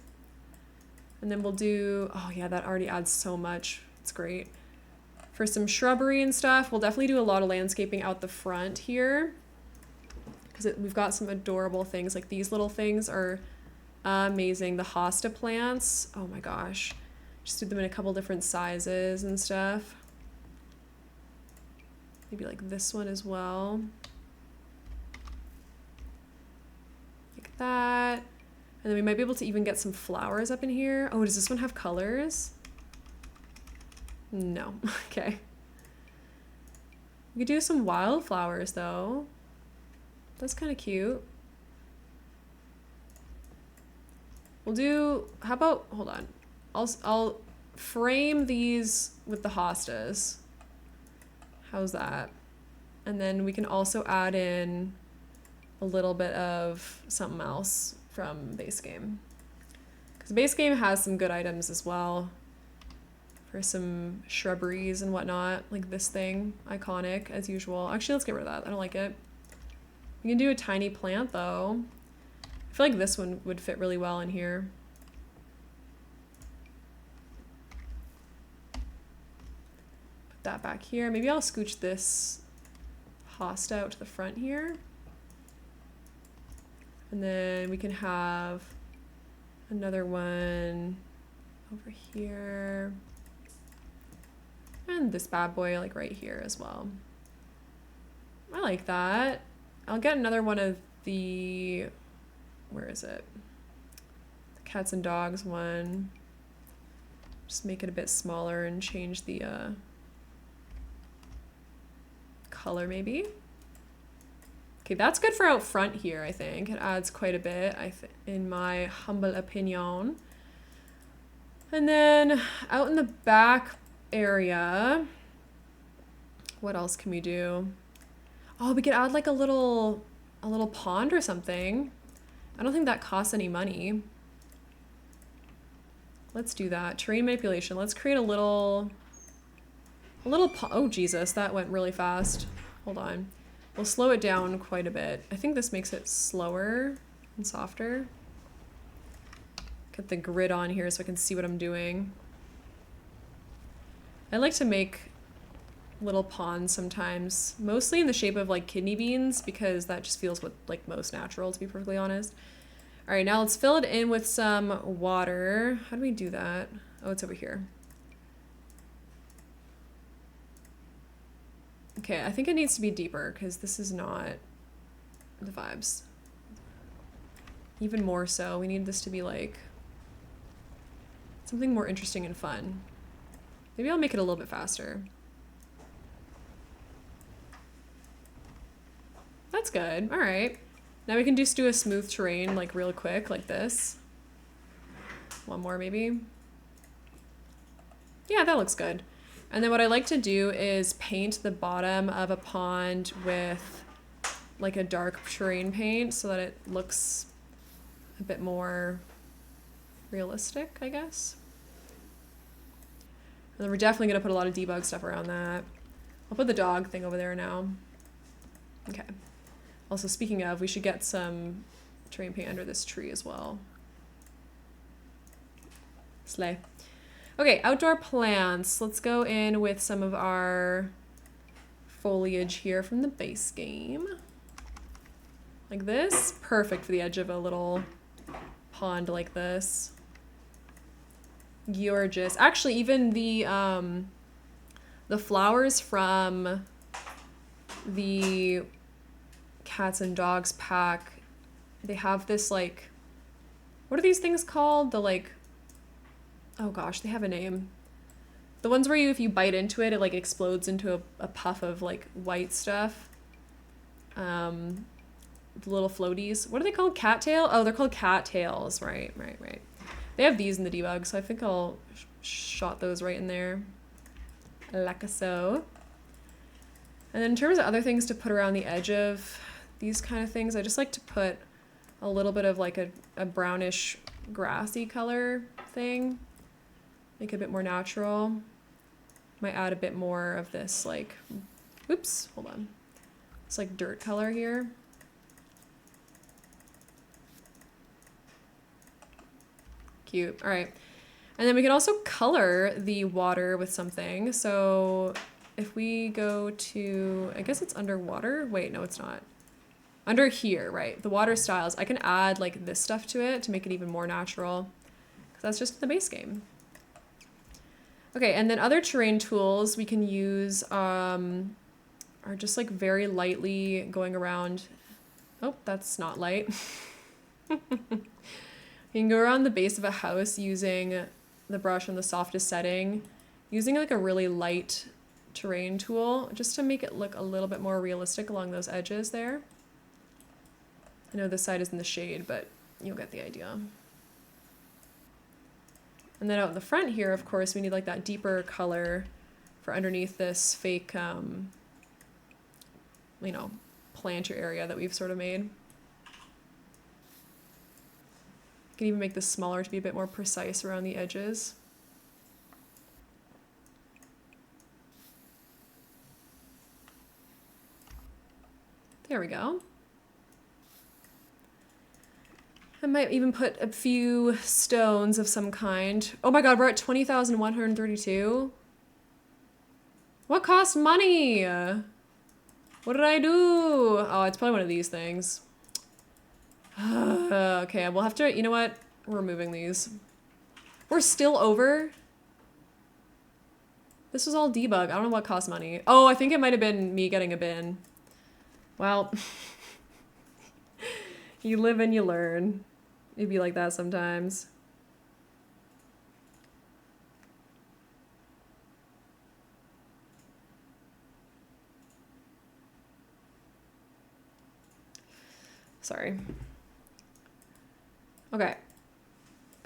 And then we'll do, oh yeah, that already adds so much. It's great. For some shrubbery and stuff, we'll definitely do a lot of landscaping out the front here. Because we've got some adorable things. Like these little things are amazing. The hosta plants. Oh my gosh. Just do them in a couple different sizes and stuff. Maybe like this one as well. Like that. And then we might be able to even get some flowers up in here. Oh, does this one have colors? No. Okay. We could do some wildflowers though. That's kind of cute. We'll do, how about, hold on. I'll frame these with the hostas. How's that? And then we can also add in a little bit of something else from base game. Because base game has some good items as well. For some shrubberies and whatnot. Like this thing. Iconic as usual. Actually, let's get rid of that. I don't like it. We can do a tiny plant though. I feel like this one would fit really well in here. Put that back here. Maybe I'll scooch this hosta out to the front here. And then we can have another one over here. And this bad boy like right here as well. I like that. I'll get another one of the, where is it? The cats and dogs one. Just make it a bit smaller and change the color maybe. Okay, that's good for out front here, I think. It adds quite a bit, in my humble opinion. And then out in the back area, what else can we do? Oh, we could add like a little pond or something. I don't think that costs any money. Let's do that. Terrain manipulation. Let's create a little oh Jesus, that went really fast. Hold on. We'll slow it down quite a bit. I think this makes it slower and softer. Get the grid on here so I can see what I'm doing. I like to make little ponds sometimes, mostly in the shape of like kidney beans, because that just feels like most natural, to be perfectly honest. All right, now let's fill it in with some water. How do we do that? Oh, it's over here. Okay, I think it needs to be deeper because this is not the vibes. Even more so, we need this to be like something more interesting and fun. Maybe I'll make it a little bit faster. That's good. All right. Now we can just do a smooth terrain like real quick like this. One more maybe. Yeah, that looks good. And then what I like to do is paint the bottom of a pond with like a dark terrain paint so that it looks a bit more realistic, I guess. And then we're definitely going to put a lot of debug stuff around that. I'll put the dog thing over there now. Okay. Also, speaking of, we should get some terrain paint under this tree as well. Slay. Okay, outdoor plants. Let's go in with some of our foliage here from the base game. Like this. Perfect for the edge of a little pond like this. Gorgeous. Actually, even the flowers from the cats and dogs pack, they have this like, what are these things called? The like, oh gosh, they have a name. The ones where if you bite into it, it like explodes into a puff of like white stuff. The little floaties. What are they called? Cattail? Oh, they're called cattails. Right. They have these in the debug, so I think I'll shot those right in there. Like so. And then in terms of other things to put around the edge of these kind of things, I just like to put a little bit of like a brownish grassy color thing. Make it a bit more natural. Might add a bit more of this like, oops, hold on. It's like dirt color here. Cute. All right. And then we can also color the water with something. So if we go to, I guess it's underwater. Wait, no, it's not. Under here, right? The water styles. I can add like this stuff to it to make it even more natural. Because that's just the base game. Okay, and then other terrain tools we can use are just like very lightly going around. Oh, that's not light. You can go around the base of a house using the brush on the softest setting, using like a really light terrain tool just to make it look a little bit more realistic along those edges there. I know this side is in the shade, but you'll get the idea. And then out in the front here, of course, we need like that deeper color for underneath this fake, you know, planter area that we've sort of made. You can even make this smaller to be a bit more precise around the edges. There we go. I might even put a few stones of some kind. Oh my god, we're at 20,132. What cost money? What did I do? Oh, it's probably one of these things. Okay, we'll have to, you know what? We're removing these. We're still over. This was all debug. I don't know what cost money. Oh, I think it might have been me getting a bin. Well, you live and you learn. It'd be like that sometimes. Sorry. Okay.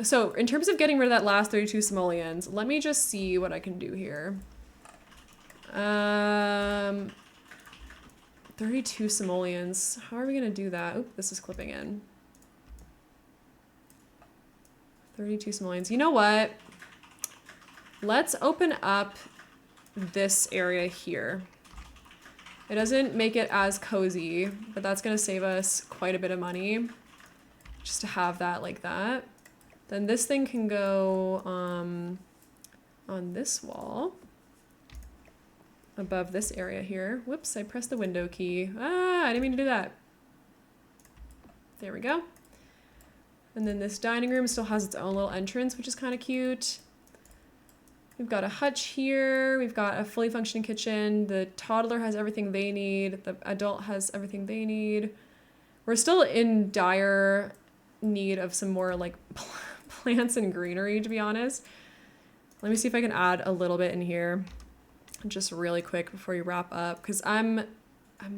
So in terms of getting rid of that last 32 simoleons, let me just see what I can do here. 32 simoleons. How are we gonna do that? Oop, this is clipping in. 32 simoleons. You know what? Let's open up this area here. It doesn't make it as cozy, but that's gonna save us quite a bit of money just to have that like that. Then this thing can go on this wall above this area here. Whoops, I pressed the window key. Ah, I didn't mean to do that. There we go. And then this dining room still has its own little entrance, which is kind of cute. We've got a hutch here. We've got a fully functioning kitchen. The toddler has everything they need. The adult has everything they need. We're still in dire need of some more like plants and greenery, to be honest. Let me see if I can add a little bit in here just really quick before we wrap up, because I'm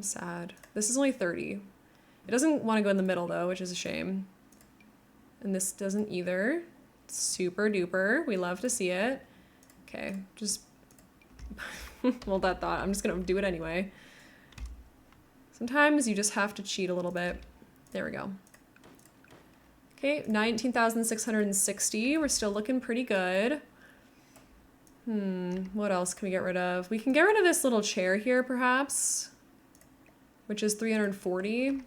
sad. This is only 30. It doesn't want to go in the middle though, which is a shame. And this doesn't either. Super duper. We love to see it. Okay, just hold that thought. I'm just gonna do it anyway. Sometimes you just have to cheat a little bit. There we go. Okay, 19,660. We're still looking pretty good. What else can we get rid of? We can get rid of this little chair here, perhaps, which is 340.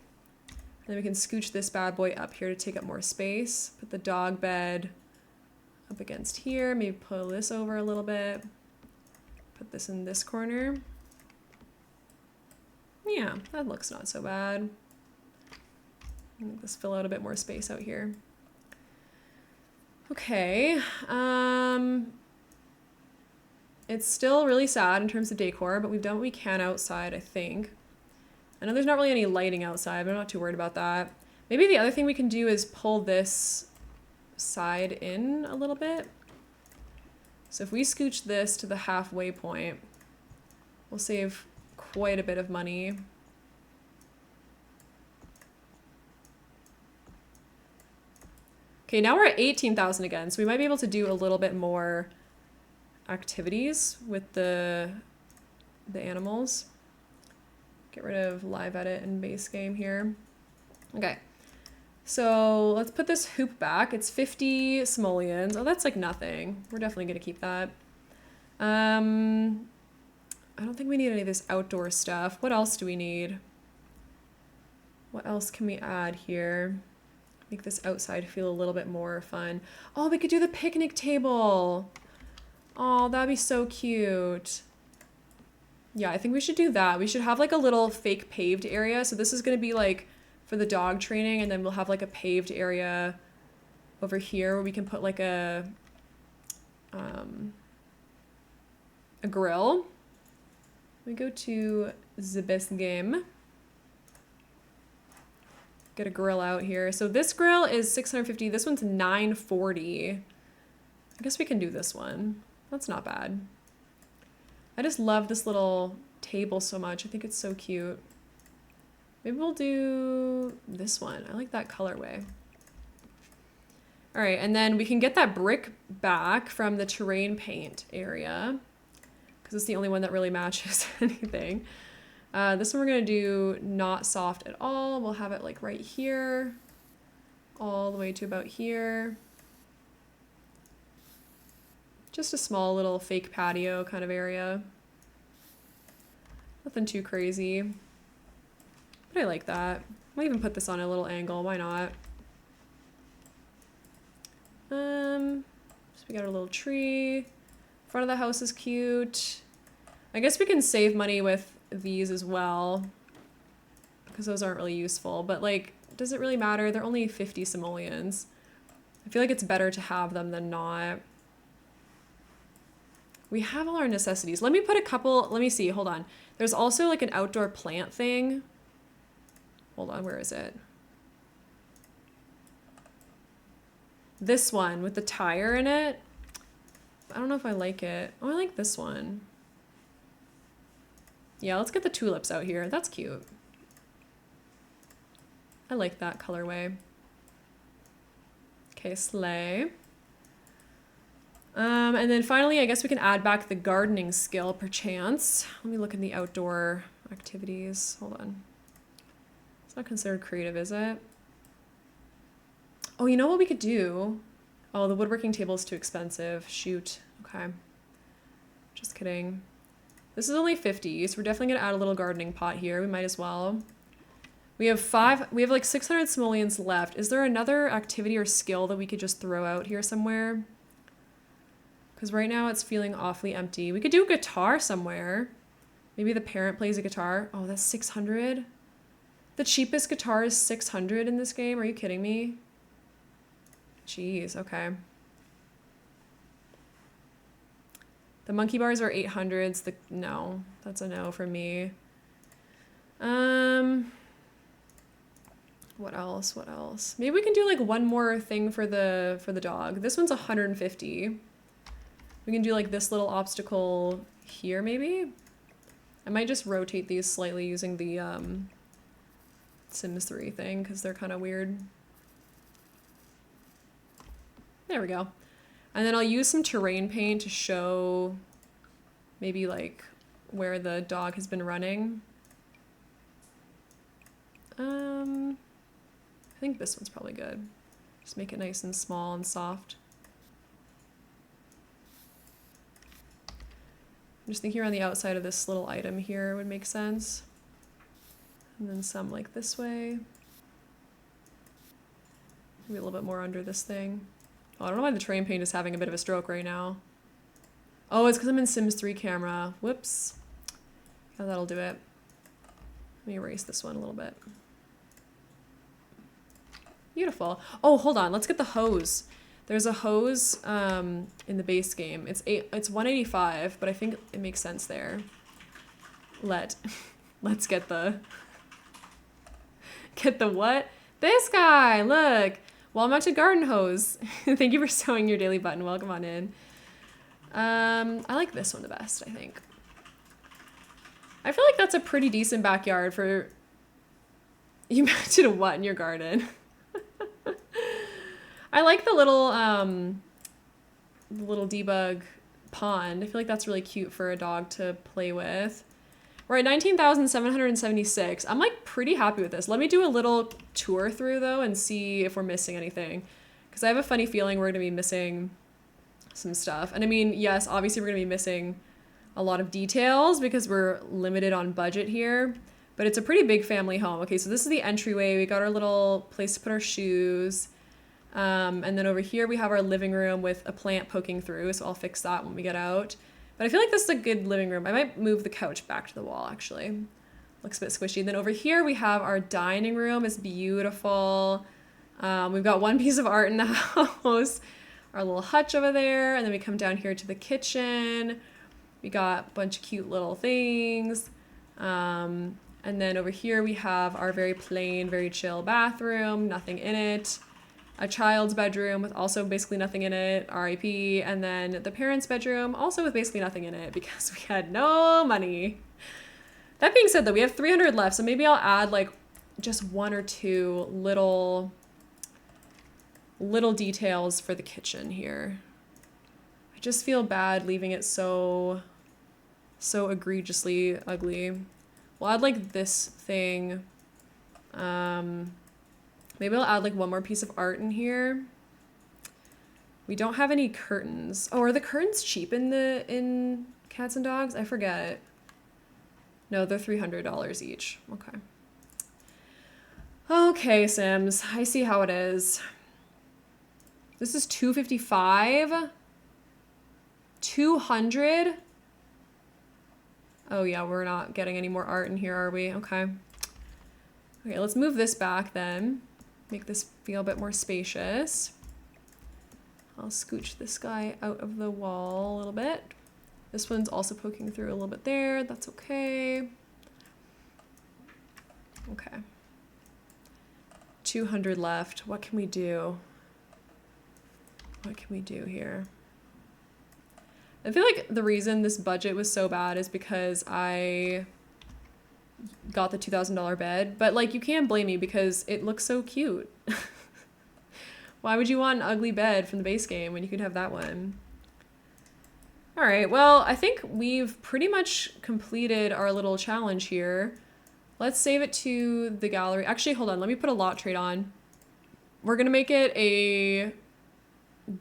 Then we can scooch this bad boy up here to take up more space. Put the dog bed up against here. Maybe pull this over a little bit. Put this in this corner. Yeah, that looks not so bad. Make this fill out a bit more space out here. Okay. It's still really sad in terms of decor, but we've done what we can outside, I think. I know there's not really any lighting outside, but I'm not too worried about that. Maybe the other thing we can do is pull this side in a little bit. So if we scooch this to the halfway point, we'll save quite a bit of money. Okay, now we're at 18,000 again, so we might be able to do a little bit more activities with the animals. Get rid of live edit and base game here. Okay, so let's put this hoop back. It's 50 simoleons. Oh, that's like nothing. We're definitely gonna keep that. I don't think we need any of this outdoor stuff. What else do we need? What else can we add here? Make this outside feel a little bit more fun. Oh, we could do the picnic table. Oh, that'd be so cute. Yeah, I think we should do that. We should have like a little fake paved area. So this is going to be like for the dog training, and then we'll have like a paved area over here where we can put like a grill. We go to the best game. Get a grill out here. So this grill is 650. This one's 940. I guess we can do this one. That's not bad. I just love this little table so much. I think it's so cute. Maybe we'll do this one. I like that colorway. All right, and then we can get that brick back from the terrain paint area because it's the only one that really matches anything. This one we're gonna do not soft at all. We'll have it like right here, all the way to about here. Just a small little fake patio kind of area. Nothing too crazy, but I like that. I'll even put this on a little angle, why not? So we got our little tree. Front of the house is cute. I guess we can save money with these as well because those aren't really useful, but like, does it really matter? They're only 50 simoleons. I feel like it's better to have them than not. We have all our necessities. Let me put a couple, let me see, hold on. There's also like an outdoor plant thing. Hold on, where is it? This one with the tire in it. I don't know if I like it. Oh, I like this one. Yeah, let's get the tulips out here. That's cute. I like that colorway. Okay, sleigh. And then finally, I guess we can add back the gardening skill perchance. Let me look in the outdoor activities. Hold on. It's not considered creative, is it? Oh, you know what we could do? Oh, the woodworking table is too expensive. Shoot. Okay. Just kidding. This is only 50, so we're definitely gonna add a little gardening pot here. We might as well. We have like 600 simoleons left. Is there another activity or skill that we could just throw out here somewhere? Because right now it's feeling awfully empty. We could do a guitar somewhere. Maybe the parent plays a guitar. Oh, that's 600? The cheapest guitar is 600 in this game? Are you kidding me? Jeez, okay. The monkey bars are 800s. No, that's a no for me. What else? What else? Maybe we can do like one more thing for the dog. This one's 150. We can do like this little obstacle here maybe. I might just rotate these slightly using the Sims 3 thing because they're kind of weird. There we go. And then I'll use some terrain paint to show maybe like where the dog has been running. I think this one's probably good. Just make it nice and small and soft. I'm just thinking around the outside of this little item here would make sense. And then some like this way. Maybe a little bit more under this thing. Oh, I don't know why the terrain paint is having a bit of a stroke right now. Oh, it's because I'm in Sims 3 camera. Whoops. Yeah, that'll do it. Let me erase this one a little bit. Beautiful. Oh, hold on. Let's get the hose. There's a hose in the base game. It's 185, but I think it makes sense there. Let's get the what? This guy, look. Wall-mounted garden hose. Thank you for sewing your daily button. Welcome on in. I like this one the best, I think. I feel like that's a pretty decent backyard for... You mounted a what in your garden? I like the little debug pond. I feel like that's really cute for a dog to play with. We're at 19,776. I'm like pretty happy with this. Let me do a little tour through though and see if we're missing anything. Because I have a funny feeling we're going to be missing some stuff. And I mean, yes, obviously we're going to be missing a lot of details because we're limited on budget here. But it's a pretty big family home. Okay, so this is the entryway. We got our little place to put our shoes. And then over here we have our living room with a plant poking through, so I'll fix that when we get out. But I feel like this is a good living room. I might move the couch back to the wall, actually. Looks a bit squishy. And then over here we have our dining room. It's beautiful. We've got one piece of art in the house. Our little hutch over there. And then we come down here to the kitchen. We got a bunch of cute little things. And then over here we have our very plain, very chill bathroom. Nothing in it. A child's bedroom with also basically nothing in it, RIP, and then the parents' bedroom also with basically nothing in it because we had no money. That being said though, we have 300 left, so maybe I'll add like just one or two little details for the kitchen here. I just feel bad leaving it so egregiously ugly. We'll add like this thing. Maybe I'll add like one more piece of art in here. We don't have any curtains. Oh, are the curtains cheap in Cats and Dogs? I forget. No, they're $300 each. Okay. Okay, Sims. I see how it is. This is $255. 200. Oh yeah, we're not getting any more art in here, are we? Okay. Okay, let's move this back then. Make this feel a bit more spacious. I'll scooch this guy out of the wall a little bit. This one's also poking through a little bit there. That's okay. Okay. 200 left. What can we do? What can we do here? I feel like the reason this budget was so bad is because I got the $2,000 bed, but like you can't blame me because it looks so cute. Why would you want an ugly bed from the base game when you could have that one? All right, well, I think we've pretty much completed our little challenge here. Let's save it to the gallery. Actually, hold on, let me put a lot trait on. We're gonna make it a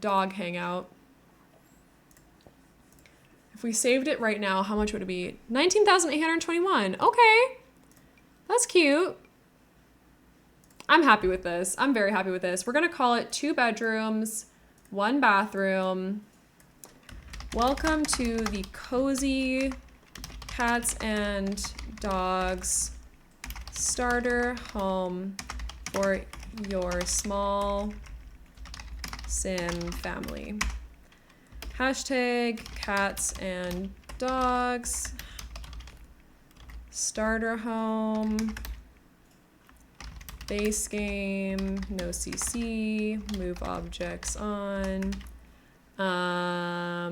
dog hangout. If we saved it right now, how much would it be? 19,821. Okay. That's cute. I'm happy with this. I'm very happy with this. We're going to call it 2 bedrooms, 1 bathroom. Welcome to the cozy Cats and Dogs starter home for your small Sim family. Hashtag Cats and Dogs starter home, base game, no CC, move objects on. I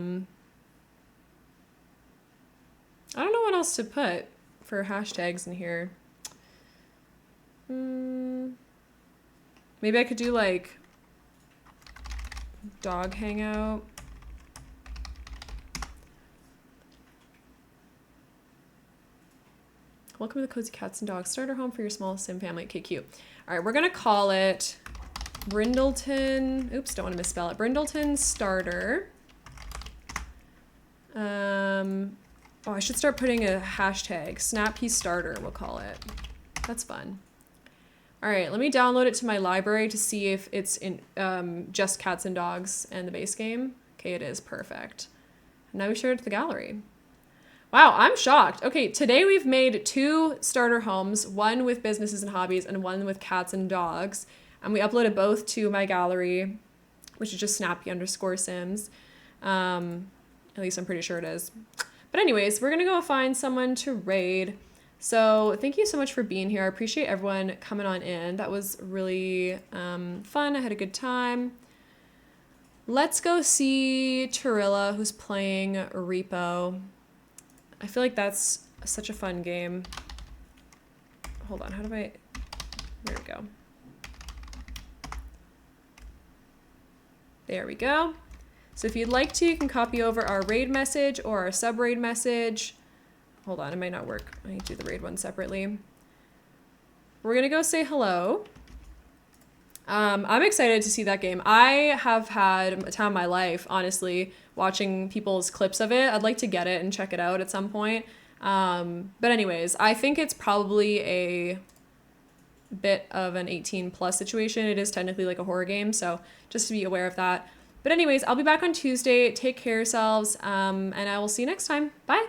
don't know what else to put for hashtags in here. Maybe I could do like dog hangout. Welcome to the Cozy Cats and Dogs starter home for your small sim family. Okay, cute. All right, we're gonna call it Brindleton. Oops, don't want to misspell it. Brindleton Starter. Oh, I should start putting a hashtag. Snappy Starter, we'll call it. That's fun. All right, let me download it to my library to see if it's in just cats and dogs and the base game. Okay, it is. Perfect. Now we share it to the gallery. Wow, I'm shocked. Okay, today we've made 2 starter homes, one with businesses and hobbies and one with cats and dogs. And we uploaded both to my gallery, which is just snappy_sims. At least I'm pretty sure it is. But anyways, we're going to go find someone to raid. So thank you so much for being here. I appreciate everyone coming on in. That was really fun. I had a good time. Let's go see Turilla, who's playing Repo. I feel like that's such a fun game. Hold on, how do I... There we go. There we go. So if you'd like to, you can copy over our raid message or our sub-raid message. Hold on, it might not work. I need to do the raid one separately. We're gonna go say hello. I'm excited to see that game. I have had a time of my life, honestly, watching people's clips of it. I'd like to get it and check it out at some point. But anyways, I think it's probably a bit of an 18+ situation. It is technically like a horror game, so just to be aware of that. But anyways, I'll be back on Tuesday. Take care of yourselves, and I will see you next time. Bye!